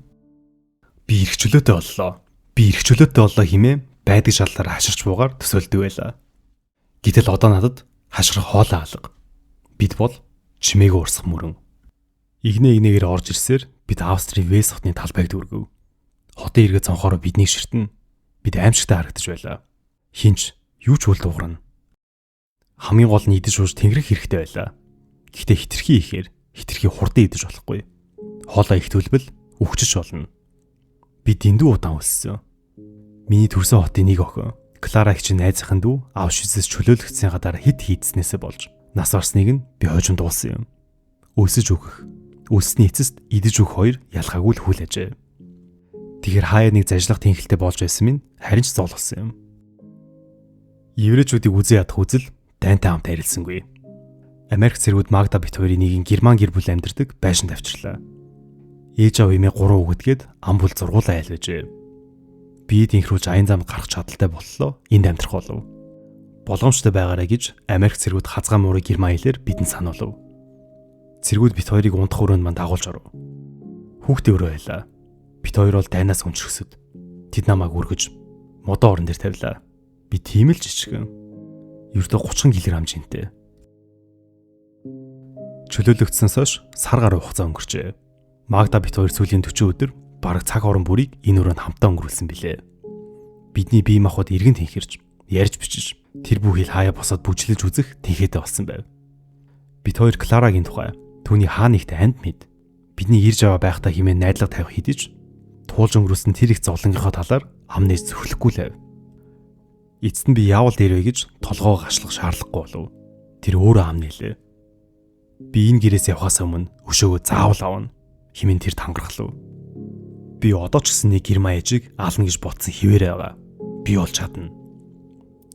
Би эрх чөлөөтэй боллоо. Би эрх чөлөөтэй боллоо хэмээн байдаг шаллаар хаширч буугаар төсөөлдөг байлаа. Гэтэл одоо надад хашгирах хоолой алга. Бид бол чимээг уурсах мөрөн. Игнэгээр орж ирсээр бид Австрийн Вэс хотны талбайг дүүргэв. Хотын иргэд цонхороо биднийг ширтэн. Бид аимшигтай харагдаж байлаа. Хинч юу ч үл дуурна. Хамгийн гол нь идэж ууж тэнгэрэх хэрэгтэй байлаа. Гэхдээ хитрхи ихээр хитрхи хурдан идэж болохгүй. Хоолой их төлбөл үхчих болно. Би дэндүү удаан өссөн. Миний төрсөн хотын нэг охин Клара хичээн найзынхаа дүү Аушвицээс чөлөөлөгдсөний гадаар хэд хийдснээсээ болж нас барсныг нь би хожимд уусан юм. Өсөж өгөх, өссөний эцэст идэж өгөх хоёр ялгаагүй л хүл ажээ. Тэгэхэр хаяа нэг зажлах тэнхэлтэй болж байсан минь харин ч зол болсон юм. Еврейчүүдийг үзэн ядах үзэл дайнтай хамт харилцсангүй. Америк цэргүүд Магда бит хоёрын нэг герман гэр бүл амьдардаг байшин тавьчихлаа. Ээж аав эмээ 3 хүүхэдгээд ам бүл зургуулаа айлвэжээ. Би тэнхрүүлж аян зам гарах чадaltaй боллоо. Энд амьдрах болов. Болгоомжтой байгаарай гэж Америк цэргүүд хазгаа муурын герман хэлээр бидэнд сануулв. Цэргүүд бит хоёрыг унтах өрөөнд манд дагуулж оров. Хүүхдээ өрөө байлаа. Бит хоёр бол дайнаас өнчрөсөд. Тэд намайг өргөж модон орон дээр тавилаа. Би тийм л жижигэн. Ердөө 30 кг хэмжээтэй. Чөлөөлөгдсөнөөс хойш сар гаруй хугацаа өнгөрчээ. Магда бит хоёр сүүлийн 40 өдөр бараг цаг орон бүрийг энэ өрөөнд хамтаа өнгөрүүлсэн билээ. Бидний бие махбод эргэн тэнхэрч, ярьж бичиж, тэр бүхэл хаяа босоод бүжлэж үзэх тэнхээтэй болсон байв. Бит хоёр Кларагийн тухай, түүний хаа нэгтэй анд мэд, бидний ирж аваа байхдаа хэмээн найдлага тавих хэдиж, туулж өнгөрүүлсэн тэр их зовлонгийнхоо талаар ам нээж зөвхлөхгүй л байв. Эцэст нь би яавал дээр вэ гэж толгоо гашлах шаардлагагүй болов. Тэр өөрөө ам нээлээ. Би энэ гэрээс явхаас өмнө өшөөгөө заавал авна хэмээн тэр тангархлав. Би одоо ч гэсэн нэг герман ээжийг аална гэж бодсон хിവэрэ байгаа. Би бол чадна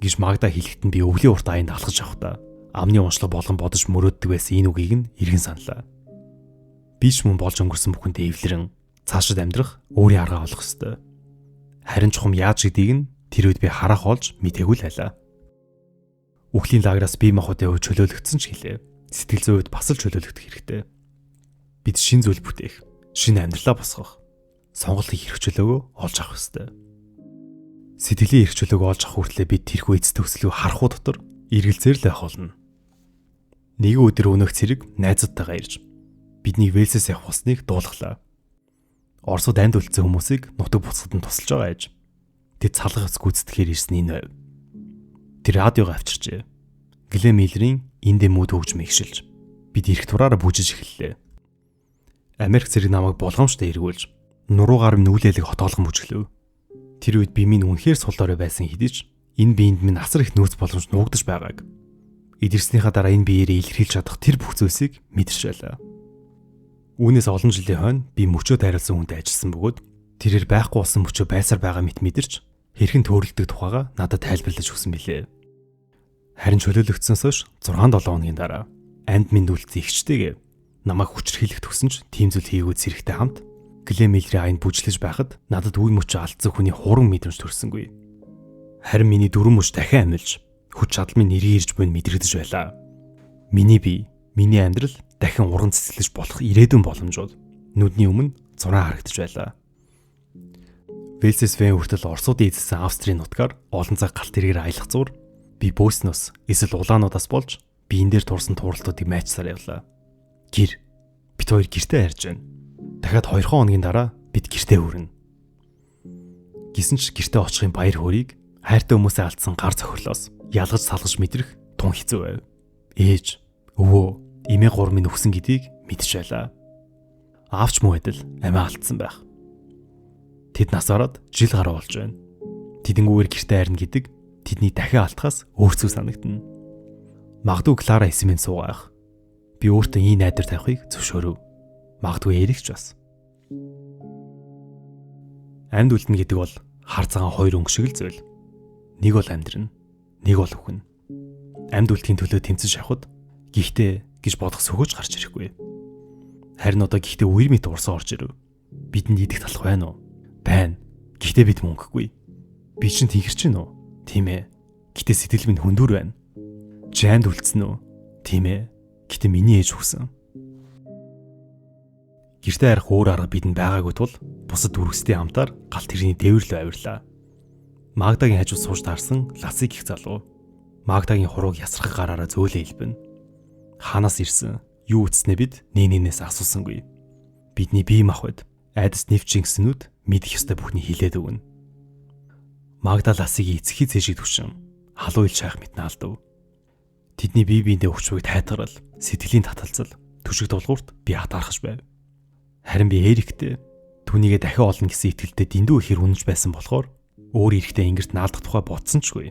гэж Магда хэлэхэд нь би өвлийн урт аянд алхаж авахдаа амны уншлаг болгон бодож мөрөөддөг байсан энэ үгийг нь эргэн саналаа. Би ч мөн болж өнгөрсөн бүхэнтэй эвлэрэн цаашид амьдрах өөрийн аргаа олох ёстой. Харин чухам яаж гэдгийг нь тэр үед би харах олж мэдээгүй л байлаа. Үхлийн лаграас бие махбодын хувь чөлөөлөгдсөн ч гэлээ. Сэтгэл зүйн хувьд бас л чөлөөлөгдөх хэрэгтэй. Бид шин зүйл бүтээх, шин амьдралаа босгох, сонголтын эрх чөлөөгөө олж авах ёстой. Сэтгэлийн эрх чөлөөг олж авах хүртлээр бид тэрхүү эцэст төслийг харахгүй дотор эргэлзээр л байх болно. Нэгэн өдөр өнөөх цэрэг найзуудтайгаа ирж бидний Вэлсээс явах хусныг дуулгалаа. Оросууд анд үлдсэн хүмүүсийг нутаг буцахад нь тусалж байгаа ээж. Тэд салгах эц гүйцэтгэхээр ирсэн энэ байв. Тэр радиогоо авчирчээ. Глэм Миллерийн энд мүүд хөгж мэгшилж бид эрх тураараа бүжиж эхэллээ. Америк цэрэг намайг болгоомжтой эргүүлж нуруугаар минь нүүлэлэг хотоолгон бүжиглэв. Тэр үед би минь үнэхээр сул дорой байсан хэдиж энэ биеинд минь асар их нөөц боломж нуугдаж байгааг. Идэрснийхаа дараа энэ биеэрээ илэрхийлж чадах тэр бүх зүйлсийг мэдэрч байлаа. Үүнээс олон жилийн хойно би мөчөө тайруулсан хүнтэй ажилласан бөгөөд тэрээр байхгүй болсон мөчөө байсаар байгаа мэт мэдэрч хэрхэн төөрөлдөг тухайга надад тайлбарлаж өгсөн билээ. Харин чөлөөлөгдсөнөөс хойш 6-7 хоногийн дараа анд минь үлдсэн ихчтэйгээ намайг хүчрхийлэх төгсөн ч тийм зүйл хийгүүд зэрэгтэй хамт Глэм Миллерийн аянд бүжлэж байхад надад үе мөчөө алдсан хүний хуран мэдрэмж төрсөнгүй. Харин миний дүрэн мөч дахин амилж хүч чадал минь нэрийг ирж буйн мэдрэгдэж байлаа. Миний бие, миний амьдрал дахин уран цэцлэж болох ирээдүйн боломжууд нүдний өмнө зураа харагдаж байлаа. Вэлсээс Вен хүртэл Оросуудын эзэлсэн Австрийн нутгаар олон цаг галт тэргээр аялах зур Би бөөснөөс эсвэл улаануудаас болж биен дээр турсан тууралтуудыг майчсаар явлаа. Гэр. Бид хоёр гэртээ харж байна. Дахиад 2 хоногийн дараа бид гэртээ хүрнэ. Гисэн ч гэртээ очихын баяр хөөргийг хайртай хүмүүсээ алдсан гар цохирлоос ялгаж салгаж мэдрэх тун хэцүү байв. Ээж, өвөө, эмээ 3 минь өгсөн гэдгийг мэдж байлаа. Аавч муу адил амиа алдсан байх. Тэд нас ороод жил гаруй болж байна. Тэдэнгүүгээр гэртээ харна гэдэг тэдний дахин алдахаас өөрсдөө санагдана. Магадгүй Клара эсэмэн суугаах. Би өөртөө ийм найдар тавихыг зөвшөөрөв. Магадгүй Эрикч бас. Амьд үлдэнэ гэдэг бол хар цагаан 2 өнгө шиг л зүйл. Нэг бол амьдрна, нэг бол үхнэ. Амьд үлдэхийн төлөө тэмцэн шахахад гихтээ гэж бодох сөхөж гарч ирэхгүй. Харин одоо гихтээ үер мэт урсан орж ирэв. Бидэнд идэх талах байна уу? Байна. Гихтээ бид мөнгөгүй. Би чинь тийгэрч гин үү? Тийм ээ. Гихтээ сэтгэл минь хүндүр байна. Чи амьд үлдсэн үү? Тийм ээ. Гихтээ миний ээж хүсэн. Гэртээ харах өөр арга бидэнд байгаагүй тул бусад дүрхсдийн хамтаар галт тэрний дээвэрлөө авирлаа. Магдагийн хажууд сууж таарсан Ласиг их залуу. Магдагийн хурууг ясрах гараараа зөөлөө хэлбэн. Хаанаас ирсэн? Юу үтснээ бид нээнээс асуусангүй. Бидний бие махбод айдас нэвчингснүүд мэдэх ёстой бүхний хилээд өгнө. Магда Ласигийн эцэгхий цэжиг түшин халуун ил шайх мэт наалдав. Тэдний бие биендээ өвчвөг тайтгарал, сэтгэлийн таталцал, түшиг дулгуурт би хатаархаж байв. Харин би Эриктэй түүнийгээ дахин олно гэсэн итгэлтэй дэндүү ихэр үнэнч байсан болохоор өөр эрэхтэй ингэрт наалдах тухай бодсончгүй.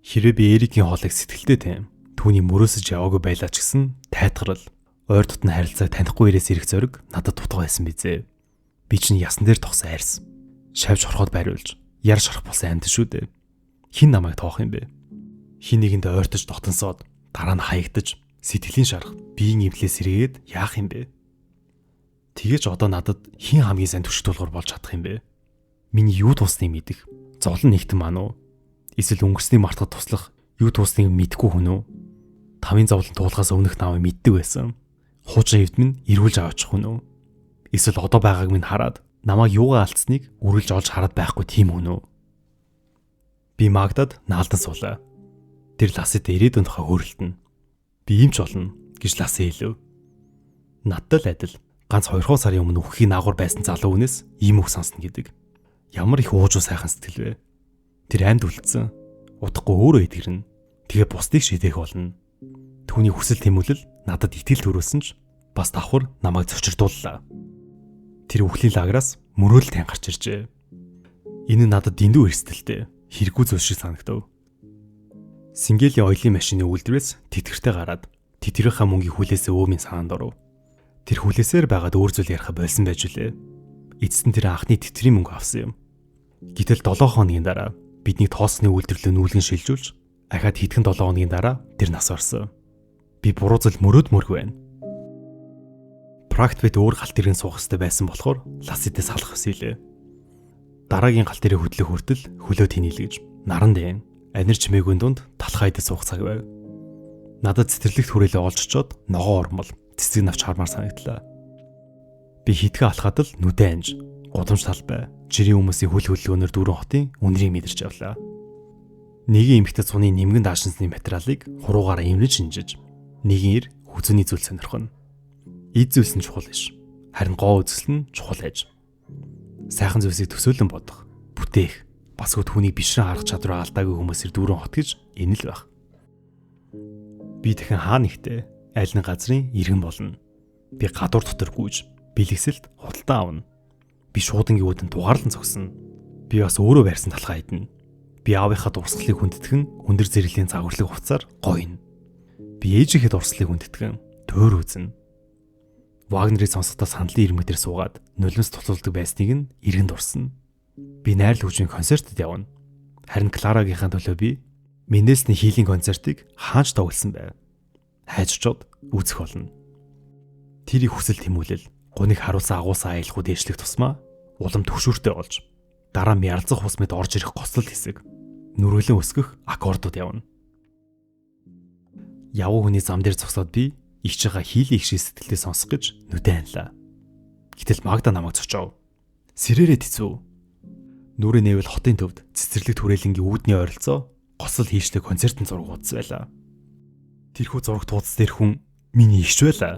Хэрвээ би Эрикийн хоолыг сэтгэлдээ тэм түүний мөрөөсөж яваагүй байлаа ч гэсэн тайтгарал, ойр дотны харилцааг танихгүй ирээс ирэх зориг надад дутуу байсан бизээ. Би чинь ясан дээр тогсон хайрс. Шавж хорхоод байруулж, яр шарах болсон амьд шүү дээ. Хин намайг тоох юм бэ? Хин нэгэндээ ойртож дотонсоод, дараа нь хаягдаж, сэтгэлийн шарах, биеийн эвлээс сэргээд яах юм бэ? Тэгэж одоо надад хин хамгийн сайн түшиг тулгуур болж чадах юм бэ? Миний юу тусныг мэдэх, зовлон нэгтэн маань уу? Эсвэл өнгөрснийг мартахад туслах юу тусныг мэдэхгүй хүн үү? Тавын зовлон туулахаас өмнөх намайг мэддэг байсан. Хуучин хэвд минь эргүүлж аваачих хүн үү? Эсвэл одоо байгааг минь хараад намайг юугаа алдсныг үргэлж олж хараад байхгүй тийм хүн үү? Би Магдад наалдан суулаа. Тэр Ласид ирээдүйн тухай хөрөлтөн. Би юмч болно гэж Ласи хэлв. Надтай л адил ганц 2 сарын өмнө үхэхийн наагур байсан залуу хүнээс ийм үг сонсно гэдэг. Ямар их уужуу сайхан сэтгэл вэ? Тэр амьд үлдсэн. Удахгүй өөрөө идгэрнэ. Тэгээ бусдыг шидээх болно. Түүний хүсэл тэмүүлэл надад итгэл төрүүлсэн ч бас давхар намайг зочирдууллаа. Тэр үхлийн лаграас мөрөөлт гарч иржээ. Энэ нь надад дэндүү эрсдэлтэй, хэрэггүй зүйл шиг санагдав. Сингелийн оёлын машины үйлдвэрээс тэтгэртэй гараад тэтгэрийнхаа мөнгийг хүлээсээ өөмийн санаанд оров. Тэр хүлээсээр байгаад өөр зүйл ярих болсон байж үлээ. Эцэст нь тэр анхны тэтгэрийн мөнгө авсан юм. Гэтэл 7 хоногийн дараа бидний тоосны үйлдвэрлэлөө нүүлгэн шилжүүлж, ахаад хэдхэн 7 хоногийн дараа тэр нас орсон. Би буруу зүйл мөрөөд мөрг байна. Практикт өөр галт тэргийн суух хэрэгтэй байсан болохоор Ласидээ салах хэсэлээ. Дараагийн галт тэрэг хөдлөх хүртэл хөлөө тэнэлгэж, наран дээн, анир чимээгүй дунд талхайд суух цаг байв. Надад цэцэрлэгт хүрээлээ олж очоод ногоо ормол цэцэг навч хармаар санагдлаа. Би хитгэн алхаад л нүдэ анж, гудамж талбай, жирийн хүмүүсийн хөл хөдөлгөөнөөр дүүрэн хотын үнрийг мэдэрч явлаа. Нэгэн эмэгтэй цуны нэмгэн даашинсны материалыг хуруугаараа имлэж шинжиж, нэгэн ир хүзүүний зүйл сонирхоно. Эд зүйлс нь чухал биш. Харин гоо үзэсэл нь чухал аж. Сайхан зүйлсийг төсөөлөн бодох, бүтээх, басгүй түүнийг бишрэн харах чадвараа алдаагүй хүмүүсээр дүүрэн хот гэж энэ л байх. Би дахин хаа нэгтээ аль нэг газрын иргэн болно. Би гадуур дотор гүйж, бэлгэсэлд худалдаа авна. Би шуудангийн үүдэн дугаарлан зогсно. Би бас өөрөө байрсан талхаа идэнэ. Би аавынхаа дурсгалыг хүндэтгэн өндөр зэрэглэлийн загварлаг хувцаар гойно. Би ээжийнхээ дурсгалыг хүндэтгэн тойр үзнэ. Вагнерийг сонсохдоо сандлын ирмэг дээр суугаад нулимс туцуулдаг байсныг нь иргэн дурсна. Би найрал хөгжмийн концертод явна. Харин Кларагийнхаа төлөө би Менделсний хийлийн концертыг хааж тоглосон байв. Хайж очоод үзэх болно. Тэрийг хүсэл тэмүүлэл, гуниг харуулсан агуулсан аяллахууд ээжлэх тусмаа улам төвшүүртэй болж, дараа нь яралцах ус мэд орж ирэх гослол хэсэг, нүргэлэн өсгөх аккордууд явна. Явуу хүний зам дээр зогсоод би ичж байгаа хийлийн их шиг сэтгэлдээ сонсох гэж нүдэ анлаа. Гэтэл Магда намайг зочов. Сэрээрээ тэцүү. Нүрээ нээвэл хотын төвд цэцэрлэг түрээлэнгийн үүдний ойролцоо хослол хийжтэй концертын зураг уудс байлаа. Тэрхүү зураг туудас дээр хүн миний эгч байлаа.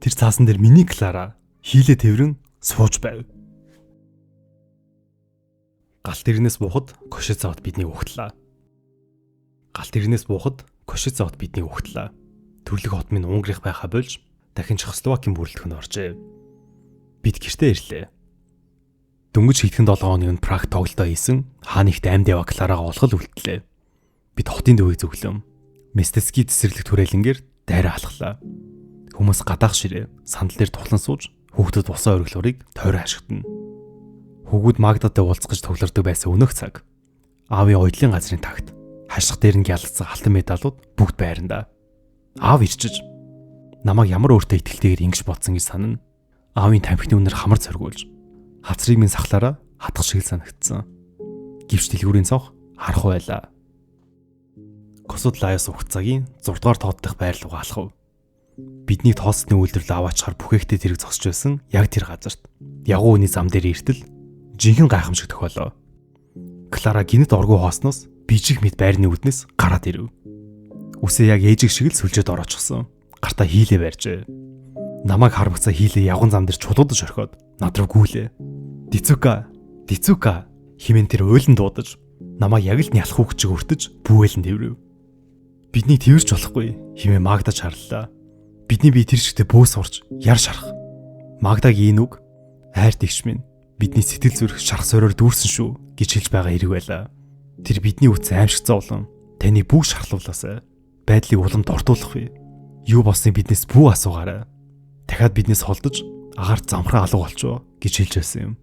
Тэр цаасан дээр миний Клара хийлээ тэврэн сууж байв. Галт ирнээс буухад Кошица хот биднийг угтлаа. Төрлөх хот минь Унгарих байхаа болж дахин Чехословакийн бүрэлдэхүүнд оржээ. Бид гэртээ ирлээ. Дөнгөж хэдхэн 7 хоногийн Праг тоглолтоо хийсэн хаанихт амьд яваа Кларагаа олгол үлдлээ. Бид хотын дөвийг зөвлөм. Местецкий цэцэрлэг түрээлэнгээр дайраа алхлаа. Хүмүүс гадаах ширээ сандал дээр тухлан сууж хүүхдэд босоо өргөлөөрийг тойроо хашигдана. Хүүгүүд Магдатай уулзгаж тоглордог байсан өнөөх цаг. Аавын ойдлын газрын тагт хаших дээр нь гялцсан алтан медалууд бүгд байранда. Аав ирчиж намайг ямар өөртөө итгэлтэйгээр ингэж бодсон гэж санана. Аавын тамхины үнээр хамар цоргуулж хацрыг минь сахлаараа хатгах шиг санагдсан. Гэвч дэлгүүрийн цонх харах байлаа. Косод лаяс угцаагийн 6 дугаар тоот дахь байр руу алхав. Бидний тоосны үйлдвэрлэл аваачаар бүхээгтэй тэрэг зогсож байсан яг тэр газарт. Ягуу үний зам дээр иртэл жинхэнэ гайхамшиг тохиолоо. Клара гинэт оргуу хоосноос бижиг мэд байрны үүднээс гараад ирэв. Үсээ яг ээжиг шиг л сүлжээд ороочихсон. Гартаа хийлээ барьжээ. Намайг хармагцаа хийлээ явган зам дээр чулуудаж орхиод над руу гүйлээ. Дицука химэн тэр уйлан дуудаж намайг яг л нялх хүүхчиг өртөж бүүэлэн тэврэв. Бидний тэрч болохгүй химээ Магдаж харлаа. Бидний бие тэр чигтээ бөө сурч яр шарах. Магдагийн үг хайрт игч минь бидний сэтгэл зүрх шарах сороор дүүрсэн шүү гэж хэлж байгаа хэрэг байлаа. Тэр бидний үтс аимшиг зовлон таны бүх шархлуулаасаа байдлыг уламд ортуулах вэ. Юу болсныг биднээс бүү асуугаарай. Дахиад биднээс холдож агаар замхраа алга болчоо гэж хэлж байсан юм.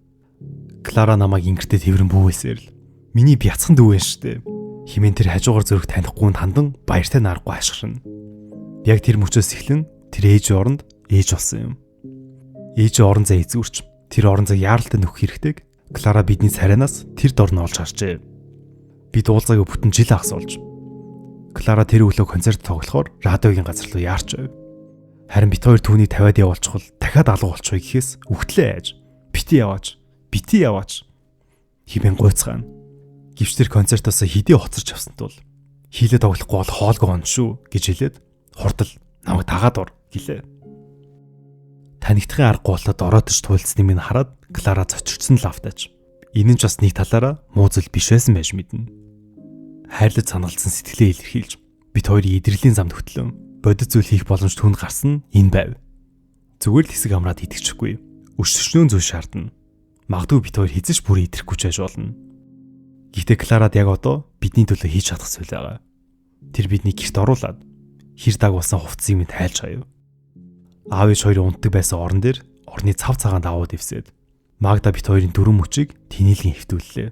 Клара намайг ингэртээ тэрэн бүүвэсээр л миний бяцхан дүү вэ штэ. Химэн тэр хажуугаар зөрөх танихгүй хандан баяртай нарахгүй ашигрна. Яг тэр мөчөөс эхлэн тэр ээж оронд ээж болсон юм. Ээж орон зай эзүүрч тэр орон зай яаралтай нөхөх хэрэгтэйг Клара бидний царайнаас тэр дор нь олж харжээ. Бид уулзаагүй бүтэн жил ахсуулж. Клара тэр өглөө концерт тоглохоор радиогийн газар руу яарч байв. Харин бит хоёр түүнийг тавиад явуулчихвал дахиад алга болчихвол гэхээс үхтлээ айж. Бити яваач. Химэн гуйцгаана. Гэвч тэр концертоос хэдий хоцорч авсан тул хийлээ тоглохгүй бол хоолгүй он шүү гэж хэлээд хурдл намайг дагаад ор гэлээ. Танигдахын аргагүй болоод ороодч туйлцныг минь хараад Клара зочирчсан лавтаач. Энэ нь ч бас нэг талаараа муу зүйл биш байсан байж мэднэ. Хайрлаж санагдсан сэтгэлээ илэрхийлж бид хоёрын идэрлийн замд хөтлөн бодит зүйл хийх боломж түнд гарсан нь энэ байв. Зүгээр л хэсэг амраад идэвчихгүй. Өшөшнөө зүйл шаардна. Магадгүй бид хоёр хэзээ ч бүр идрэхгүй ч байж болно. Гэхдээ Кларад яг одоо бидний төлөө хийж чадах зүйл байгаа. Тэр бидний гэрт оруулаад хэр дагуулсан хувцсыг минь тайлж хаяв. Аав ээж хоёрын унтдаг байсан орон дээр орны цав цагаанд аваад ивсээд Магда бит хоёрын дөрөв мөчийг тэнэлгэн хэвтүүллээ.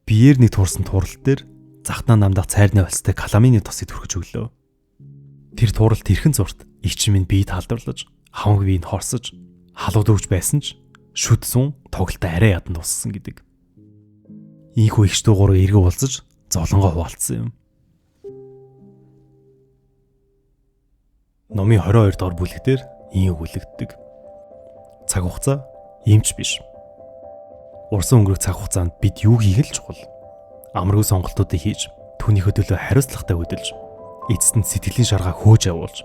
Биеэр нэг туурсан тууралт дээр захтаа намдах цайрны олцтой каламины тосыг түрхэж өглөө. Тэр тууралт тэрхэн зурт игч минь биед халдварлаж, хавг биед хорсож, халууд өгч байсан ч шүд сун тоглолтоо арай ядан дууссан гэдэг. Ийхүү игч дуугаар эргэ уулзаж золонгоо хуваалцсан юм. Номын 22 дугаар бүлэг дээр ийм өгүүлэгддэг. Цаг хугацаа эмч биш. Урсан өнгөрөх цаг хугацаанд бид юу хийх л чухал. Амаргүй сонголтуудыг хийж, түүнийхөө төлөө хариуцлагатай хөдөлж, эцэст нь сэтгэлийн шаргаа хөөж явуулж,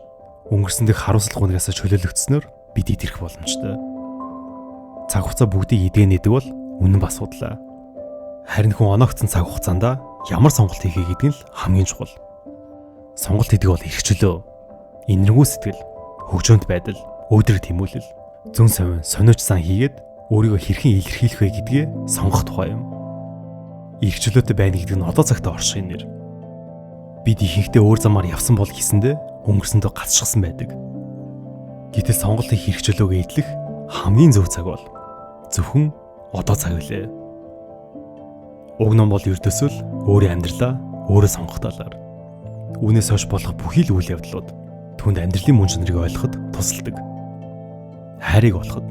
өнгөрсөн дэх харуулслах унаасаа чөлөөлөгдснөөр бид идэрх боломжтой. Цаг хугацаа бүгдийг эдгэнэдэг бол үнэн бас судлаа. Харин хүн оногцсон цаг хугацаанд ямар сонголт хийхээ гэдэг нь л хамгийн чухал. Сонголт хийдэг бол эрхчлөө. Инэргүй сэтгэл, хөгжөөнт байдал, өөдрөг тэмүүлэл, зөн совин, сониуч сан хийгээд өөрийгөө хэрхэн илэрхийлэх вэ гэдгээ сонгох тухай юм. Эрхчлөөтэй байна гэдэг нь одоо цагтаа оршихын нэр. Бид ихэнхдээ өөр замаар явсан бол гэсэндээ өнгөрсөндөө гацчихсан байдаг. Гэтэл сонголтын эрхчлөөгөө идэх хамгийн зөв цаг бол зөвхөн одоо цаг үлээ. Уг ном бол ердөөсөө л өөрийн амьдралаа өөрөө сонгох талаар. Үүнээс хойш болох бүхий л үйл явдлууд түүнд амьдралын мөн чанарыг ойлгоход тусалдаг. Хайрыг олоход,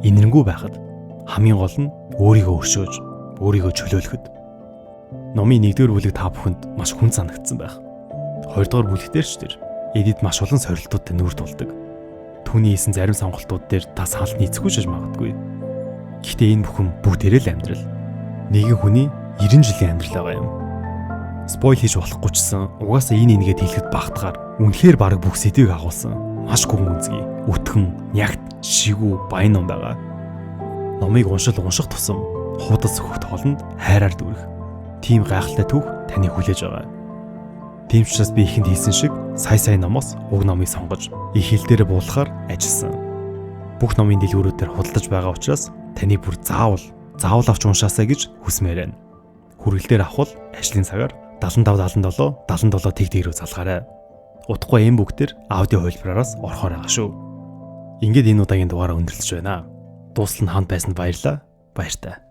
инэрэнгүй байхад хамгийн гол нь өөрийгөө өршөөж, өөрийгөө чөлөөлөхөд. Номын 1-р бүлэг та бүхэнд маш хүн санагдсан байх. 2-р бүлэгтэр ч тэр эдид маш олон сорилтуудтай нүүр тулдаг. Түүний хийсэн зарим сонголтууд дээр та санал нийцэхгүй шиж магадгүй. Гэхдээ энэ бүхэн бүгдээрээ л амьдрал. Нэгэн хүний 90 жилийн амьдрал байгаа юм. Спойл хийж болохгүй ч гэсэн угаасаа энэ нэгээд хэлэхэд багтахаар үнэхээр баг бүх сэдвийг агуулсан маш гүн үнцгий, өтгөн, нягт, шигүү, баян ном байгаа. Номыг унших тусам хуудас сөхөх тоолонд хайраар дүүрэх. Тийм гайхалтай түүх таны хүлээж байгаа. Тийм ч бас би ихэнд хэлсэн шиг сая номоос уг номыг сонгож их хэл дээр буулгахаар ажилласан. Бүх номын дэлгүүрүүдээр худалдаж байгаа учраас таны бүр заавал авч уншаасаа гэж хүсмээр байна. Хүргэлтээр авах ажлын цагаар 7577 тэг рүү залгаарай. Утгагүй энэ бүгдээр аудио хувилбараараас орохоор байгаа шүү. Ингээд энэ удаагийн дугаараа өндөрлөж байна. Дуустал нь ханд байсанд баярлалаа. Баяртай.